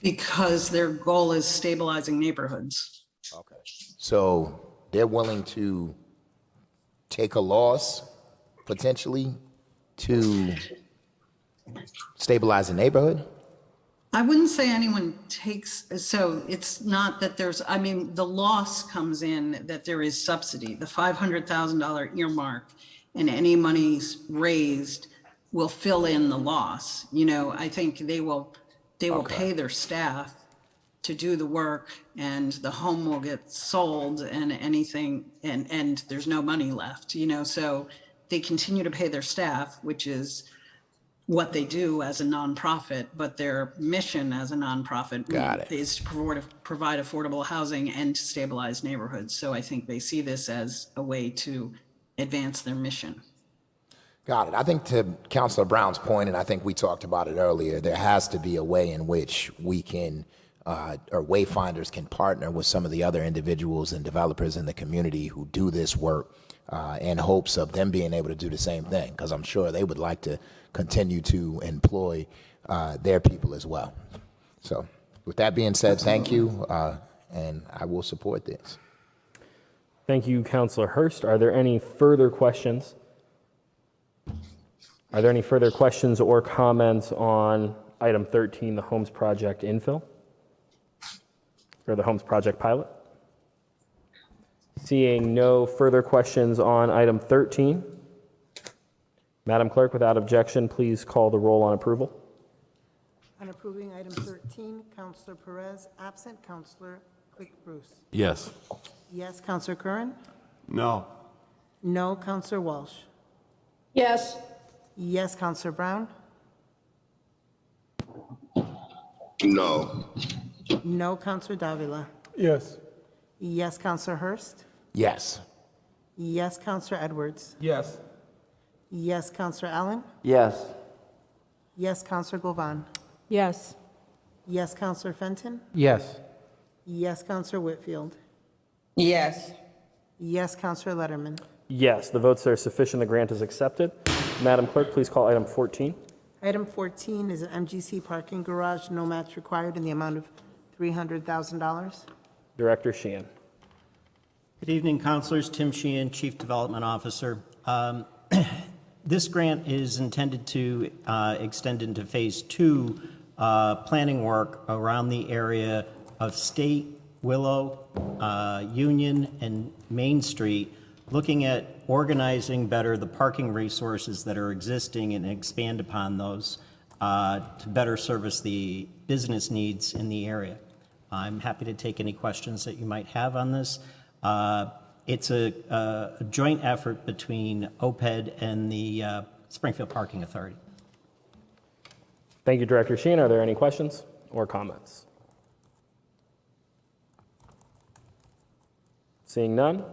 S18: Because their goal is stabilizing neighborhoods.
S7: Okay. So they're willing to take a loss, potentially, to stabilize a neighborhood?
S18: I wouldn't say anyone takes, so it's not that the loss comes in that there is subsidy. The $500,000 earmark and any monies raised will fill in the loss. I think they will pay their staff to do the work and the home will get sold and anything, and there's no money left, so they continue to pay their staff, which is what they do as a nonprofit, but their mission as a nonprofit is to provide affordable housing and to stabilize neighborhoods. So I think they see this as a way to advance their mission.
S7: Got it. I think to Councilor Brown's point, and I think we talked about it earlier, there has to be a way in which we can, or Wayfinders can partner with some of the other individuals and developers in the community who do this work in hopes of them being able to do the same thing, because I'm sure they would like to continue to employ their people as well. So with that being said, thank you, and I will support this.
S1: Thank you, Councilor Hurst. Are there any further questions? Are there any further questions or comments on item 13, the Homes Project infill? Or the Homes Project pilot? Seeing no further questions on item 13, Madam Clerk, without objection, please call the roll on approval.
S5: On approving item 13, Councilor Perez, absent. Councilor Click-Bruce.
S2: Yes.
S5: Yes, Councilor Curran.
S3: No.
S5: No, Councilor Walsh.
S21: Yes.
S5: Yes, Councilor Brown.
S12: No.
S5: No, Councilor Davila.
S11: Yes.
S5: Yes, Councilor Hurst.
S7: Yes.
S5: Yes, Councilor Edwards.
S11: Yes.
S5: Yes, Councilor Allen.
S10: Yes.
S5: Yes, Councilor Govan.
S9: Yes.
S5: Yes, Councilor Fenton.
S8: Yes.
S5: Yes, Councilor Whitfield.
S6: Yes.
S5: Yes, Councilor Letterman.
S1: Yes, the votes are sufficient. The grant is accepted. Madam Clerk, please call item 14.
S5: Item 14 is an MGC parking garage, no match required, in the amount of $300,000.
S1: Director Sheehan.
S4: Good evening, councilors. Tim Sheehan, Chief Development Officer. This grant is intended to extend into phase 2 planning work around the area of State, Willow, Union, and Main Street, looking at organizing better the parking resources that are existing and expand upon those to better service the business needs in the area. I'm happy to take any questions that you might have on this. It's a joint effort between Opeb and the Springfield Parking Authority.
S1: Thank you, Director Sheehan. Are there any questions or comments? Seeing none,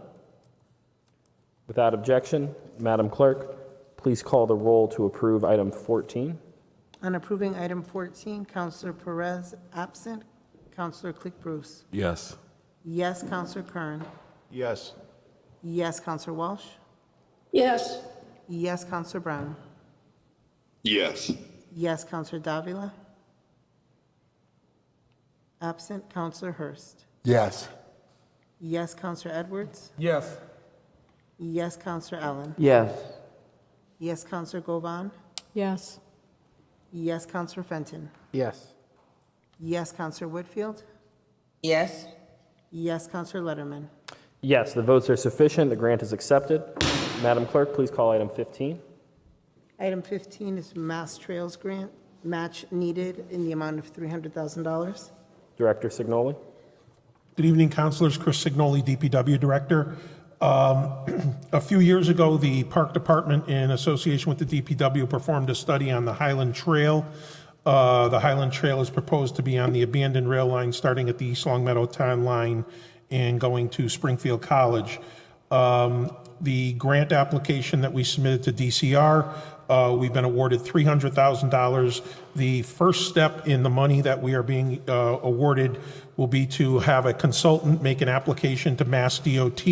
S1: without objection, Madam Clerk, please call the roll to approve item 14.
S5: On approving item 14, Councilor Perez, absent. Councilor Click-Bruce.
S2: Yes.
S5: Yes, Councilor Curran.
S3: Yes.
S5: Yes, Councilor Walsh.
S21: Yes.
S5: Yes, Councilor Brown.
S12: Yes.
S5: Yes, Councilor Davila. Absent. Councilor Hurst.
S7: Yes.
S5: Yes, Councilor Edwards.
S11: Yes.
S5: Yes, Councilor Allen.
S10: Yes.
S5: Yes, Councilor Govan.
S9: Yes.
S5: Yes, Councilor Fenton.
S8: Yes.
S5: Yes, Councilor Whitfield.
S6: Yes.
S5: Yes, Councilor Letterman.
S1: Yes, the votes are sufficient. The grant is accepted. Madam Clerk, please call item 15.
S5: Item 15 is Mass Trails Grant, match needed in the amount of $300,000.
S1: Director Signoli.
S16: Good evening, councilors. Chris Signoli, DPW Director. A few years ago, the Park Department, in association with the DPW, performed a study on the Highland Trail. The Highland Trail is proposed to be on the abandoned rail line starting at the East Longmeadow Town line and going to Springfield College. The grant application that we submitted to DCR, we've been awarded $300,000. The first step in the money that we are being awarded will be to have a consultant make an application to Mass DOT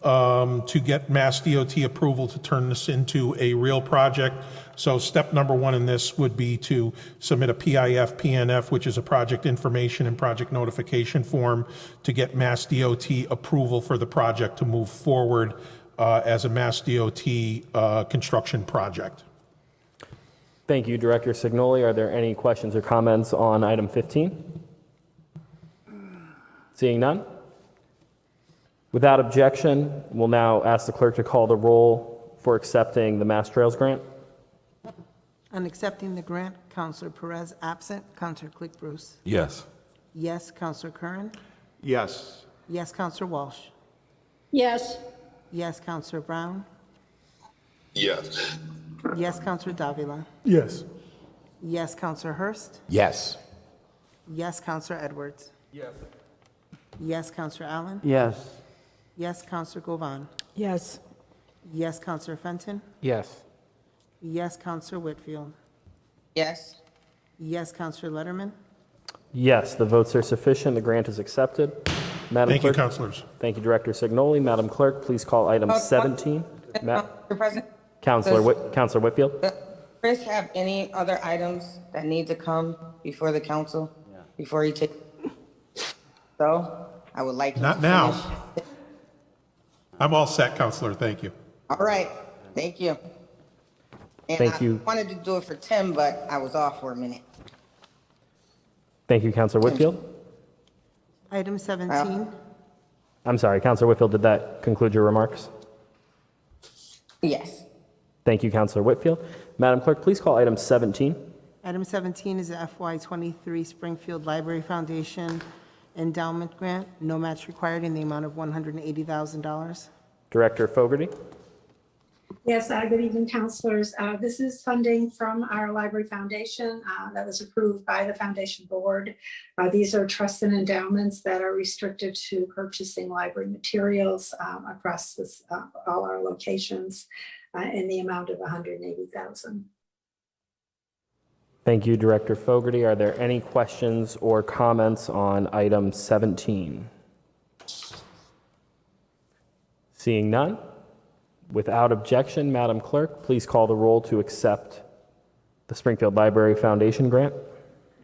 S16: to get Mass DOT approval to turn this into a real project. So step number one in this would be to submit a PIF, PNF, which is a project information and project notification form, to get Mass DOT approval for the project to move forward as a Mass DOT construction project.
S1: Thank you, Director Signoli. Are there any questions or comments on item 15? Seeing none. Without objection, we'll now ask the clerk to call the roll for accepting the Mass Trails grant.
S5: On accepting the grant, Councilor Perez, absent. Councilor Click-Bruce.
S2: Yes.
S5: Yes, Counselor Curran.
S3: Yes.
S5: Yes, Counselor Walsh.
S21: Yes.
S5: Yes, Counselor Brown.
S12: Yes.
S5: Yes, Counselor Davila.
S11: Yes.
S5: Yes, Counselor Hurst.
S7: Yes.
S5: Yes, Counselor Edwards.
S3: Yes.
S5: Yes, Counselor Allen.
S10: Yes.
S5: Yes, Counselor Govan.
S9: Yes.
S5: Yes, Counselor Fenton.
S8: Yes.
S5: Yes, Counselor Whitfield.
S6: Yes.
S5: Yes, Counselor Letterman.
S1: Yes, the votes are sufficient. The grant is accepted. Madam
S16: Thank you,
S1: Clerk.
S16: councilors.
S1: Thank you, Director Signoli. Madam Clerk, please call item 17.
S6: Mr. President,
S1: Counselor Whitfield.
S6: does Chris have any other items that need to come before the council before he takes? So I would like him
S16: Not
S6: to
S16: now.
S6: finish.
S16: I'm all set, Counselor. Thank you.
S6: All right, thank you. And
S1: Thank you.
S6: I wanted to do it for Tim, but I was off for a minute.
S1: Thank you, Counselor Whitfield.
S5: Item 17.
S1: I'm sorry, Counselor Whitfield, did that conclude your remarks?
S6: Yes.
S1: Thank you, Counselor Whitfield. Madam Clerk, please call item 17.
S5: Item 17 is the FY23 Springfield Library Foundation Endowment Grant, no match required, in the amount of $180,000.
S1: Director Fogarty.
S13: Yes, good evening, councilors. This is funding from our library foundation that was approved by the foundation board. These are trusts and endowments that are restricted to purchasing library materials across all our locations in the amount of $180,000.
S1: Thank you, Director Fogarty. Are there any questions or comments on item 17? Seeing none, without objection, Madam Clerk, please call the roll to accept the Springfield Library Foundation grant.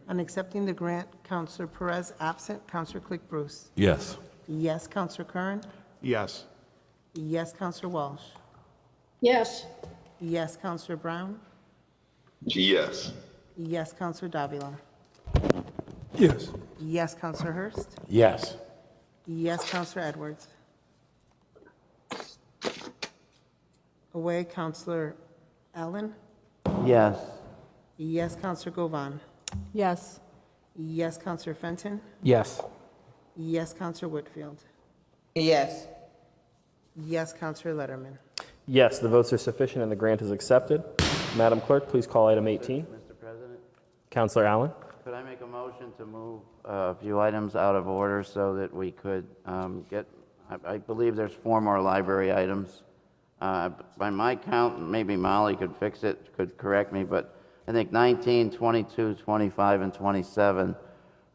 S5: On accepting the grant, Counselor Perez absent, Counselor Click Bruce.
S2: Yes.
S5: Yes, Counselor Curran.
S3: Yes.
S5: Yes, Counselor Walsh.
S21: Yes.
S5: Yes, Counselor Brown.
S12: Yes.
S5: Yes, Counselor Davila.
S11: Yes.
S5: Yes, Counselor Hurst.
S7: Yes.
S5: Yes, Counselor Edwards. Away, Counselor Allen.
S10: Yes.
S5: Yes, Counselor Govan.
S9: Yes.
S5: Yes, Counselor Fenton.
S8: Yes.
S5: Yes, Counselor Whitfield.
S6: Yes.
S5: Yes, Counselor Letterman.
S1: Yes, the votes are sufficient and the grant is accepted. Madam Clerk, please call item 18.
S10: Mr. President,
S1: Counselor Allen.
S10: could I make a motion to move a few items out of order so that we could I believe there's 4 more library items. By my count, maybe Molly could fix it, could correct me, but I think 19, 22, 25, and 27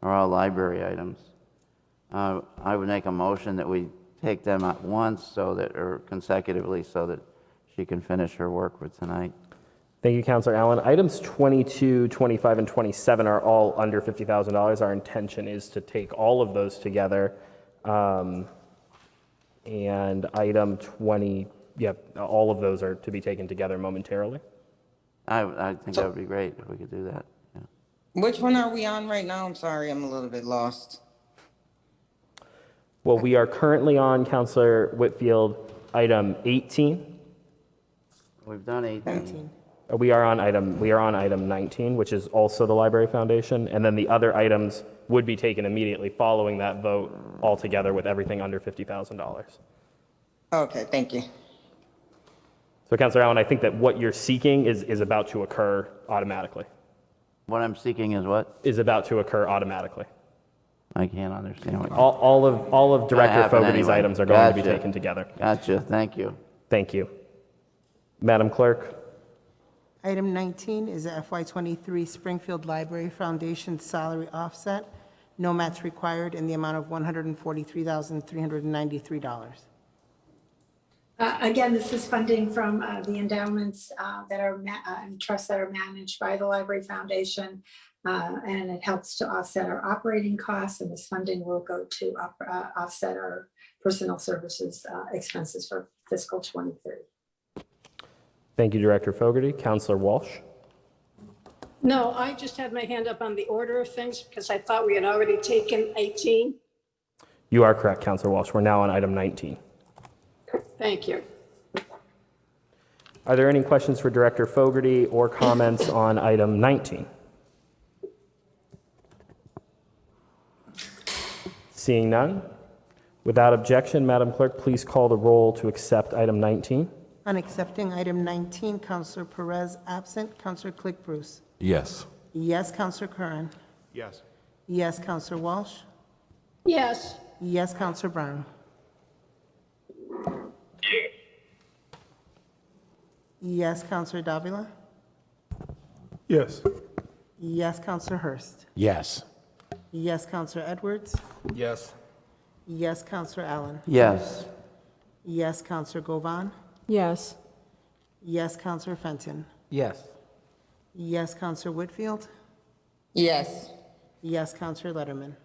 S10: are all library items. I would make a motion that we take them at once or consecutively so that she can finish her work for tonight.
S1: Thank you, Counselor Allen. Items 22, 25, and 27 are all under $50,000. Our intention is to take all of those together. And item 20, all of those are to be taken together momentarily.
S10: I think that would be great if we could do that. Yeah.
S6: Which one are we on right now? I'm sorry, I'm a little bit lost.
S1: Well, we are currently on, Counselor Whitfield, item 18.
S10: We've done 18.
S1: We are on item 19, which is also the Library Foundation, and then the other items would be taken immediately following that vote all together with everything under $50,000.
S6: Okay, thank you.
S1: So, Counselor Allen, I think that what you're seeking is about to occur automatically.
S10: What I'm seeking is what?
S1: Is about to occur automatically.
S10: I can't understand what
S1: all of Director Fogarty's
S10: anyway.
S1: items are going to be
S10: Gotcha.
S1: taken together.
S10: Gotcha. Thank you.
S1: Thank you. Madam Clerk.
S5: Item 19 is the FY23 Springfield Library Foundation salary offset, no match required, in the amount of $143,393.
S13: Again, this is funding from the endowments that are and trusts that are managed by the Library Foundation, and it helps to offset our operating costs, and this funding will go to offset our personnel services expenses for fiscal 23.
S1: Thank you, Director Fogarty. Counselor Walsh.
S21: No, I just had my hand up on the order of things because I thought we had already taken 18.
S1: You are correct, Counselor Walsh. We're now on item 19.
S21: Thank you.
S1: Are there any questions for Director Fogarty or comments on item 19? Seeing none, without objection, Madam Clerk, please call the roll to accept item 19.
S5: On accepting item 19, Counselor Perez absent, Counselor Click Bruce.
S2: Yes.
S5: Yes, Counselor Curran.
S3: Yes.
S5: Yes, Counselor Walsh.
S21: Yes.
S5: Yes, Counselor Brown. Yes, Counselor Davila.
S11: Yes.
S5: Yes, Counselor Hurst.
S7: Yes.
S5: Yes, Counselor Edwards.
S15: Yes.
S5: Yes, Counselor Allen.
S10: Yes.
S5: Yes, Counselor Govan.
S9: Yes.
S5: Yes, Counselor Fenton.
S8: Yes.
S5: Yes, Counselor Whitfield.
S6: Yes.
S5: Yes, Counselor Letterman.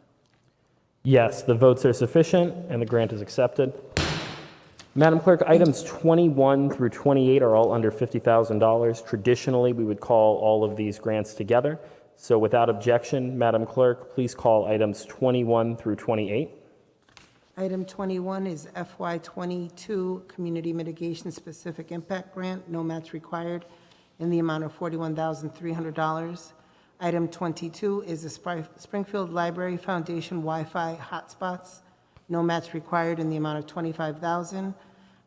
S1: Yes, the votes are sufficient and the grant is accepted. Madam Clerk, items 21 through 28 are all under $50,000. Traditionally, we would call all of these grants together. So without objection, Madam Clerk, please call items 21 through 28.
S5: Item 21 is FY22 Community Mitigation Specific Impact Grant, no match required, in the amount of $41,300. Item 22 is the Springfield Library Foundation Wi-Fi hotspots, no match required, in the amount of $25,000.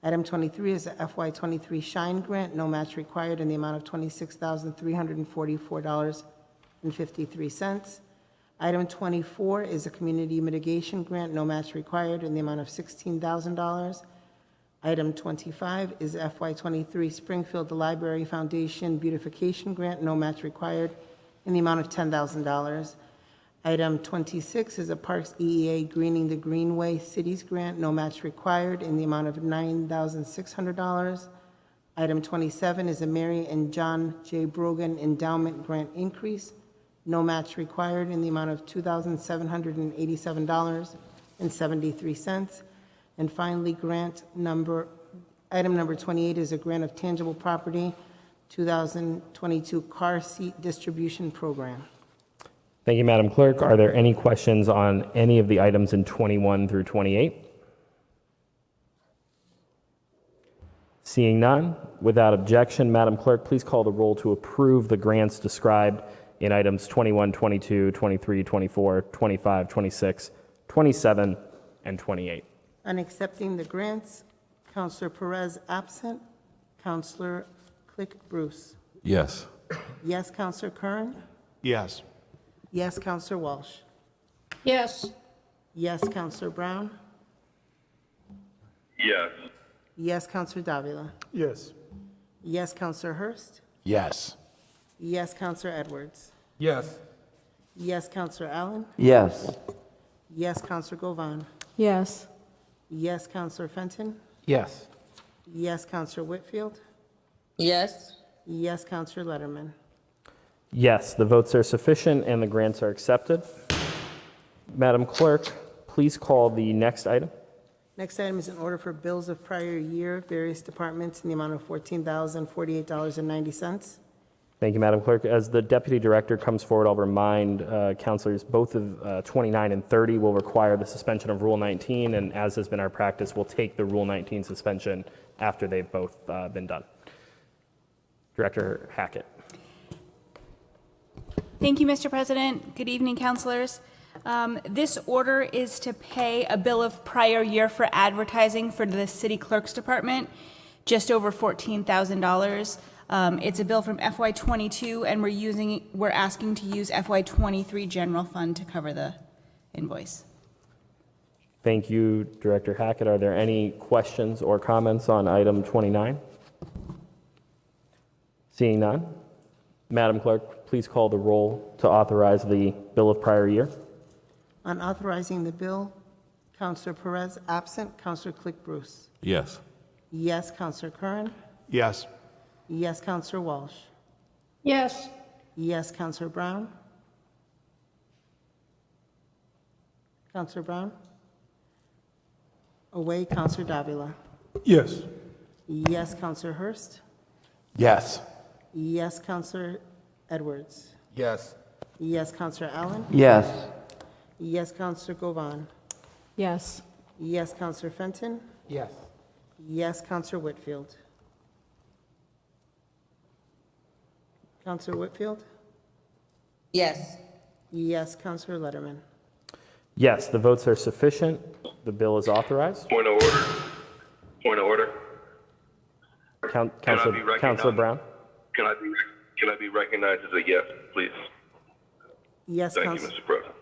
S5: Item 23 is the FY23 Shine Grant, no match required, in the amount of $26,344.53. Item 24 is a Community Mitigation Grant, no match required, in the amount of $16,000. Item 25 is FY23 Springfield Library Foundation Beautification Grant, no match required, in the amount of $10,000. Item 26 is a Parks EEA Greening the Greenway Cities Grant, no match required, in the amount of $9,600. Item 27 is a Mary and John J. Brogan Endowment Grant Increase, no match required, in the amount of $2,787.73. And finally, item number 28 is a grant of tangible property, 2022 car seat distribution program.
S1: Thank you, Madam Clerk. Are there any questions on any of the items in 21 through 28? Seeing none, without objection, Madam Clerk, please call the roll to approve the grants described in items 21, 22, 23, 24, 25, 26, 27, and 28.
S5: On accepting the grants, Counselor Perez absent, Counselor Click Bruce.
S2: Yes.
S5: Yes, Counselor Curran.
S3: Yes.
S5: Yes, Counselor Walsh.
S21: Yes.
S5: Yes, Counselor Brown.
S12: Yes.
S5: Yes, Counselor Davila.
S11: Yes.
S5: Yes, Counselor Hurst.
S7: Yes.
S5: Yes, Counselor Edwards.
S15: Yes.
S5: Yes, Counselor Allen.
S10: Yes.
S5: Yes, Counselor Govan.
S9: Yes.
S5: Yes, Counselor Fenton.
S8: Yes.
S5: Yes, Counselor Whitfield.
S6: Yes.
S5: Yes, Counselor Letterman.
S1: Yes, the votes are sufficient and the grants are accepted. Madam Clerk, please call the next item.
S5: Next item is an order for bills of prior year, various departments in the amount of $14,048.90.
S1: Thank you, Madam Clerk. As the Deputy Director comes forward, I'll remind councilors both of 29 and 30 will require the suspension of Rule 19, and as has been our practice, we'll take the Rule 19 suspension after they've both been done. Director Hackett.
S17: Thank you, Mr. President. Good evening, councilors. This order is to pay a bill of prior year for advertising for the City Clerk's Department, just over $14,000. It's a bill from FY22, and we're asking to use FY23 general fund to cover the invoice.
S1: Thank you, Director Hackett. Are there any questions or comments on item 29? Seeing none, Madam Clerk, please call the roll to authorize the bill of prior year.
S5: On authorizing the bill, Counselor Perez absent, Counselor Click Bruce.
S2: Yes.
S5: Yes, Counselor Curran.
S3: Yes.
S5: Yes, Counselor Walsh.
S21: Yes.
S5: Yes, Counselor Brown. Counselor Brown. Away, Counselor Davila.
S11: Yes.
S5: Yes, Counselor Hurst.
S7: Yes.
S5: Yes, Counselor Edwards.
S15: Yes.
S5: Yes, Counselor Allen.
S10: Yes.
S5: Yes, Counselor Govan.
S9: Yes.
S5: Yes, Counselor Fenton.
S8: Yes.
S5: Yes, Counselor Whitfield. Counselor Whitfield.
S6: Yes.
S5: Yes, Counselor Letterman.
S1: Yes, the votes are sufficient. The bill is authorized.
S12: Point of order. Point of order.
S1: Councilor Brown?
S12: Can I be recognized as a yes, please?
S5: Yes,
S12: Thank you,
S5: Council.
S12: Mr. President.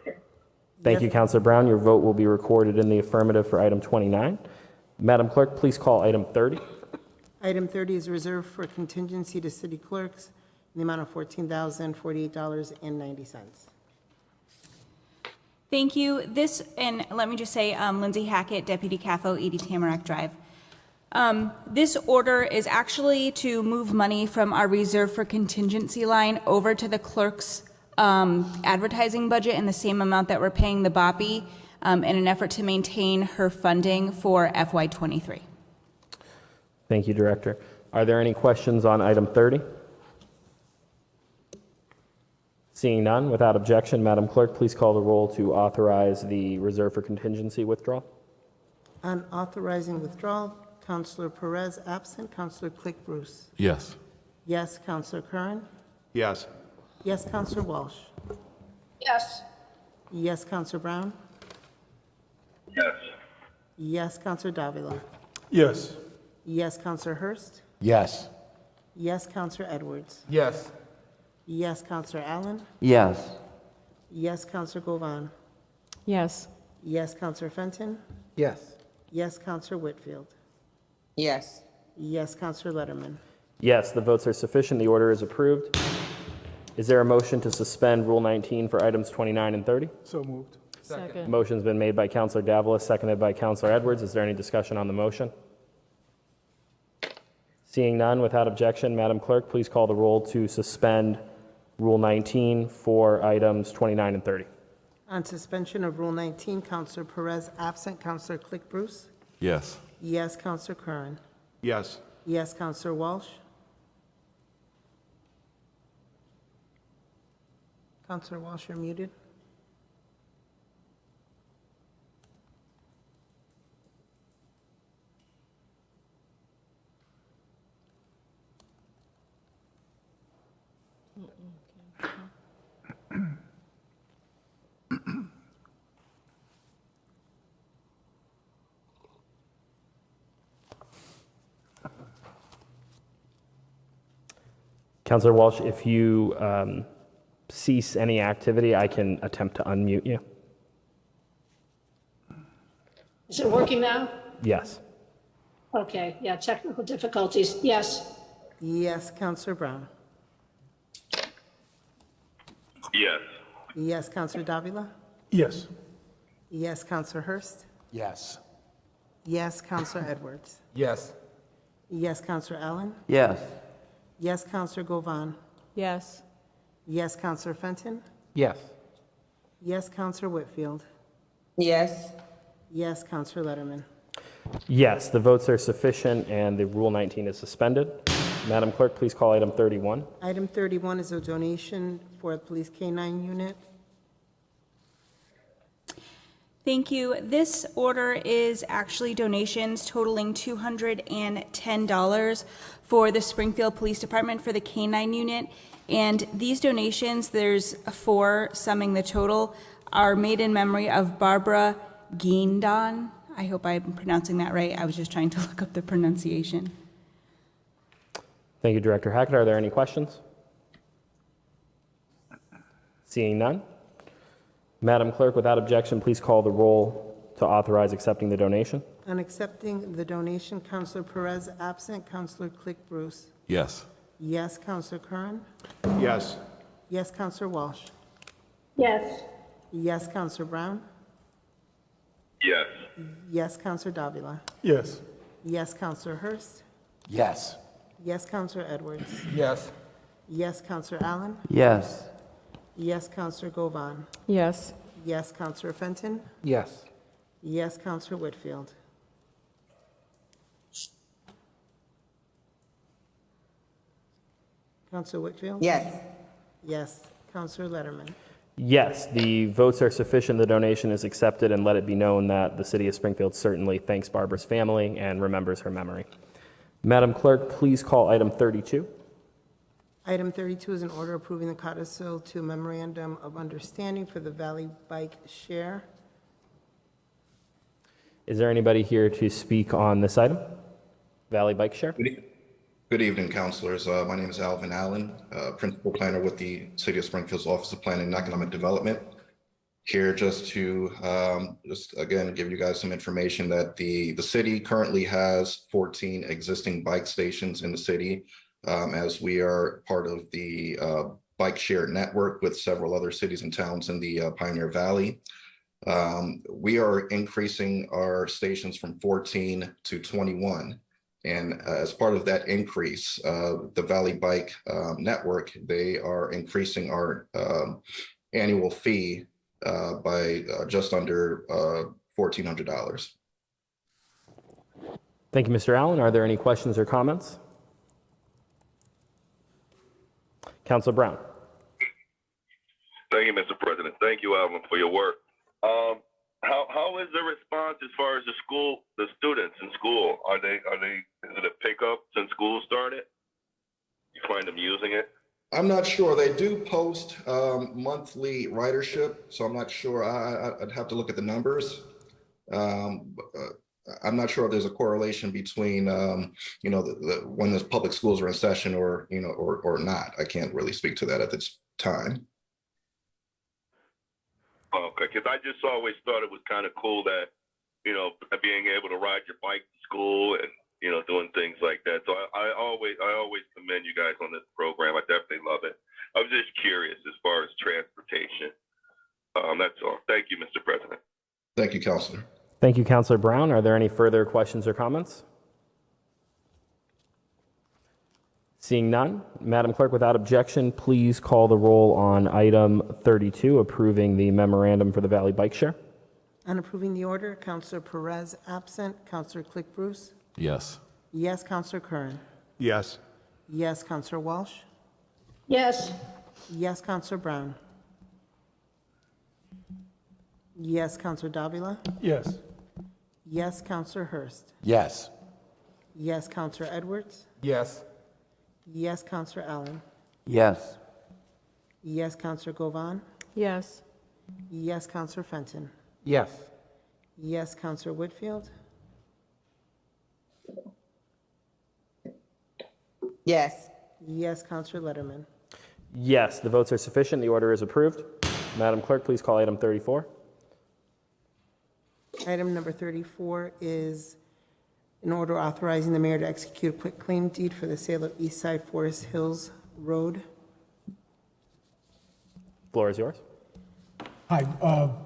S1: Thank you, Councilor Brown. Your vote will be recorded in the affirmative for item 29. Madam Clerk, please call item 30.
S5: Item 30 is reserved for contingency to city clerks in the amount of $14,048.90.
S17: Thank you. This, and let me just say, Lindsay Hackett, Deputy CAFO, 80 Tamarack Drive. This order is actually to move money from our reserve for contingency line over to the clerk's advertising budget in the same amount that we're paying the BOPI in an effort to maintain her funding for FY23.
S1: Thank you, Director. Are there any questions on item 30? Seeing none, without objection, Madam Clerk, please call the roll to authorize the reserve for contingency withdrawal.
S5: On authorizing withdrawal, Councilor Perez absent, Councilor Click Bruce.
S2: Yes.
S5: Yes, Councilor Curran.
S3: Yes.
S5: Yes, Councilor Walsh.
S21: Yes.
S5: Yes, Councilor Brown.
S12: Yes.
S5: Yes, Councilor Davila.
S11: Yes.
S5: Yes, Councilor Hurst.
S7: Yes.
S5: Yes, Councilor Edwards.
S15: Yes.
S5: Yes, Councilor Allen.
S10: Yes.
S5: Yes, Councilor Govan.
S9: Yes.
S5: Yes, Councilor Fenton.
S15: Yes.
S5: Yes, Councilor Whitfield.
S6: Yes.
S5: Yes, Councilor Letterman.
S1: Yes, the votes are sufficient. The order is approved. Is there a motion to suspend Rule 19 for items 29 and 30?
S11: So moved.
S9: Second.
S1: Motion's been made by Councilor Davila, seconded by Councilor Edwards. Is there any discussion on the motion? Seeing none, without objection, Madam Clerk, please call the roll to suspend Rule 19 for items 29 and 30.
S5: On suspension of Rule 19, Councilor Perez absent, Councilor Click Bruce.
S2: Yes.
S5: Yes, Councilor Curran.
S3: Yes.
S5: Yes, Councilor Walsh. Councilor Walsh, you're muted.
S1: Councilor Walsh, if you cease any activity, I can attempt to unmute you.
S21: Is it working now?
S1: Yes.
S21: Okay, yeah, technical difficulties. Yes.
S5: Yes, Councilor Brown.
S12: Yes.
S5: Yes, Councilor Davila.
S11: Yes.
S5: Yes, Councilor Hurst.
S7: Yes.
S5: Yes, Councilor Edwards.
S15: Yes.
S5: Yes, Councilor Allen.
S10: Yes.
S5: Yes, Councilor Govan.
S9: Yes.
S5: Yes, Councilor Fenton.
S15: Yes.
S5: Yes, Councilor Whitfield.
S6: Yes.
S5: Yes, Councilor Letterman.
S1: Yes, the votes are sufficient and the Rule 19 is suspended. Madam Clerk, please call item 31.
S5: Item 31 is a donation for the Police K-9 unit.
S17: Thank you. This order is actually donations totaling $210 for the Springfield Police Department for the K-9 unit. And these donations, there's 4 summing the total, are made in memory of Barbara Guindon. I hope I'm pronouncing that right. I was just trying to look up the pronunciation.
S1: Thank you, Director Hackett. Are there any questions? Seeing none. Madam Clerk, without objection, please call the roll to authorize accepting the donation.
S5: On accepting the donation, Councilor Perez absent, Councilor Click Bruce.
S2: Yes.
S5: Yes, Councilor Curran.
S3: Yes.
S5: Yes, Councilor Walsh.
S21: Yes.
S5: Yes, Councilor Brown.
S12: Yes.
S5: Yes, Councilor Davila.
S11: Yes.
S5: Yes, Councilor Hurst.
S7: Yes.
S5: Yes, Councilor Edwards.
S15: Yes.
S5: Yes, Councilor Allen.
S10: Yes.
S5: Yes, Councilor Govan.
S9: Yes.
S5: Yes, Councilor Fenton.
S15: Yes.
S5: Yes, Councilor Whitfield. Councilor Whitfield?
S6: Yes.
S5: Yes, Councilor Letterman.
S1: Yes, the votes are sufficient. The donation is accepted, and let it be known that the City of Springfield certainly thanks Barbara's family and remembers her memory. Madam Clerk, please call item 32.
S5: Item 32 is an order approving the codicil to memorandum of understanding for the Valley Bike Share
S1: Is there anybody here to speak on this item? Valley Bike Share?
S14: Good evening, councilors. My name is Alvin Allen, Principal Planner with the City of Springfield's Office of Planning and Economic Development. Here just to again give you guys some information that the city currently has 14 existing bike stations in the city, as we are part of the bike share network with several other cities and towns in the Pioneer Valley. We are increasing our stations from 14 to 21. And as part of that increase, the Valley Bike Network, they are increasing our annual fee by just under $1,400.
S1: Thank you, Mr. Allen. Are there any questions or comments? Councilor Brown.
S12: Thank you, Mr. President. Thank you, Alvin, for your work. How is the response as far as the students in school? Is it a pickup since school started? You find them using it?
S14: I'm not sure. They do post monthly ridership, so I'm not sure. I'd have to look at the numbers. I'm not sure if there's a correlation between, when the public schools are in session or not. I can't really speak to that at this time.
S12: Okay, because I just always thought it was kind of cool that, being able to ride your bike to school and, doing things like that. So I always commend you guys on this program. I definitely love it. I was just curious as far as transportation. That's all. Thank you, Mr. President.
S14: Thank you, Councilor.
S1: Thank you, Councilor Brown. Are there any further questions or comments? Seeing none, Madam Clerk, without objection, please call the roll on item 32, approving the memorandum for the Valley Bike Share.
S5: On approving the order, Councilor Perez absent. Councilor Click Bruce?
S2: Yes.
S5: Yes, Councilor Curran?
S3: Yes.
S5: Yes, Councilor Walsh?
S21: Yes.
S5: Yes, Councilor Brown? Yes, Councilor Davila?
S11: Yes.
S5: Yes, Councilor Hurst?
S7: Yes.
S5: Yes, Councilor Edwards?
S15: Yes.
S5: Yes, Councilor Allen?
S10: Yes.
S5: Yes, Councilor Govan?
S9: Yes.
S5: Yes, Councilor Fenton?
S8: Yes.
S5: Yes, Councilor Whitfield?
S6: Yes.
S5: Yes, Councilor Letterman?
S1: Yes, the votes are sufficient. The order is approved. Madam Clerk, please call item 34.
S5: Item number 34 is an order authorizing the mayor to execute a quitclaim deed for the sale of East Side Forest Hills Road.
S1: Floor is yours.
S22: Hi,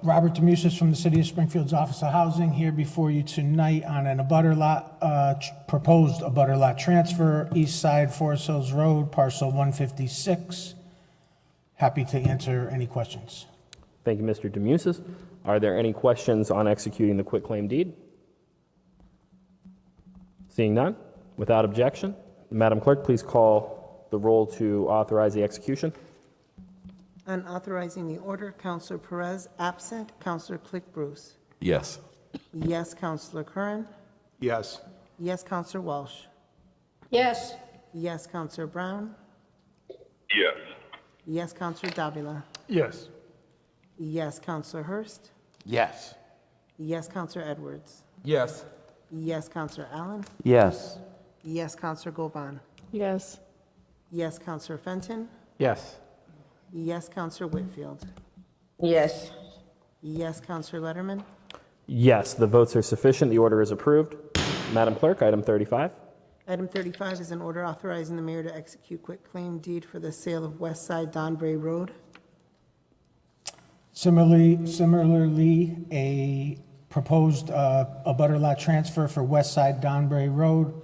S22: Robert Demusis from the City of Springfield's Office of Housing here before you tonight on an abutter lot, proposed abutter lot transfer, East Side Forest Hills Road, parcel 156. Happy to answer any questions.
S1: Thank you, Mr. Demusis. Are there any questions on executing the quitclaim deed? Seeing none, without objection, Madam Clerk, please call the roll to authorize the execution.
S5: On authorizing the order, Councilor Perez absent. Councilor Click Bruce?
S2: Yes.
S5: Yes, Councilor Curran?
S3: Yes.
S5: Yes, Councilor Walsh?
S21: Yes.
S5: Yes, Councilor Brown?
S12: Yes.
S5: Yes, Councilor Davila?
S11: Yes.
S5: Yes, Councilor Hurst?
S7: Yes.
S5: Yes, Councilor Edwards?
S15: Yes.
S5: Yes, Councilor Allen?
S10: Yes.
S5: Yes, Councilor Govan?
S9: Yes.
S5: Yes, Councilor Fenton?
S8: Yes.
S5: Yes, Councilor Whitfield?
S6: Yes.
S5: Yes, Councilor Letterman?
S1: Yes, the votes are sufficient. The order is approved. Madam Clerk, item 35.
S5: Item 35 is an order authorizing the mayor to execute quitclaim deed for the sale of West Side Donbray Road.
S22: Similarly, a proposed abutter lot transfer for West Side Donbray Road,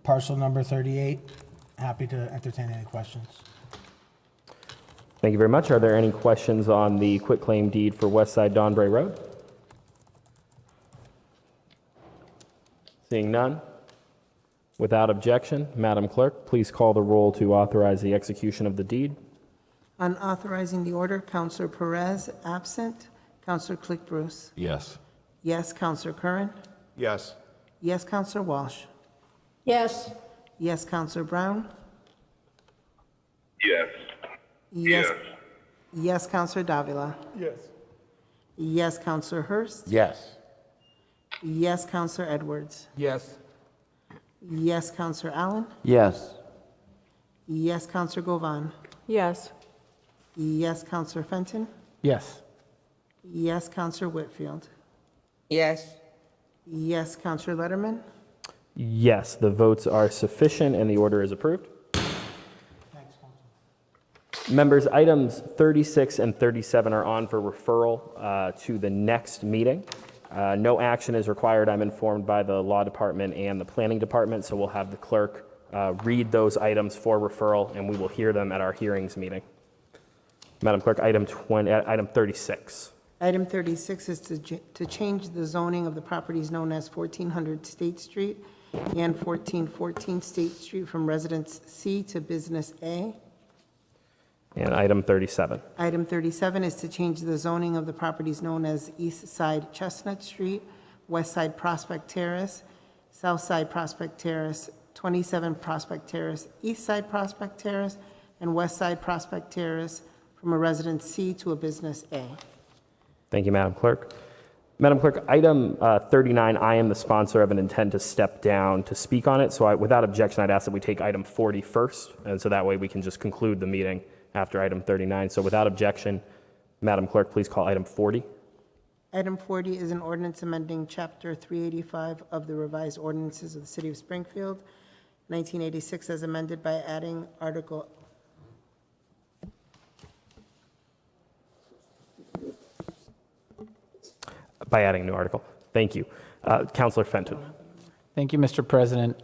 S22: parcel number 38. Happy to entertain any questions.
S1: Thank you very much. Are there any questions on the quitclaim deed for West Side Donbray Road? Seeing none, without objection, Madam Clerk, please call the roll to authorize the execution of the deed.
S5: On authorizing the order, Councilor Perez absent. Councilor Click Bruce?
S2: Yes.
S5: Yes, Councilor Curran?
S3: Yes.
S5: Yes, Councilor Walsh?
S21: Yes.
S5: Yes, Councilor Brown?
S12: Yes.
S5: Yes. Yes, Councilor Davila?
S11: Yes.
S5: Yes, Councilor Hurst?
S7: Yes.
S5: Yes, Counselor Edwards.
S15: Yes.
S5: Yes, Counselor Allen.
S10: Yes.
S5: Yes, Counselor Govan.
S9: Yes.
S5: Yes, Counselor Fenton.
S8: Yes.
S5: Yes, Counselor Whitfield.
S6: Yes.
S5: Yes, Counselor Letterman.
S1: Yes, the votes are sufficient and the order is approved. Members, items 36 and 37 are on for referral to the next meeting. No action is required, I'm informed, by the Law Department and the Planning Department, so we'll have the clerk read those items for referral, and we will hear them at our hearings meeting. Madam Clerk, item 36.
S5: Item 36 is to change the zoning of the properties known as 1400 State Street and 1414 State Street from Residence C to Business A.
S1: And item 37.
S5: Item 37 is to change the zoning of the properties known as East Side Chestnut Street, West Side Prospect Terrace, South Side Prospect Terrace, 27 Prospect Terrace, East Side Prospect Terrace, and West Side Prospect Terrace from a Residence C to a Business A.
S1: Thank you, Madam Clerk. Madam Clerk, item 39, I am the sponsor of an intent to step down to speak on it, so without objection, I'd ask that we take item 40 first, and so that way we can just conclude the meeting after item 39. So without objection, Madam Clerk, please call item 40.
S5: Item 40 is an ordinance amending Chapter 385 of the revised ordinances of the City of Springfield, 1986, as amended by adding Article
S1: By adding a new article. Thank you. Councilor Fenton.
S8: Thank you, Mr. President.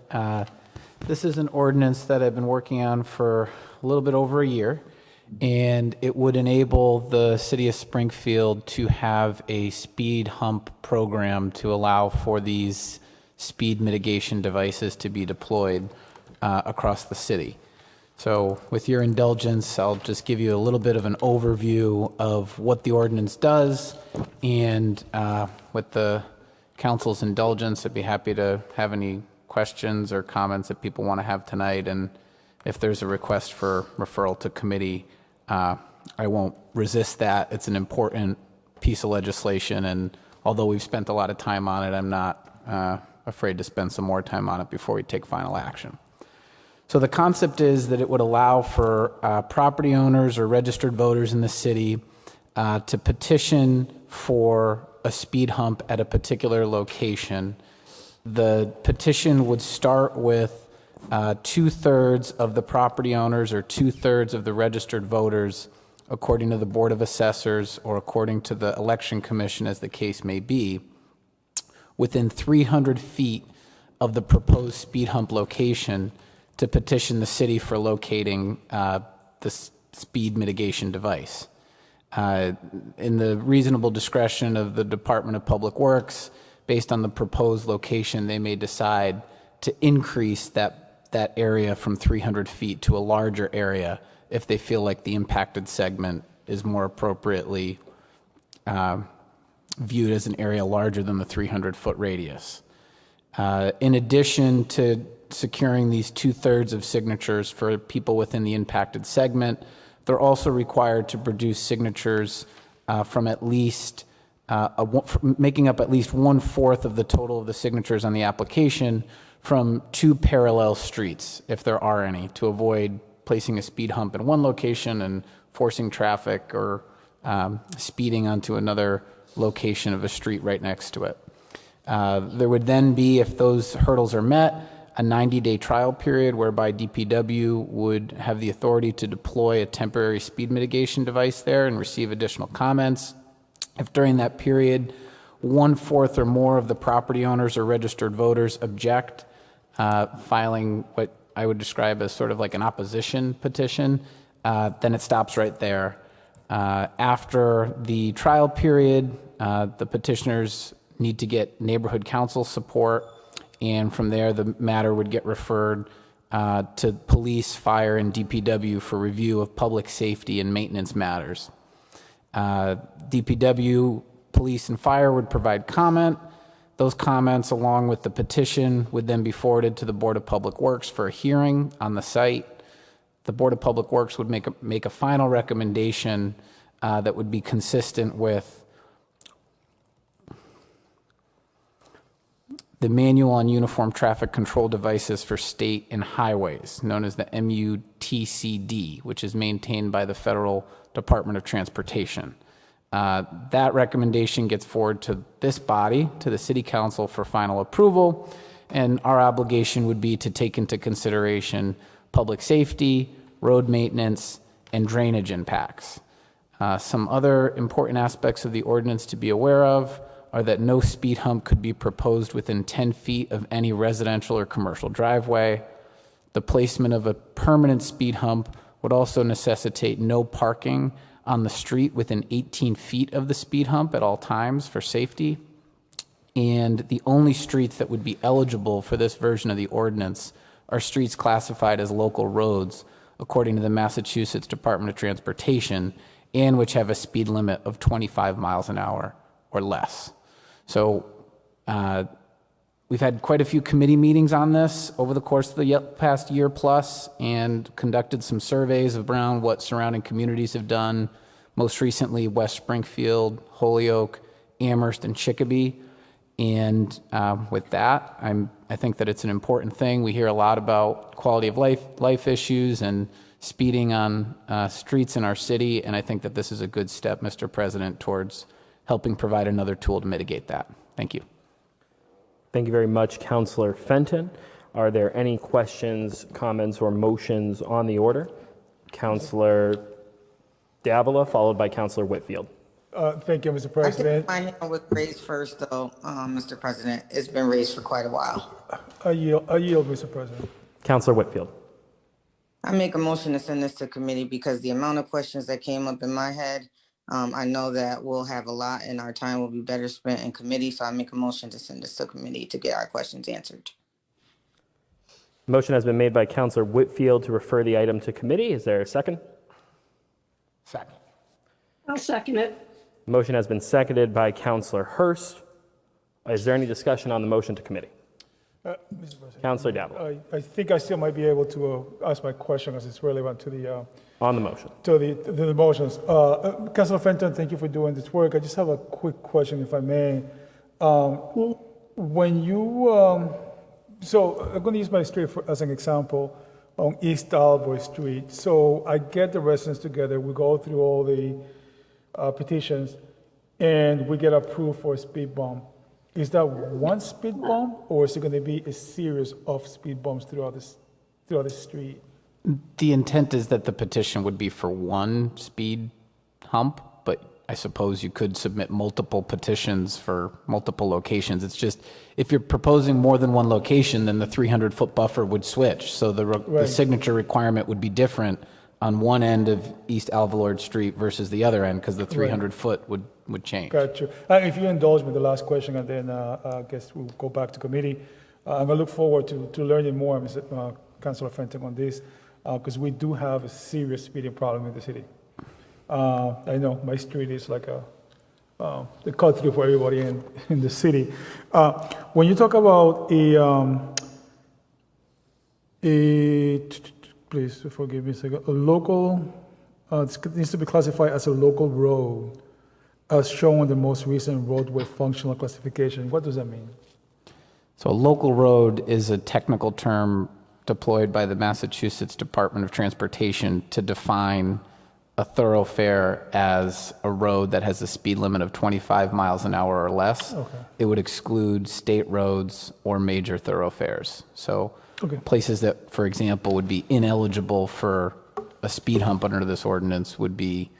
S8: This is an ordinance that I've been working on for a little bit over a year, and it would enable the city of Springfield to have a speed hump program to allow for these speed mitigation devices to be deployed across the city. So with your indulgence, I'll just give you a little bit of an overview of what the ordinance does, and with the council's indulgence, I'd be happy to have any questions or comments that people want to have tonight, and if there's a request for referral to committee, I won't resist that. It's an important piece of legislation, and although we've spent a lot of time on it, I'm not afraid to spend some more time on it before we take final action. So the concept is that it would allow for property owners or registered voters in the city to petition for a speed hump at a particular location. The petition would start with 2/3 of the property owners or 2/3 of the registered voters, according to the Board of Assessors or according to the Election Commission, as the case may be, within 300 feet of the proposed speed hump location to petition the city for locating the speed mitigation device. In the reasonable discretion of the Department of Public Works, based on the proposed location, they may decide to increase that area from 300 feet to a larger area if they feel like the impacted segment is more appropriately viewed as an area larger than the 300-foot radius. In addition to securing these 2/3 of signatures for people within the impacted segment, they're also required to produce signatures from at least making up at least 1/4 of the total of the signatures on the application from 2 parallel streets, if there are any, to avoid placing a speed hump in one location and forcing traffic or speeding onto another location of a street right next to it. There would then be, if those hurdles are met, a 90-day trial period whereby DPW would have the authority to deploy a temporary speed mitigation device there and receive additional comments. If during that period 1/4 or more of the property owners or registered voters object, filing what I would describe as sort of like an opposition petition, then it stops right there. After the trial period, the petitioners need to get neighborhood council support, and from there the matter would get referred to police, fire, and DPW for review of public safety and maintenance matters. DPW, police, and fire would provide comment. Those comments, along with the petition, would then be forwarded to the Board of Public Works for a hearing on the site. The Board of Public Works would make a final recommendation that would be consistent with the Manual on Uniform Traffic Control Devices for State and Highways, known as the MUTCD, which is maintained by the Federal Department of Transportation. That recommendation gets forwarded to this body, to the City Council for final approval, and our obligation would be to take into consideration public safety, road maintenance, and drainage impacts. Some other important aspects of the ordinance to be aware of are that no speed hump could be proposed within 10 feet of any residential or commercial driveway. The placement of a permanent speed hump would also necessitate no parking on the street within 18 feet of the speed hump at all times for safety. And the only streets that would be eligible for this version of the ordinance are streets classified as local roads according to the Massachusetts Department of Transportation, and which have a speed limit of 25 miles an hour or less. So we've had quite a few committee meetings on this over the course of the past year plus, and conducted some surveys around what surrounding communities have done. Most recently, West Springfield, Holyoke, Amherst, and Chicopee. And with that, I think that it's an important thing. We hear a lot about quality of life issues and speeding on streets in our city, and I think that this is a good step, Mr. President, towards helping provide another tool to mitigate that. Thank you.
S1: Thank you very much, Councilor Fenton. Are there any questions, comments, or motions on the order? Councilor Davila, followed by Councilor Whitfield.
S11: Thank you, Mr.
S6: I
S11: President.
S6: think my hand was raised first, though, Mr. President. It's been raised for quite a while.
S11: I yield, Mr. President.
S1: Councilor Whitfield.
S6: I make a motion to send this to committee because the amount of questions that came up in my head, I know that we'll have a lot and our time will be better spent in committee. So I make a motion to send this to committee to get our questions answered.
S1: Motion has been made by Councilor Whitfield to refer the item to committee. Is there a second?
S15: Second.
S21: I'll second it.
S1: Motion has been seconded by Councilor Hurst. Is there any discussion on the motion to committee?
S11: Mr. President.
S1: Councilor Davila.
S11: I think I still might be able to ask my question as it's relevant to the
S1: on the motion.
S11: To the motions. Councilor Fenton, thank you for doing this work. I just have a quick question, if I may. When you, so I'm going to use my street as an example on East Albury Street. So I get the residents together, we go through all the petitions, and we get approved for a speed bump. Is that one speed bump, or is it going to be a series of speed bumps throughout the street?
S8: The intent is that the petition would be for one speed hump, but I suppose you could submit multiple petitions for multiple locations. It's just, if you're proposing more than one location, then the 300-foot buffer would switch. So the signature requirement would be different on one end of East Alvord Street versus the other end, because the 300-foot would change.
S11: Got you. If you indulge me, the last question, and then I guess we'll go back to committee. I'm going to look forward to learning more, Councilor Fenton, on this, because we do have a serious speeding problem in the city. I know my street is like the cut through for everybody in the city. When you talk about please forgive me a second, a local, it needs to be classified as a local road, as shown in the most recent roadway functional classification. What does that mean?
S8: So a local road is a technical term deployed by the Massachusetts Department of Transportation to define a thoroughfare as a road that has a speed limit of 25 miles an hour or less.
S11: Okay.
S8: It would exclude state roads or major thoroughfares. So places that, for example, would be ineligible for a speed hump under this ordinance would be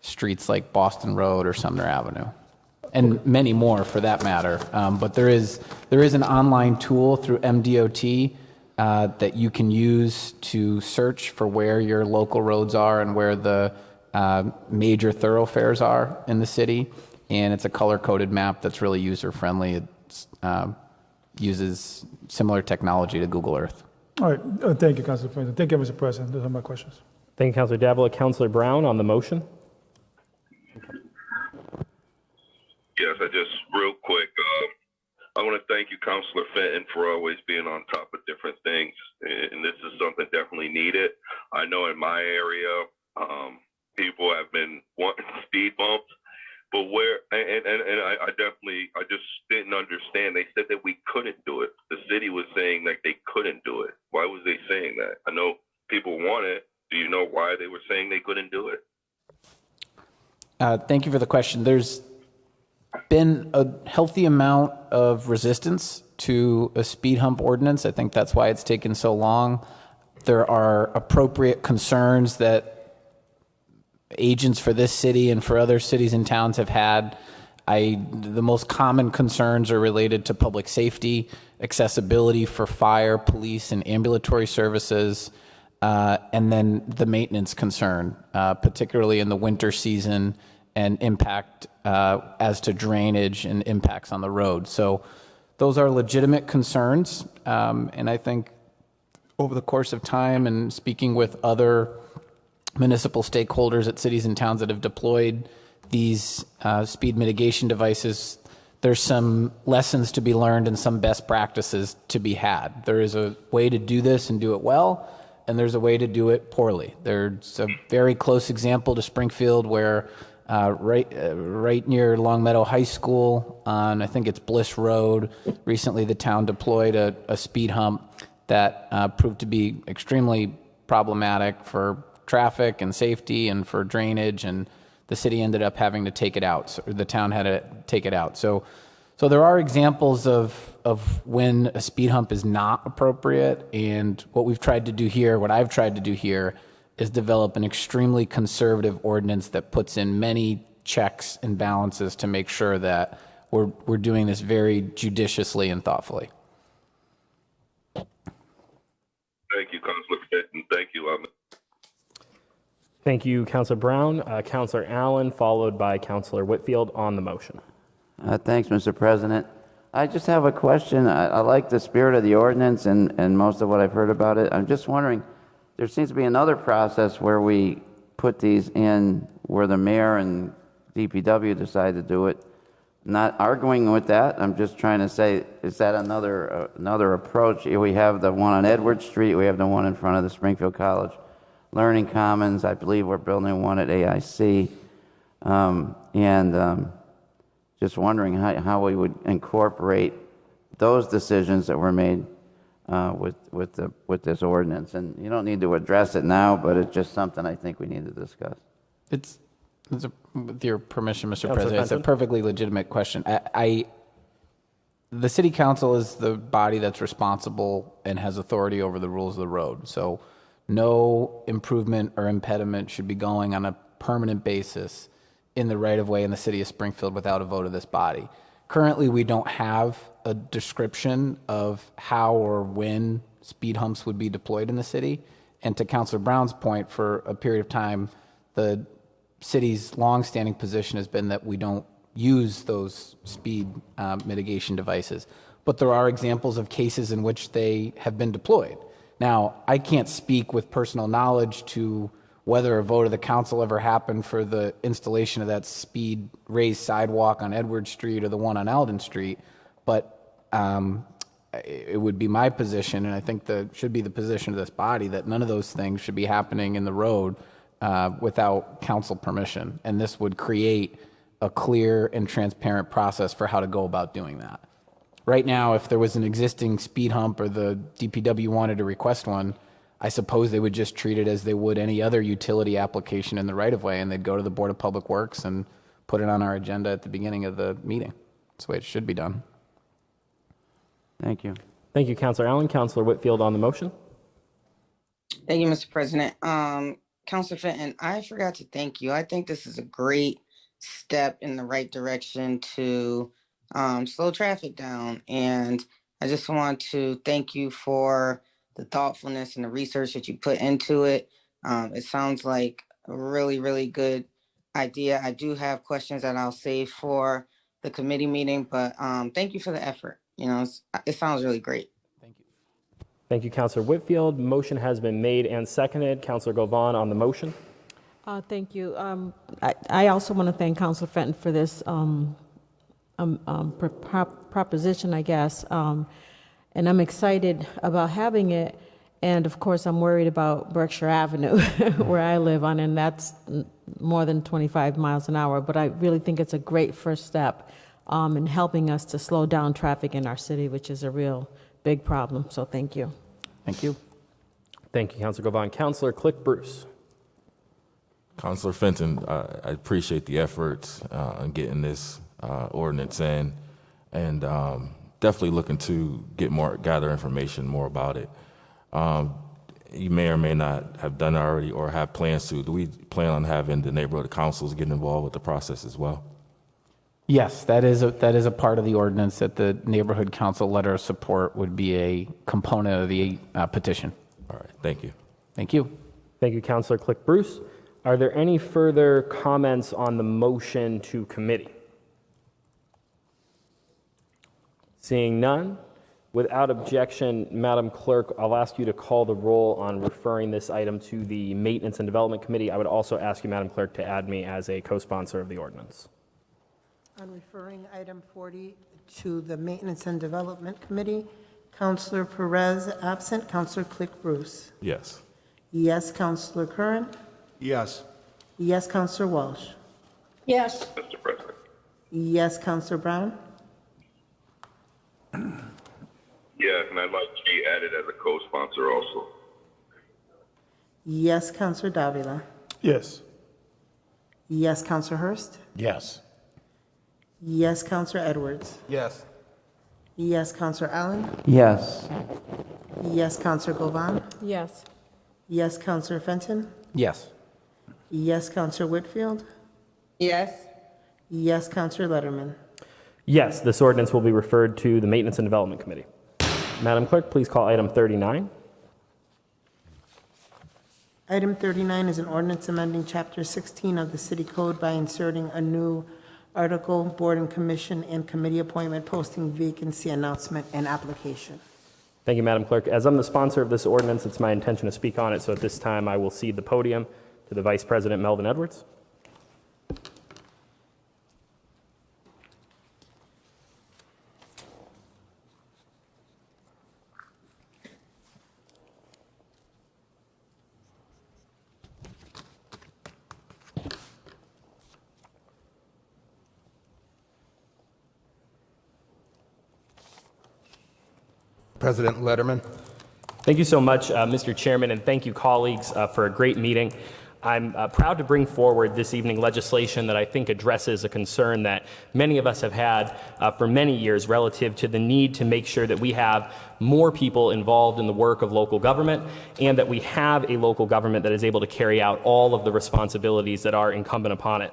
S8: streets like Boston Road or Sumner Avenue, and many more for that matter. But there is an online tool through MDOT that you can use to search for where your local roads are and where the major thoroughfares are in the city. And it's a color-coded map that's really user-friendly. It uses similar technology to Google Earth.
S11: All right. Thank you, Councilor Fenton. Thank you, Mr. President. Those are my questions.
S1: Thank you, Councilor Davila. Councilor Brown on the motion.
S12: Yes, real quick, I want to thank you, Councilor Fenton, for always being on top of different things. And this is something definitely needed. I know in my area, people have been wanting speed bumps, but I just didn't understand. They said that we couldn't do
S8: Thank you for the question. There's been a healthy amount of resistance to a speed hump ordinance. I think that's why it's taken so long. There are appropriate concerns that agents for this city and for other cities and towns have had. The most common concerns are related to public safety, accessibility for fire, police, and ambulatory services, and then the maintenance concern, particularly in the winter season, and impact as to drainage and impacts on the road. So those are legitimate concerns, and I think over the course of time and speaking with other municipal stakeholders at cities and towns that have deployed these speed mitigation devices, there's some lessons to be learned and some best practices to be had. There is a way to do this and do it well, and there's a way to do it poorly. There's a very close example to Springfield where right near Longmeadow High School on, I think it's Bliss Road, recently the town deployed a speed hump that proved to be extremely problematic for traffic and safety and for drainage, and the city ended up having to take it out. So the town had to take it out. So there are examples of when a speed hump is not appropriate, and what I've tried to do here is develop an extremely conservative ordinance that puts in many checks and balances to make sure that we're doing this very judiciously and thoughtfully.
S12: Thank you, Councilor Fenton. Thank you.
S1: Thank you, Councilor Brown. Councilor Allen, followed by Councilor Whitfield on the motion.
S10: Thanks, Mr. President. I just have a question. I like the spirit of the ordinance and most of what I've heard about it. I'm just wondering, there seems to be another process where we put these in where the mayor and DPW decide to do it. Not arguing with that. I'm just trying to say, is that another approach? We have the one on Edward Street. We have the one in front of the Springfield College Learning Commons. I believe we're building one at AIC. Just wondering how we would incorporate those decisions that were made with this ordinance. And you don't need to address it now, but it's just something I think we need to discuss.
S8: With your permission, Mr.
S1: Councilor
S8: President, it's a
S1: Fenton?
S8: perfectly legitimate question. The city council is the body that's responsible and has authority over the rules of the road. So no improvement or impediment should be going on a permanent basis in the right-of-way in the city of Springfield without a vote of this body. Currently, we don't have a description of how or when speed humps would be deployed in the city. And to Councilor Brown's point, for a period of time, the city's longstanding position has been that we don't use those speed mitigation devices. But there are examples of cases in which they have been deployed. Now, I can't speak with personal knowledge to whether a vote of the council ever happened for the installation of that speed raised sidewalk on Edward Street or the one on Alden Street, but it would be my position, and I think should be the position of this body, that none of those things should be happening in the road without council permission. And this would create a clear and transparent process for how to go about doing that. Right now, if there was an existing speed hump or the DPW wanted to request one, I suppose they would just treat it as they would any other utility application in the right-of-way, and they'd go to the Board of Public Works and put it on our agenda at the beginning of the meeting. That's the way it should be done.
S10: Thank you.
S1: Thank you, Councilor Allen. Councilor Whitfield on the motion.
S6: Thank you, Mr. President. Councilor Fenton, I forgot to thank you. I think this is a great step in the right direction to slow traffic down. And I just want to thank you for the thoughtfulness and the research that you put into it. It sounds like a really, really good idea. I do have questions that I'll save for the committee meeting, but thank you for the effort. You know, it sounds really great.
S1: Thank you, Councilor Whitfield. Motion has been made and seconded. Councilor Govan on the motion.
S9: Thank you. I also want to thank Councilor Fenton for this proposition, I guess. And I'm excited about having it. And of course, I'm worried about Berkshire Avenue, where I live on, and that's more than 25 miles an hour. But I really think it's a great first step in helping us to slow down traffic in our city, which is a real big problem. So thank you.
S8: Thank you.
S1: Thank you, Councilor Govan. Councilor Click Bruce.
S19: Councilor Fenton, I appreciate the efforts in getting this ordinance in, and definitely looking to gather information more about it. You may or may not have done it already or have plans to. Do we plan on having the neighborhood councils get involved with the process as well?
S8: Yes, that is a part of the ordinance, that the neighborhood council letter of support would be a component of the petition.
S19: All right, thank you.
S8: Thank you.
S1: Thank you, Councilor Click Bruce. Are there any further comments on the motion to committee? Seeing none, without objection, Madam Clerk, I'll ask you to call the roll on referring this item to the Maintenance and Development Committee. I would also ask you, Madam Clerk, to add me as a co-sponsor of the ordinance.
S5: On referring item 40 to the Maintenance and Development Committee, Councilor Perez absent, Councilor Click Bruce.
S19: Yes.
S5: Yes, Councilor Curran.
S3: Yes.
S5: Yes, Councilor Walsh.
S21: Yes.
S12: Mr. President.
S5: Yes, Councilor Brown.
S12: Yes, and I'd like to be added as a co-sponsor also.
S5: Yes, Councilor Davila.
S11: Yes.
S5: Yes, Councilor Hurst.
S7: Yes.
S5: Yes, Councilor Edwards.
S15: Yes.
S5: Yes, Councilor Allen.
S10: Yes.
S5: Yes, Councilor Govan.
S9: Yes.
S5: Yes, Councilor Fenton.
S8: Yes.
S5: Yes, Councilor Whitfield.
S6: Yes.
S5: Yes, Councilor Letterman.
S1: Yes, this ordinance will be referred to the Maintenance and Development Committee. Madam Clerk, please call item 39.
S5: Item 39 is an ordinance amending Chapter 16 of the City Code by inserting a new article, Board and Commission and Committee Appointment, Posting, Vacancy, Announcement, and Application.
S1: Thank you, Madam Clerk. As I'm the sponsor of this ordinance, it's my intention to speak on it, so at this time I will cede the podium to the Vice President, Melvin Edwards.
S15: President Letterman.
S1: Thank you so much, Mr. Chairman, and thank you, colleagues, for a great meeting. I'm proud to bring forward this evening legislation that I think addresses a concern that many of us have had for many years relative to the need to make sure that we have more people involved in the work of local government and that we have a local government that is able to carry out all of the responsibilities that are incumbent upon it.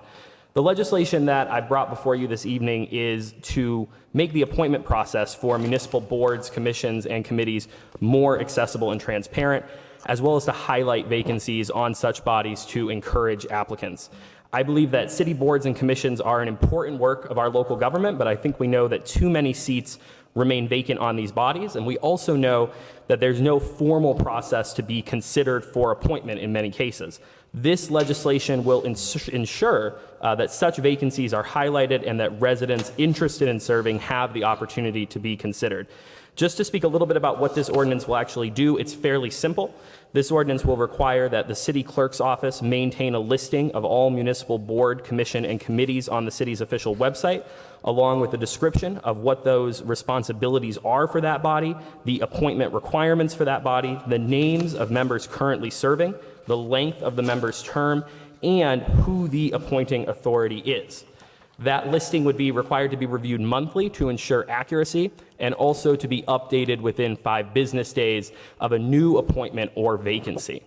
S1: The legislation that I brought before you this evening is to make the appointment process for municipal boards, commissions, and committees more accessible and transparent, as well as to highlight vacancies on such bodies to encourage applicants. I believe that city boards and commissions are an important work of our local government, but I think we know that too many seats remain vacant on these bodies, and we also know that there's no formal process to be considered for appointment in many cases. This legislation will ensure that such vacancies are highlighted and that residents interested in serving have the opportunity to be considered. Just to speak a little bit about what this ordinance will actually do, it's fairly simple. This ordinance will require that the city clerk's office maintain a listing of all municipal board, commission, and committees on the city's official website, along with a description of what those responsibilities are for that body, the appointment requirements for that body, the names of members currently serving, the length of the member's term, and who the appointing authority is. That listing would be required to be reviewed monthly to ensure accuracy and also to be updated within 5 business days of a new appointment or vacancy.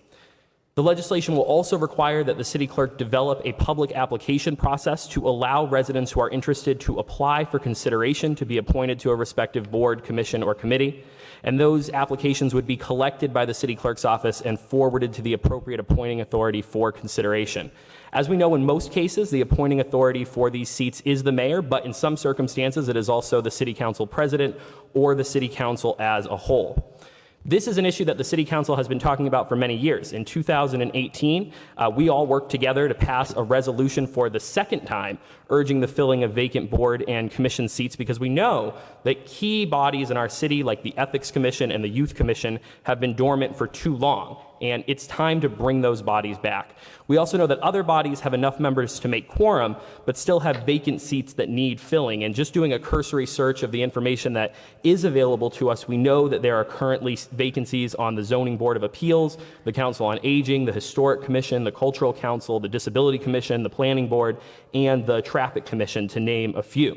S1: The legislation will also require that the city clerk develop a public application process to allow residents who are interested to apply for consideration to be appointed to a respective board, commission, or committee. And those applications would be collected by the city clerk's office and forwarded to the appropriate appointing authority for consideration. As we know, in most cases, the appointing authority for these seats is the mayor, but in some circumstances, it is also the city council president or the city council as a whole. This is an issue that the City Council has been talking about for many years. In 2018, we all worked together to pass a resolution for the second time urging the filling of vacant board and commission seats because we know that key bodies in our city like the Ethics Commission and the Youth Commission have been dormant for too long. and it's time to bring those bodies back. We also know that other bodies have enough members to make quorum, but still have vacant seats that need filling. And just doing a cursory search of the information that is available to us, we know that there are currently vacancies on the Zoning Board of Appeals, the Council on Aging, the Historic Commission, the Cultural Council, the Disability Commission, the Planning Board, and the Traffic Commission, to name a few.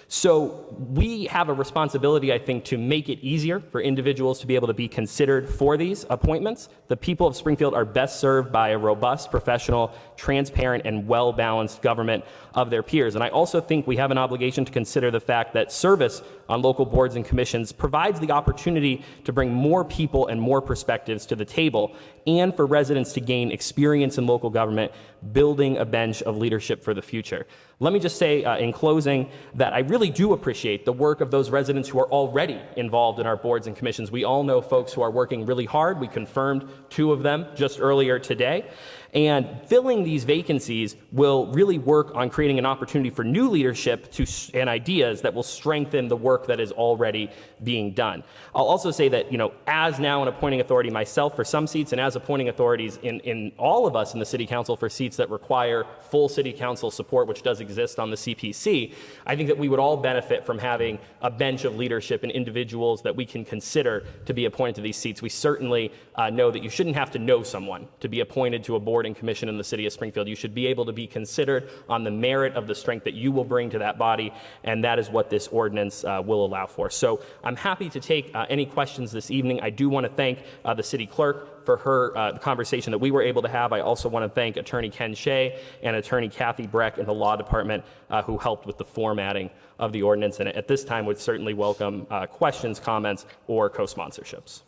S1: So we have a responsibility, I think, to make it easier for individuals to be able to be considered for these appointments. The people of Springfield are best served by a robust, professional, transparent, and well-balanced government of their peers. And I also think we have an obligation to consider the fact that service on local boards and commissions provides the opportunity to bring more people and more perspectives to the table, and for residents to gain experience in local government, building a bench of leadership for the future. Let me just say in closing that I really do appreciate the work of those residents who are already involved in our boards and commissions. We all know folks who are working really hard. We confirmed 2 of them just earlier today. And filling these vacancies will really work on creating an opportunity for new leadership and ideas that will strengthen the work that is already being done. I'll also say that, as now an appointing authority myself for some seats, and as appointing authorities in all of us in the City Council for seats that require full City Council support, which does exist on the CPC, I think that we would all benefit from having a bench of leadership and individuals that we can consider to be appointed to these seats. We certainly know that you shouldn't have to know someone to be appointed to a board and commission in the City of Springfield. You should be able to be considered on the merit of the strength that you will bring to that body, and that is what this ordinance will allow for. So I'm happy to take any questions this evening. I do want to thank the City Clerk for her conversation that we were able to have. I also want to thank Attorney Ken Shea and Attorney Kathy Breck in the Law Department who helped with the formatting of the ordinance, and at this time would certainly welcome questions, comments, or co-sponsorships.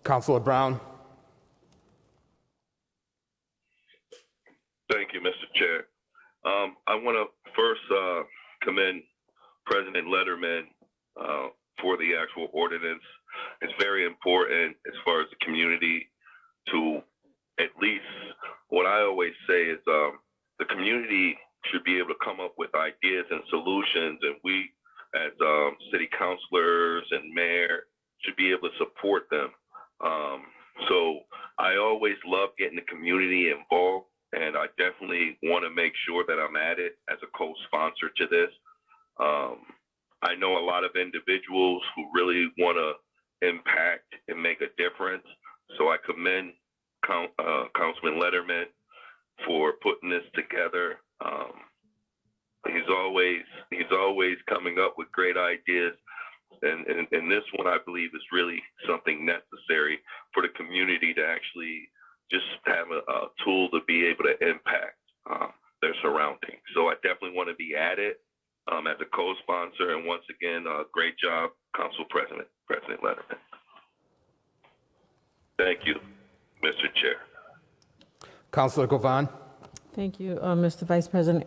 S15: Councilor Brown.
S12: Thank you, Mr. Chair. I want to first commend President Letterman for the actual ordinance. It's very important as far as the community to, at least what I always say is the community should be able to come up with ideas and solutions, and we as city councilors and mayor should be able to support them. So I always love getting the community involved, and I definitely want to make sure that I'm at it as a co-sponsor to this. I know a lot of individuals who really want to impact and make a difference. So I commend Councilman Letterman for putting this together. He's always coming up with great ideas. And this one, I believe, is really something necessary for the community to actually just have a tool to be able to impact their surroundings. So I definitely want to be at it as a co-sponsor. And once again, great job, Council President Letterman. Thank you, Mr. Chair.
S15: Councilor Govan.
S9: Thank you, Mr. Vice President.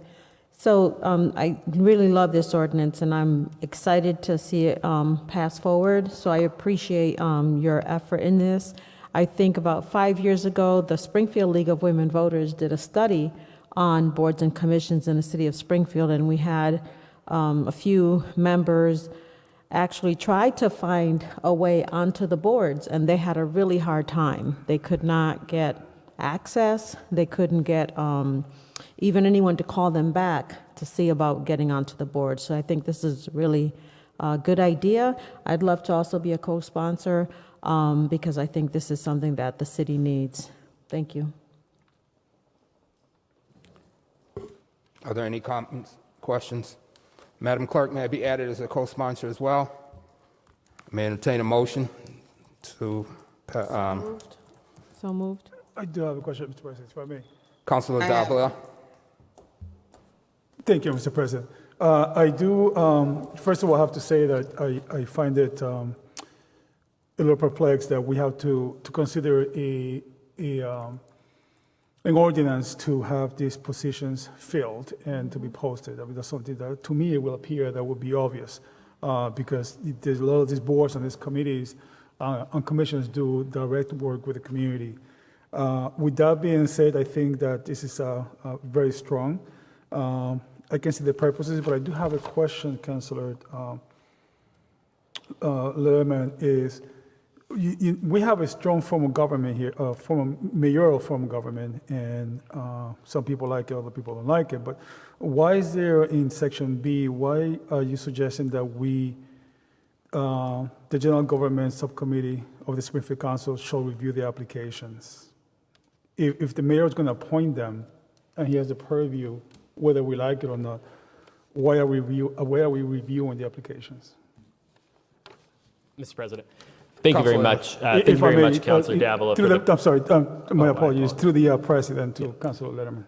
S9: So I really love this ordinance, and I'm excited to see it pass forward. So I appreciate your effort in this. I think about 5 years ago, the Springfield League of Women Voters did a study on boards and commissions in the city of Springfield, and we had a few members actually try to find a way onto the boards, and they had a really hard time. They could not get access. They couldn't get even anyone to call them back to see about getting onto the board. So I think this is really a good idea. I'd love to also be a co-sponsor because I think this is something that the city needs. Thank you.
S15: Are there any comments, questions? Madam Clerk, may I be added as a co-sponsor as well? May I entertain a motion to...
S9: So moved.
S11: I do have a question, Mr. President, if I may.
S15: Councilor Davila.
S11: Thank you, Mr. President. I do, first of all, have to say that I find it a little perplexed that we have to consider an ordinance to have these positions filled and to be posted. I mean, that's something that, to me, it will appear that would be obvious because there's a lot of these boards and these committees and commissions do direct work with the community. With that being said, I think that this is very strong. I can see the purposes, but I do have a question, Councilor Letterman, is we have a strong form of government here, mayoral form of government, and some people like it, other people don't like it. But why is there in Section B, why are you suggesting that we, the General Government Subcommittee of the Springfield Council shall review the applications? If the mayor is going to appoint them and he has the purview, whether we like it or not, why are we reviewing the applications?
S1: Mr. President. Thank you very much. Thank you very much, Councilor Davila.
S11: I'm sorry, my apologies, through the President, to Councilor Letterman.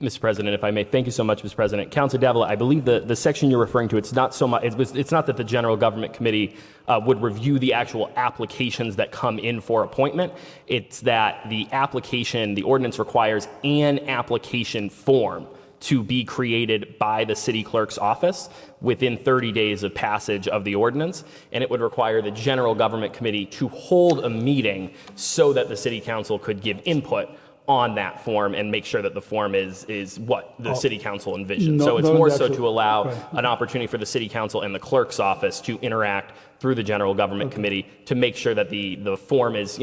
S1: Mr. President, if I may, thank you so much, Mr. President. Councilor Davila, I believe the section you're referring to, it's not so much, it's not that the General Government Committee would review the actual applications that come in for appointment. It's that the application, the ordinance requires an application form to be created by the city clerk's office within 30 days of passage of the ordinance, and it would require the General Government Committee to hold a meeting so that the city council could give input on that form and make sure that the form is what the city council envisioned. So it's more so to allow an opportunity for the city council and the clerk's office to interact through the General Government Committee to make sure that the form is,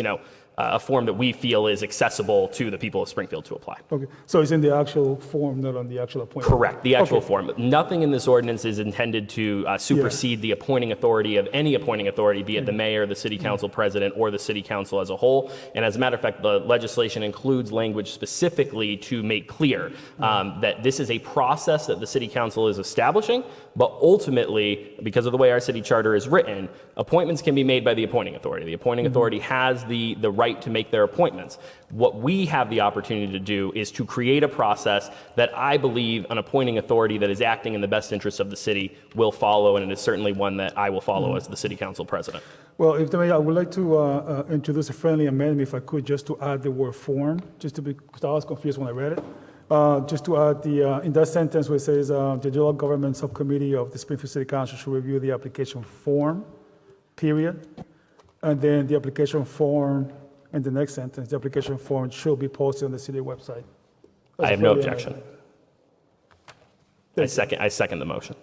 S1: a form that we feel is accessible to the people of Springfield to apply.
S11: Okay, so it's in the actual form, not on the actual appointment?
S1: Correct, the actual form. Nothing in this ordinance is intended to supersede the appointing authority of any appointing authority, be it the mayor, the city council president, or the city council as a whole. And as a matter of fact, the legislation includes language specifically to make clear that this is a process that the city council is establishing, but ultimately, because of the way our city charter is written, appointments can be made by the appointing authority. The appointing authority has the right to make their appointments. What we have the opportunity to do is to create a process that I believe an appointing authority that is acting in the best interest of the city will follow, and it is certainly one that I will follow as the city council president.
S11: Well, if the mayor, I would like to introduce a friendly amendment, if I could, just to add the word form, just to be, because I was confused when I read it. Just to add in that sentence where it says, the General Government Subcommittee of the Springfield City Council should review the application form, period. And then the application form, in the next sentence, the application form should be posted on the city website.
S1: I have no objection. I second the motion.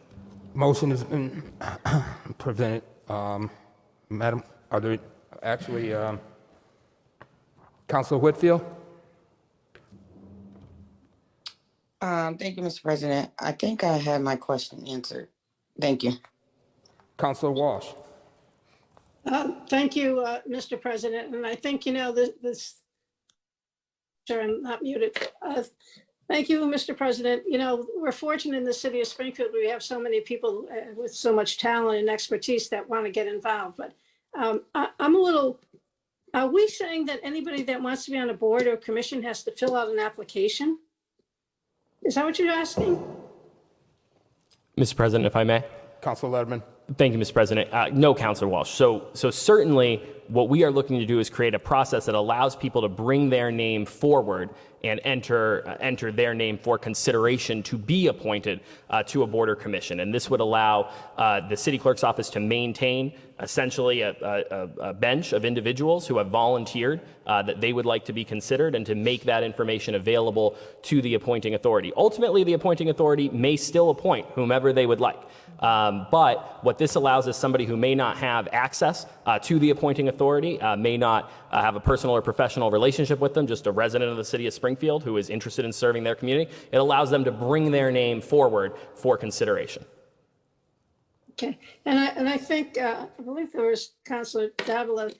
S18: Motion has been presented. Madam, are there actually, Councilor Whitfield?
S6: Thank you, Mr. President. I think I had my question answered. Thank you.
S18: Councilor Walsh?
S21: Thank you, Mr. President. And I think, this, sure, I'm not muted. Thank you, Mr. President. We're fortunate in the city of Springfield. We have so many people with so much talent and expertise that want to get involved. But I'm a little, are we saying that anybody that wants to be on a board or commission has to fill out an application? Is that what you're asking?
S1: Mr. President, if I may.
S18: Councilor Letterman?
S1: Thank you, Mr. President. No, Councilor Walsh. So certainly what we are looking to do is create a process that allows people to bring their name forward and enter their name for consideration to be appointed to a board or commission. And this would allow the city clerk's office to maintain essentially a bench of individuals who have volunteered that they would like to be considered, and to make that information available to the appointing authority. Ultimately, the appointing authority may still appoint whomever they would like. But what this allows is somebody who may not have access to the appointing authority, may not have a personal or professional relationship with them, just a resident of the city of Springfield who is interested in serving their community. It allows them to bring their name forward for consideration.
S21: Okay, and I think, I believe there was Councilor Davila,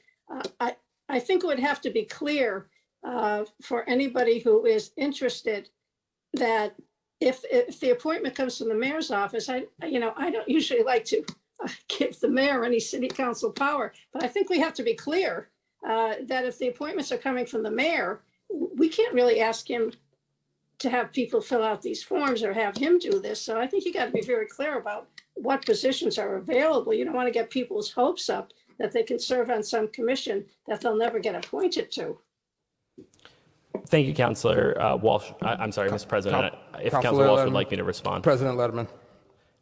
S21: I think it would have to be clear for anybody who is interested that if the appointment comes from the mayor's office, I don't usually like to give the mayor any city council power, but I think we have to be clear that if the appointments are coming from the mayor, we can't really ask him to have people fill out these forms or have him do this. So I think you got to be very clear about what positions are available. You don't want to get people's hopes up that they can serve on some commission that they'll never get appointed to.
S1: Thank you, Councilor Walsh. I'm sorry, Mr. President. If
S18: Councilor
S1: Councilor Walsh would
S18: Letterman.
S1: like me to respond.
S18: President Letterman.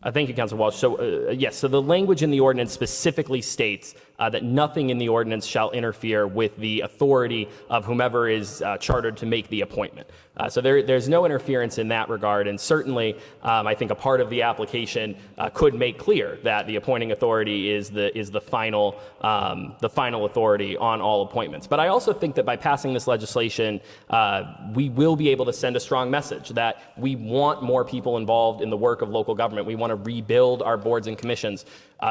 S1: Thank you, Councilor Walsh. So, yes, so the language in the ordinance specifically states that nothing in the ordinance shall interfere with the authority of whomever is chartered to make the appointment. So there's no interference in that regard, and certainly I think a part of the application could make clear that the appointing authority is the final authority on all appointments. But I also think that by passing this legislation, we will be able to send a strong message that we want more people involved in the work of local government. We want to rebuild our boards and commissions.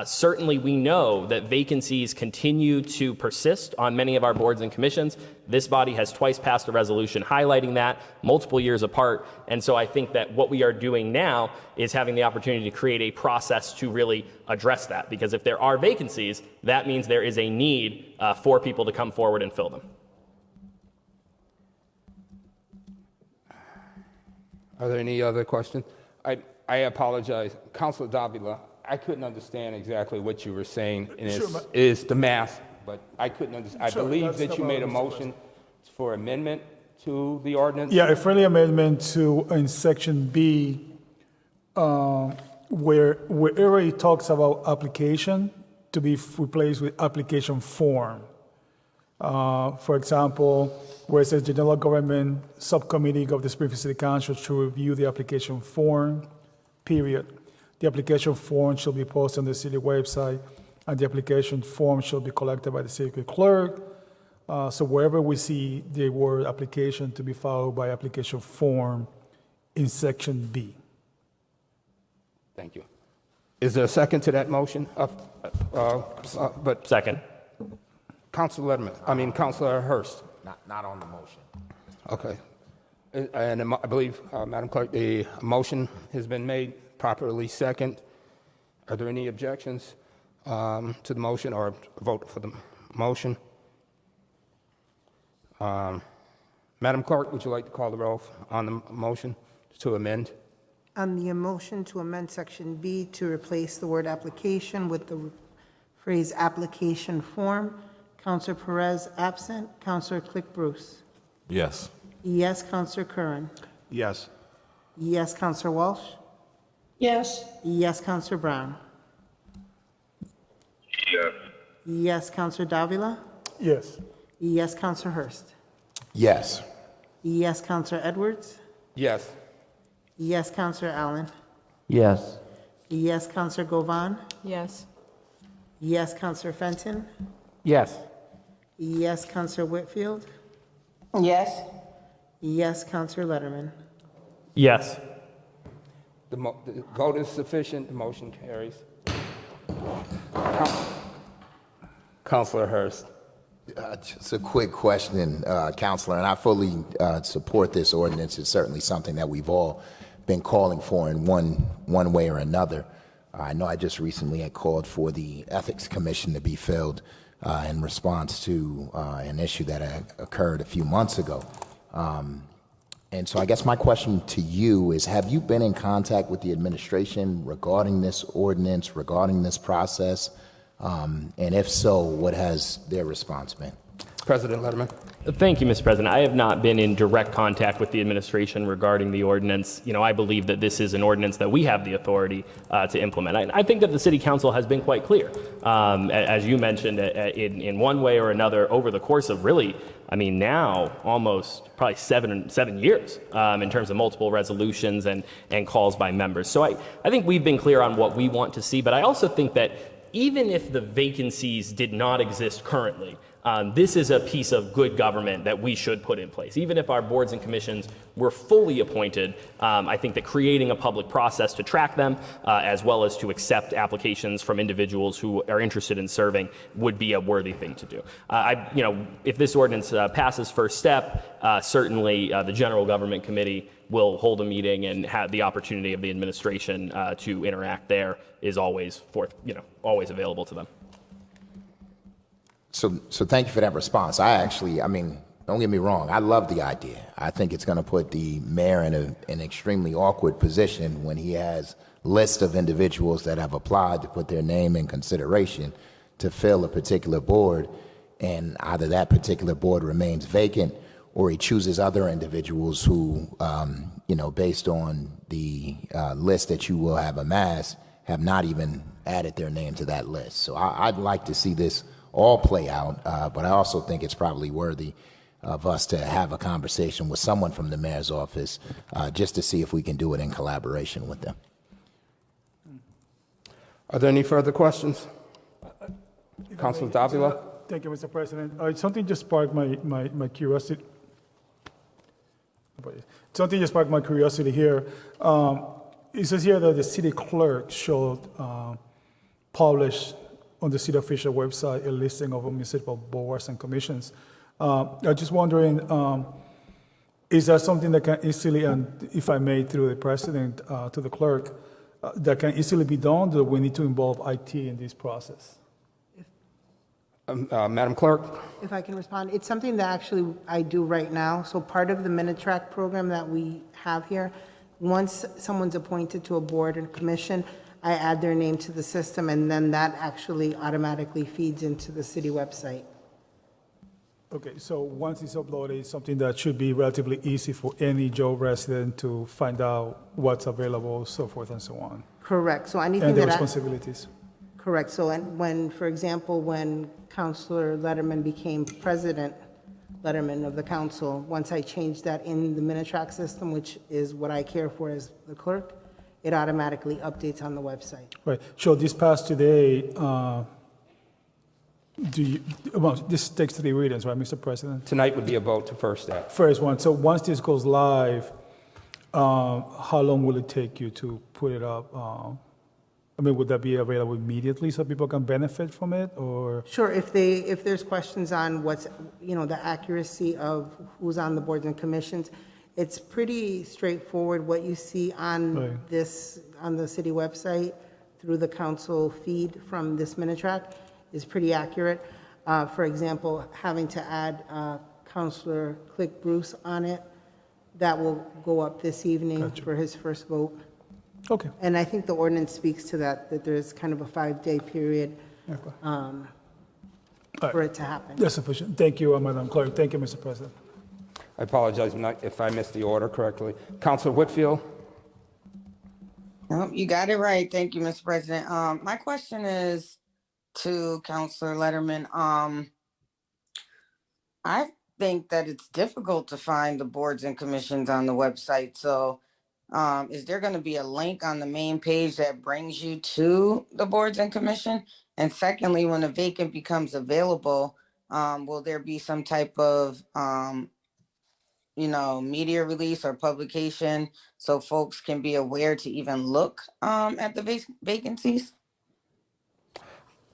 S1: Certainly, we know that vacancies continue to persist on many of our boards and commissions. This body has twice passed a resolution highlighting that, multiple years apart. And so I think that what we are doing now is having the opportunity to create a process to really address that. Because if there are vacancies, that means there is a need for people to come forward and fill them.
S18: Are there any other questions? I apologize. Councilor Davila, I couldn't understand exactly what you were saying, and it's the math, but I couldn't understand. I believe that you made a motion for amendment to the ordinance?
S11: Yeah, a friendly amendment to, in section B, wherever it talks about application, to be replaced with application form. For example, where it says General Government Subcommittee of the Springfield City Council to review the application form, period. The application form shall be posted on the city website, and the application form shall be collected by the city clerk. So wherever we see the word application, to be followed by application form in section B.
S18: Thank you. Is there a second to that motion?
S1: Second.
S18: Councilor Hurst.
S7: Not on the motion.
S18: Okay. And I believe, Madam Clerk, the motion has been made, properly second. Are there any objections to the motion or vote for the motion? Madam Clerk, would you like to call the roll on the motion to amend?
S5: On the motion to amend section B to replace the word application with the phrase application form, Councilor Perez absent, Councilor Click Bruce.
S19: Yes.
S5: Yes, Councilor Curran.
S3: Yes.
S5: Yes, Councilor Walsh.
S21: Yes.
S5: Yes, Councilor Brown.
S12: Yes.
S5: Yes, Councilor Davila.
S11: Yes.
S5: Yes, Councilor Hurst.
S7: Yes.
S5: Yes, Councilor Edwards.
S18: Yes.
S5: Yes, Councilor Allen.
S10: Yes.
S5: Yes, Councilor Govan.
S9: Yes.
S5: Yes, Councilor Fenton.
S8: Yes.
S5: Yes, Councilor Whitfield.
S6: Yes.
S5: Yes, Councilor Letterman.
S1: Yes.
S18: The vote is sufficient. The motion carries. Councilor Hurst.
S7: Just a quick question, Counselor, and I fully support this ordinance. It's certainly something that we've all been calling for in one way or another. I know I just recently had called for the Ethics Commission to be filled in response to an issue that occurred a few months ago. And so I guess my question to you is, have you been in contact with the administration regarding this ordinance, regarding this process? And if so, what has their response been?
S18: President Letterman.
S1: Thank you, Mr. President. I have not been in direct contact with the administration regarding the ordinance. You know, I believe that this is an ordinance that we have the authority to implement. I think that the City Council has been quite clear, as you mentioned, in one way or another over the course of really, I mean, now almost probably seven years in terms of multiple resolutions and calls by members. So I think we've been clear on what we want to see, but I also think that even if the vacancies did not exist currently, this is a piece of good government that we should put in place. Even if our boards and commissions were fully appointed, I think that creating a public process to track them, as well as to accept applications from individuals who are interested in serving, would be a worthy thing to do. If this ordinance passes first step, certainly the General Government Committee will hold a meeting, and have the opportunity of the administration to interact there is always always available to them.
S7: So thank you for that response. I mean, don't get me wrong, I love the idea. I think it's going to put the mayor in an extremely awkward position when he has lists of individuals that have applied to put their name in consideration to fill a particular board, and either that particular board remains vacant or he chooses other individuals who, based on the list that you will have amassed, have not even added their name to that list. So I'd like to see this all play out, but I also think it's probably worthy of us to have a conversation with someone from the mayor's office just to see if we can do it in collaboration with them.
S18: Are there any further questions? Councilor Davila?
S11: Thank you, Mr. President. Something just sparked my curiosity. Something just sparked my curiosity here. It says here that the city clerk should publish on the city official website a listing of municipal boards and commissions. I'm just wondering, is that something that can easily, and if I may, through the president to the clerk, that can easily be done, or we need to involve IT in this process?
S18: Madam Clerk?
S5: If I can respond, it's something that actually I do right now. So part of the Minute Track program that we have here, once someone's appointed to a board and commission, I add their name to the system, and then that actually automatically feeds into the city website.
S11: Okay, so once it's uploaded, it's something that should be relatively easy for any Joe resident to find out what's available, so forth and so on.
S5: Correct. So anything
S11: And the
S5: that
S11: responsibilities.
S5: Correct. So when, for example, when Councilor Letterman became President Letterman of the council, once I changed that in the Minute Track system, which is what I care for as the clerk, it automatically updates on the website.
S11: Right. So this past today, this takes 3 readings, right, Mr. President?
S18: Tonight would be a vote to first that.
S11: First one. So once this goes live, how long will it take you to put it up? Would that be available immediately so people can benefit from it, or?
S5: Sure. If there's questions on what's, the accuracy of who's on the boards and commissions, it's pretty straightforward. What you see on on the city website through the council feed from this Minute Track is pretty accurate. For example, having to add Councilor Click Bruce on it, that will go up this evening for his first vote.
S11: Okay.
S5: And I think the ordinance speaks to that there's kind of a 5-day period for it to happen.
S11: That's sufficient. Thank you, Madam Clerk. Thank you, Mr. President.
S18: I apologize if I missed the order correctly. Councilor Whitfield?
S6: No, you got it right. Thank you, Mr. President. My question is to Councilor Letterman. I think that it's difficult to find the boards and commissions on the website. So is there going to be a link on the main page that brings you to the boards and commission? And secondly, when a vacant becomes available, will there be some type of, media release or publication so folks can be aware to even look at the vacancies?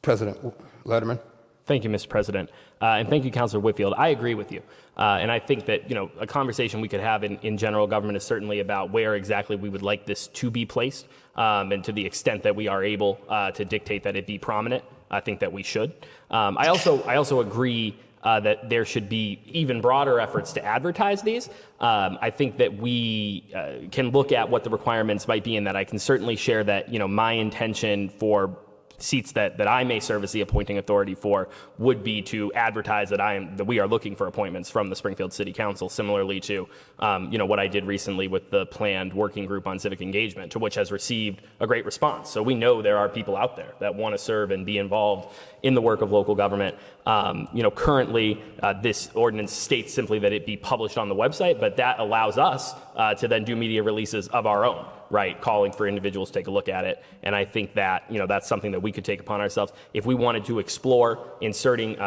S18: President Letterman?
S1: Thank you, Mr. President. And thank you, Councilor Whitfield. I agree with you. And I think that, a conversation we could have in general government is certainly about where exactly we would like this to be placed. And to the extent that we are able to dictate that it be prominent, I think that we should. I also agree that there should be even broader efforts to advertise these. I think that we can look at what the requirements might be, and that I can certainly share that, my intention for seats that I may serve as the appointing authority for would be to advertise that we are looking for appointments from the Springfield City Council, similarly to what I did recently with the planned working group on civic engagement, to which has received a great response. So we know there are people out there that want to serve and be involved in the work of local government. Currently, this ordinance states simply that it be published on the website, but that allows us to then do media releases of our own, right, calling for individuals to take a look at it. And I think that, that's something that we could take upon ourselves. If we wanted to explore inserting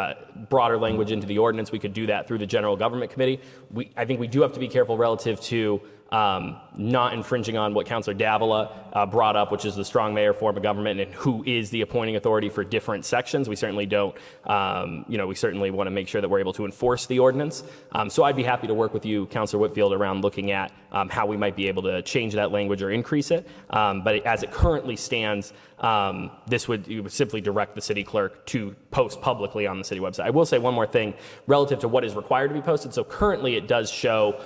S1: broader language into the ordinance, we could do that through the General Government Committee. I think we do have to be careful relative to not infringing on what Councilor Davila brought up, which is the strong mayor form of government and who is the appointing authority for different sections. We certainly don't, we certainly want to make sure that we're able to enforce the ordinance. So I'd be happy to work with you, Councilor Whitfield, around looking at how we might be able to change that language or increase it. But as it currently stands, you would simply direct the city clerk to post publicly on the city website. I will say one more thing relative to what is required to be posted. So currently it does show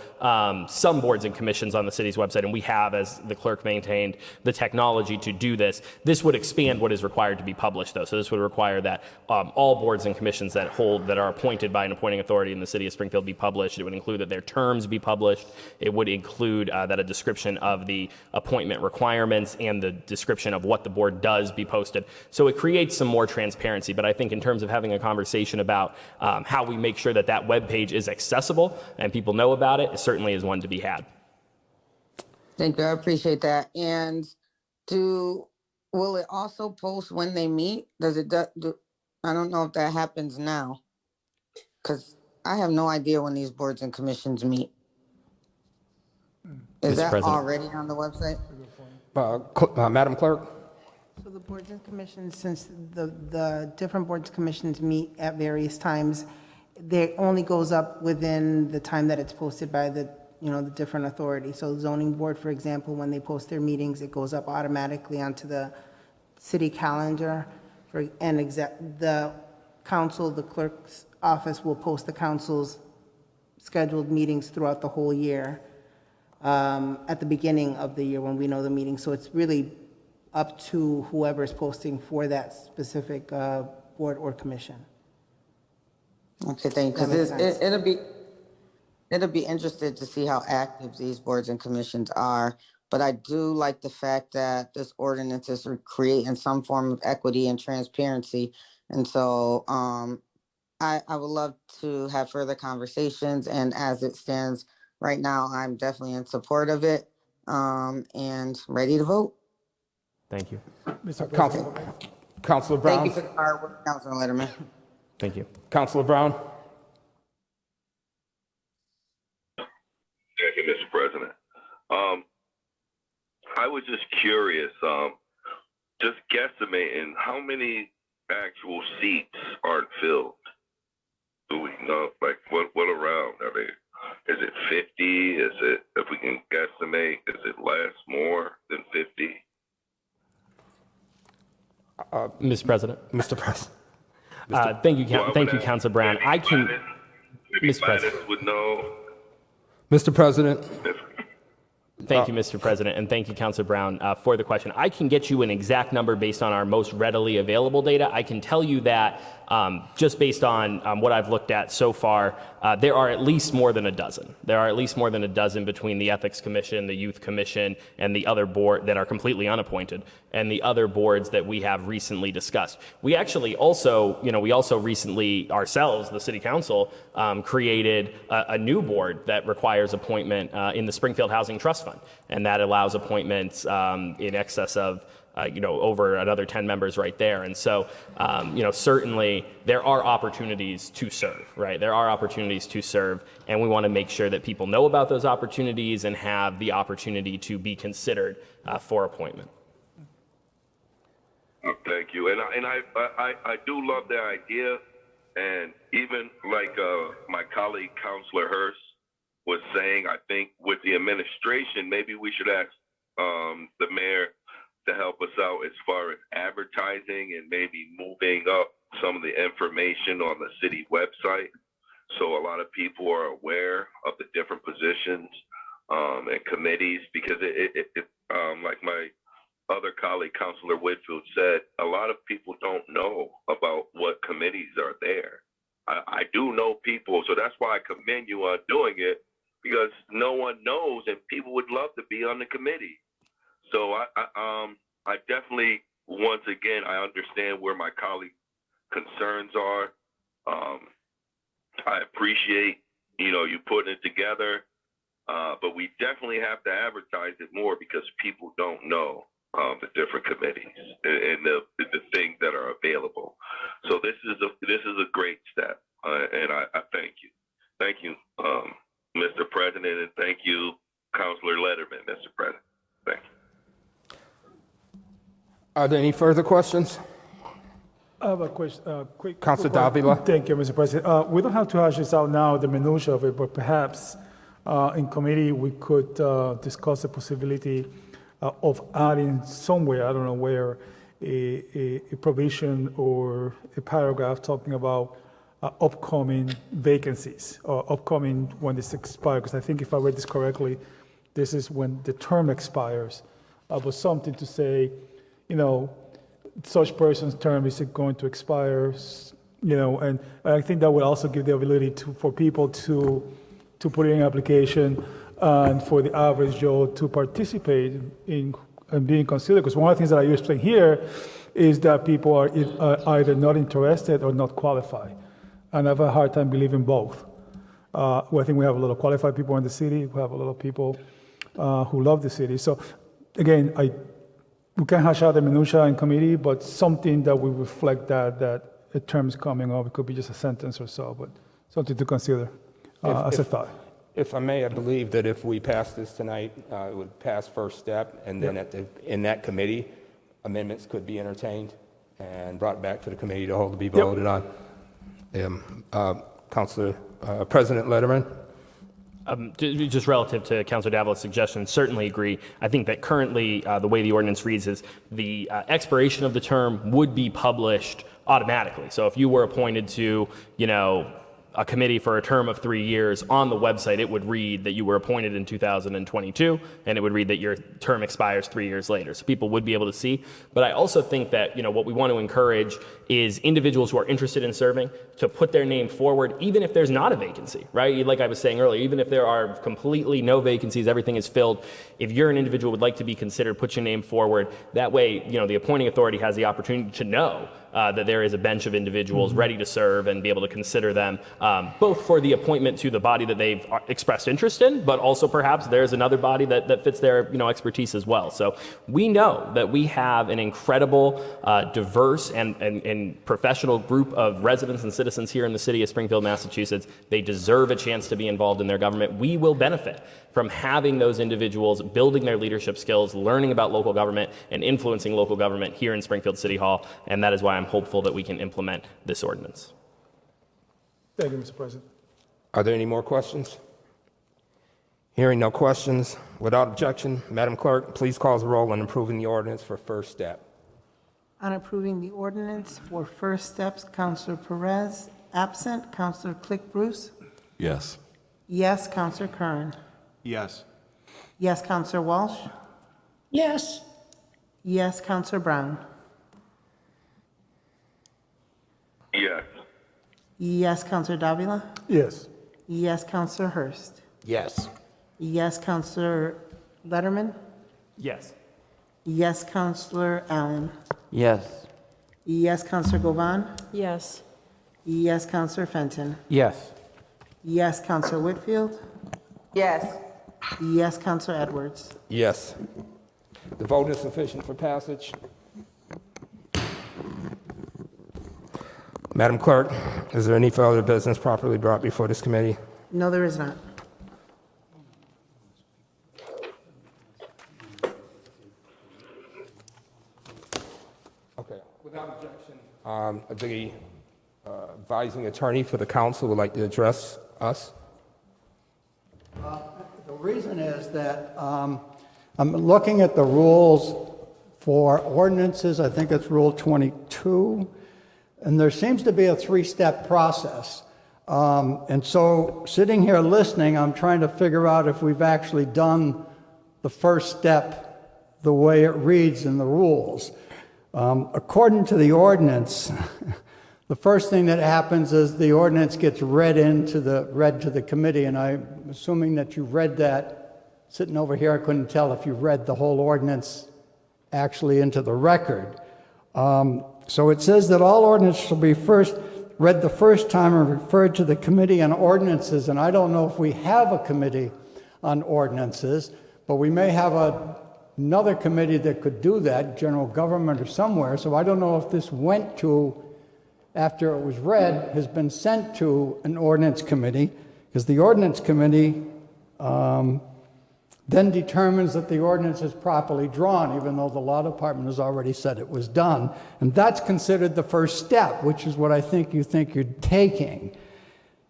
S1: some boards and commissions on the city's website, and we have, as the clerk maintained, the technology to do this. This would expand what is required to be published, though. So this would require that all boards and commissions that are appointed by an appointing authority in the city of Springfield be published. It would include that their terms be published. It would include that a description of the appointment requirements and the description of what the board does be posted. So it creates some more transparency. But I think in terms of having a conversation about how we make sure that that web page is accessible and people know about it, it certainly is one to be had.
S6: Thank you. I appreciate that. And will it also post when they meet? Does it I don't know if that happens now, because I have no idea when these boards and commissions meet. Is
S1: Mr.
S6: that
S1: President.
S6: already on the website?
S18: Madam Clerk?
S5: So the boards and commissions, since the different boards and commissions meet at various times, it only goes up within the time that it's posted by the different authorities. So zoning board, for example, when they post their meetings, it goes up automatically onto the city calendar. The council, the clerk's office will post the council's scheduled meetings throughout the whole year at the beginning of the year when we know the meeting. So it's really up to whoever is posting for that specific board or commission.
S6: Okay, thank you.
S5: That makes
S6: 'Cause
S5: sense.
S6: it'll be interested to see how active these boards and commissions are. But I do like the fact that this ordinance is creating some form of equity and transparency. And so I would love to have further conversations. And as it stands right now, I'm definitely in support of it and ready to vote.
S1: Thank you.
S18: Councilor Brown?
S6: Thank you for the hard work, Councilor Letterman.
S1: Thank you.
S18: Councilor Brown?
S12: Thank you, Mr. President. I was just curious, just guesstimating how many actual seats aren't filled. Do we know, like, what around? Are they, is it 50? Is it, if we can guesstimate, is it less, more than 50?
S1: Mr. President.
S18: Mr. President.
S1: Thank you, Councilor Brown. I can, Mr. President.
S12: Would know.
S18: Mr. President.
S1: Thank you, Mr. President, and thank you, Councilor Brown, for the question. I can get you an exact number based on our most readily available data. I can tell you that just based on what I've looked at so far, there are at least more than a dozen. There are at least more than a dozen between the Ethics Commission, the Youth Commission, and the other board that are completely unappointed, and the other boards that we have recently discussed. We actually also, we also recently ourselves, the City Council, created a new board that requires appointment in the Springfield Housing Trust Fund, and that allows appointments in excess of over another 10 members right there. And so, certainly there are opportunities to serve, right? There are opportunities to serve, and we want to make sure that people know about those opportunities and have the opportunity to be considered for appointment.
S12: Thank you. And I do love the idea. And even like my colleague, Councilor Hurst, was saying, I think with the administration, maybe we should ask the mayor to help us out as far as advertising and maybe moving up some of the information on the city website, so a lot of people are aware of the different positions and committees, because like my other colleague, Councilor Whitfield, said, a lot of people don't know about what committees are there. I do know people, so that's why I commend you on doing it, because no one knows, and people would love to be on the committee. So I definitely, once again, I understand where my colleagues' concerns are. I appreciate, you putting it together, but we definitely have to advertise it more, because people don't know the different committees and the things that are available. So this is a great step, and I thank you. Thank you, Mr. President, and thank you, Councilor Letterman, Mr. President. Thank you.
S18: Are there any further questions?
S11: I have a question, quick.
S18: Councilor Davila.
S11: Thank you, Mr. President. We don't have to hash this out now, the minutia of it, but perhaps in committee we could discuss the possibility of adding somewhere, I don't know where, a provision or a paragraph talking about upcoming vacancies or upcoming when this expires. Because I think if I read this correctly, this is when the term expires. But something to say, such person's term is going to expire, and I think that would also give the ability for people to put in an application and for the average Joe to participate in being considered. Because one of the things that I used to say here is that people are either not interested or not qualified. And I have a hard time believing both. I think we have a lot of qualified people in the city. We have a lot of people who love the city. So again, we can hash out the minutia in committee, but something that will reflect that a term is coming up. It could be just a sentence or so, but something to consider as a thought.
S18: If I may, I believe that if we pass this tonight, it would pass first step, and then in that committee, amendments could be entertained and brought back to the committee to hold to be voted on. Councilor President Letterman.
S1: Just relative to Councilor Davila's suggestion, certainly agree. I think that currently the way the ordinance reads is the expiration of the term would be published automatically. So if you were appointed to, a committee for a term of 3 years, on the website it would read that you were appointed in 2022, and it would read that your term expires 3 years later. So people would be able to see. But I also think that, what we want to encourage is individuals who are interested in serving to put their name forward, even if there's not a vacancy, right? Like I was saying earlier, even if there are completely no vacancies, everything is filled, if you're an individual who would like to be considered, put your name forward. That way, the appointing authority has the opportunity to know that there is a bench of individuals ready to serve and be able to consider them, both for the appointment to the body that they've expressed interest in, but also perhaps there's another body that fits their expertise as well. So we know that we have an incredible, diverse and professional group of residents and citizens here in the city of Springfield, Massachusetts. They deserve a chance to be involved in their government. We will benefit from having those individuals building their leadership skills, learning about local government, and influencing local government here in Springfield City Hall. And that is why I'm hopeful that we can implement this ordinance.
S11: Thank you, Mr. President.
S18: Are there any more questions? Hearing no questions, without objection, Madam Clerk, please call the roll on approving the ordinance for first step.
S5: On approving the ordinance for first steps, Councilor Perez, absent. Councilor Click Bruce?
S19: Yes.
S5: Yes. Councilor Curran?
S3: Yes.
S5: Yes. Councilor Walsh?
S21: Yes.
S5: Yes. Councilor Brown?
S12: Yes.
S5: Yes. Councilor Davila?
S11: Yes.
S5: Yes. Councilor Hurst?
S7: Yes.
S5: Yes. Councilor Letterman?
S1: Yes.
S5: Yes. Councilor Allen?
S10: Yes.
S5: Yes. Councilor Govan?
S9: Yes.
S5: Yes. Councilor Fenton?
S8: Yes.
S5: Yes. Councilor Whitfield?
S6: Yes.
S5: Yes. Councilor Edwards?
S18: Yes. The vote is sufficient for passage. Madam Clerk, is there any further business properly brought before this committee?
S5: No, there is not.
S18: Okay. Without objection, the advising attorney for the council would like to address us.
S4: The reason is that I'm looking at the rules for ordinances. I think it's Rule 22. And there seems to be a three-step process. And so sitting here listening, I'm trying to figure out if we've actually done the first step the way it reads in the rules. According to the ordinance, the first thing that happens is the ordinance gets read to the committee, and I'm assuming that you read that. Sitting over here, I couldn't tell if you read the whole ordinance actually into the record. So it says that all ordinances shall be first read the first time and referred to the Committee on Ordinances, and I don't know if we have a committee on ordinances, but we may have another committee that could do that, general government or somewhere. So I don't know if this went to, after it was read, has been sent to an ordinance committee, because the ordinance committee then determines that the ordinance is properly drawn, even though the law department has already said it was done. And that's considered the first step, which is what I think you're taking.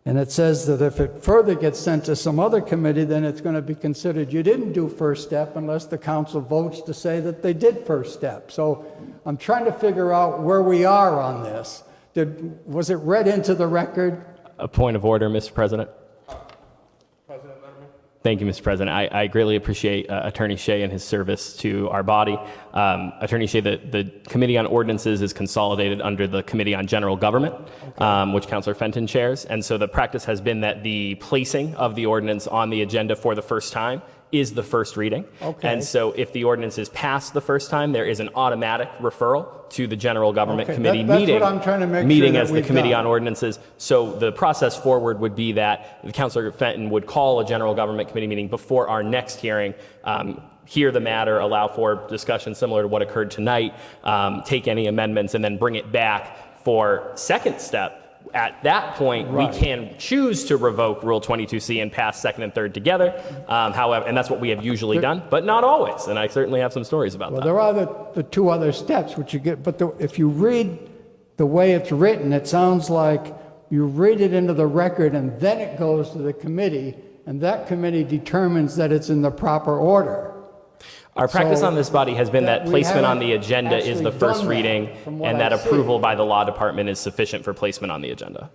S4: And it says that if it further gets sent to some other committee, then it's going to be considered you didn't do first step unless the council votes to say that they did first step. So I'm trying to figure out where we are on this. Was it read into the record?
S1: A point of order, Mr. President. Thank you, Mr. President. I greatly appreciate Attorney Shea and his service to our body. Attorney Shea, the Committee on Ordinances is consolidated under the Committee on General Government, which Councilor Fenton chairs. And so the practice has been that the placing of the ordinance on the agenda for the first time is the first reading.
S4: Okay.
S1: And so if the ordinance is passed the first time, there is an automatic referral to the General Government Committee
S4: that's
S1: meeting.
S4: what I'm trying to make
S1: meeting
S4: sure that
S1: as the
S4: we've
S1: Committee
S4: done.
S1: on Ordinances. So the process forward would be that Councilor Fenton would call a General Government Committee meeting before our next hearing, hear the matter, allow for discussion similar to what occurred tonight, take any amendments, and then bring it back for second step. At that point, we can choose to revoke Rule 22C and pass second and third together. However, and that's what we have usually done, but not always. And I certainly have some stories about
S4: Well,
S1: that.
S4: there are the two other steps which you get, but if you read the way it's written, it sounds like you read it into the record and then it goes to the committee, and that committee determines that it's in the proper order.
S1: Our practice
S4: So
S1: on this body has been that
S4: we
S1: placement on
S4: haven't
S1: the agenda is
S4: actually
S1: the first
S4: done that,
S1: reading,
S4: from what
S1: and that
S4: I've seen.
S1: approval by the law department is sufficient for placement on the agenda.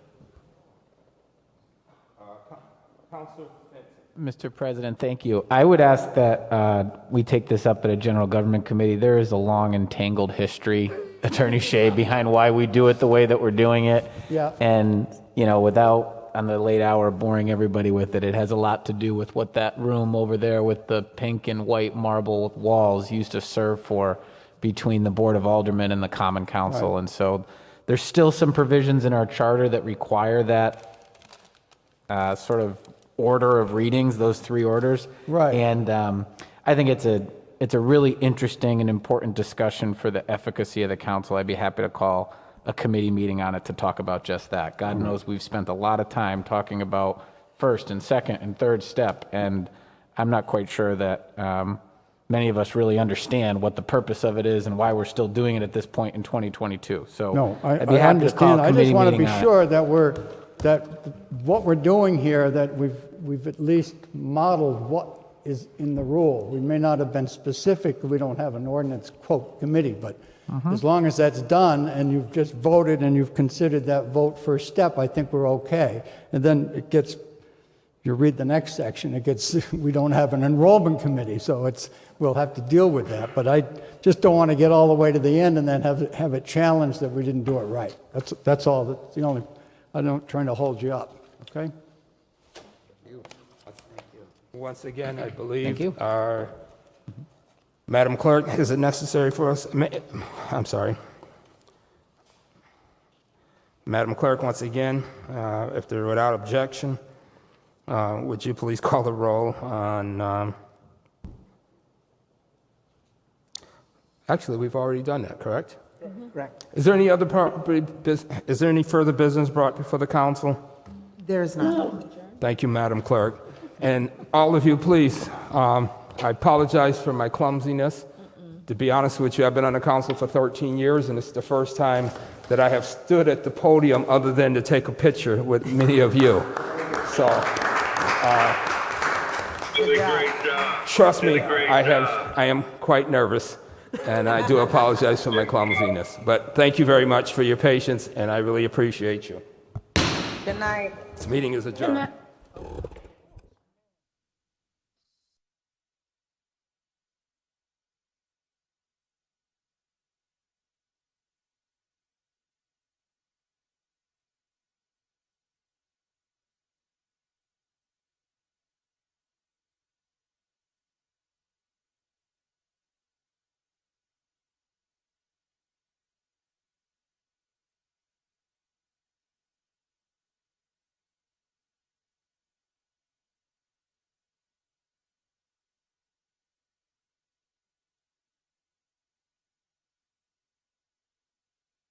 S8: Mr. President, thank you. I would ask that we take this up at a General Government Committee. There is a long and tangled history, Attorney Shea, behind why we do it the way that we're doing it.
S4: Yeah.
S8: And, you know, without, on the late hour, boring everybody with it, it has a lot to do with what that room over there with the pink and white marble walls used to serve for between the Board of Aldermen and the Common Council.
S4: Right.
S8: And so there's still some provisions in our charter that require that sort of order of readings, those three orders.
S4: Right.
S8: And I think it's a really interesting and important discussion for the efficacy of the council. I'd be happy to call a committee meeting on it to talk about just that. God knows we've spent a lot of time talking about first and second and third step, and I'm not quite sure that many of us really understand what the purpose of it is and why we're still doing it at this point in 2022. So
S4: No,
S8: I'd be
S4: I
S8: happy to call
S4: understand.
S8: a
S4: I
S8: committee
S4: just want to be
S8: meeting on it.
S4: sure that what we're doing here, that we've at least modeled what is in the rule. We may not have been specific, we don't have an ordinance, quote, committee, but as long as that's done and you've just voted and you've considered that vote first step, I think we're okay. And then it gets, you read the next section, it gets, we don't have an enrollment committee, so we'll have to deal with that. But I just don't want to get all the way to the end and then have it challenged that we didn't do it right. That's all, that's the only, I'm not trying to hold you up, okay?
S18: Once again, I believe our Madam Clerk, is it necessary for us? I'm sorry. Madam Clerk, once again, if they're without objection, would you please call the roll on? Actually, we've already done that, correct?
S4: Correct.
S18: Is there any other is there any further business brought before the council?
S5: There's none.
S18: Thank you, Madam Clerk. And all of you, please, I apologize for my clumsiness. To be honest with you, I've been on the council for 13 years, and it's the first time that I have stood at the podium other than to take a picture with many of you. So, trust me, I am quite nervous, and I do apologize for my clumsiness. But thank you very much for your patience, and I really appreciate you.
S6: Good night.
S18: This meeting is adjourned.
S21: Good night.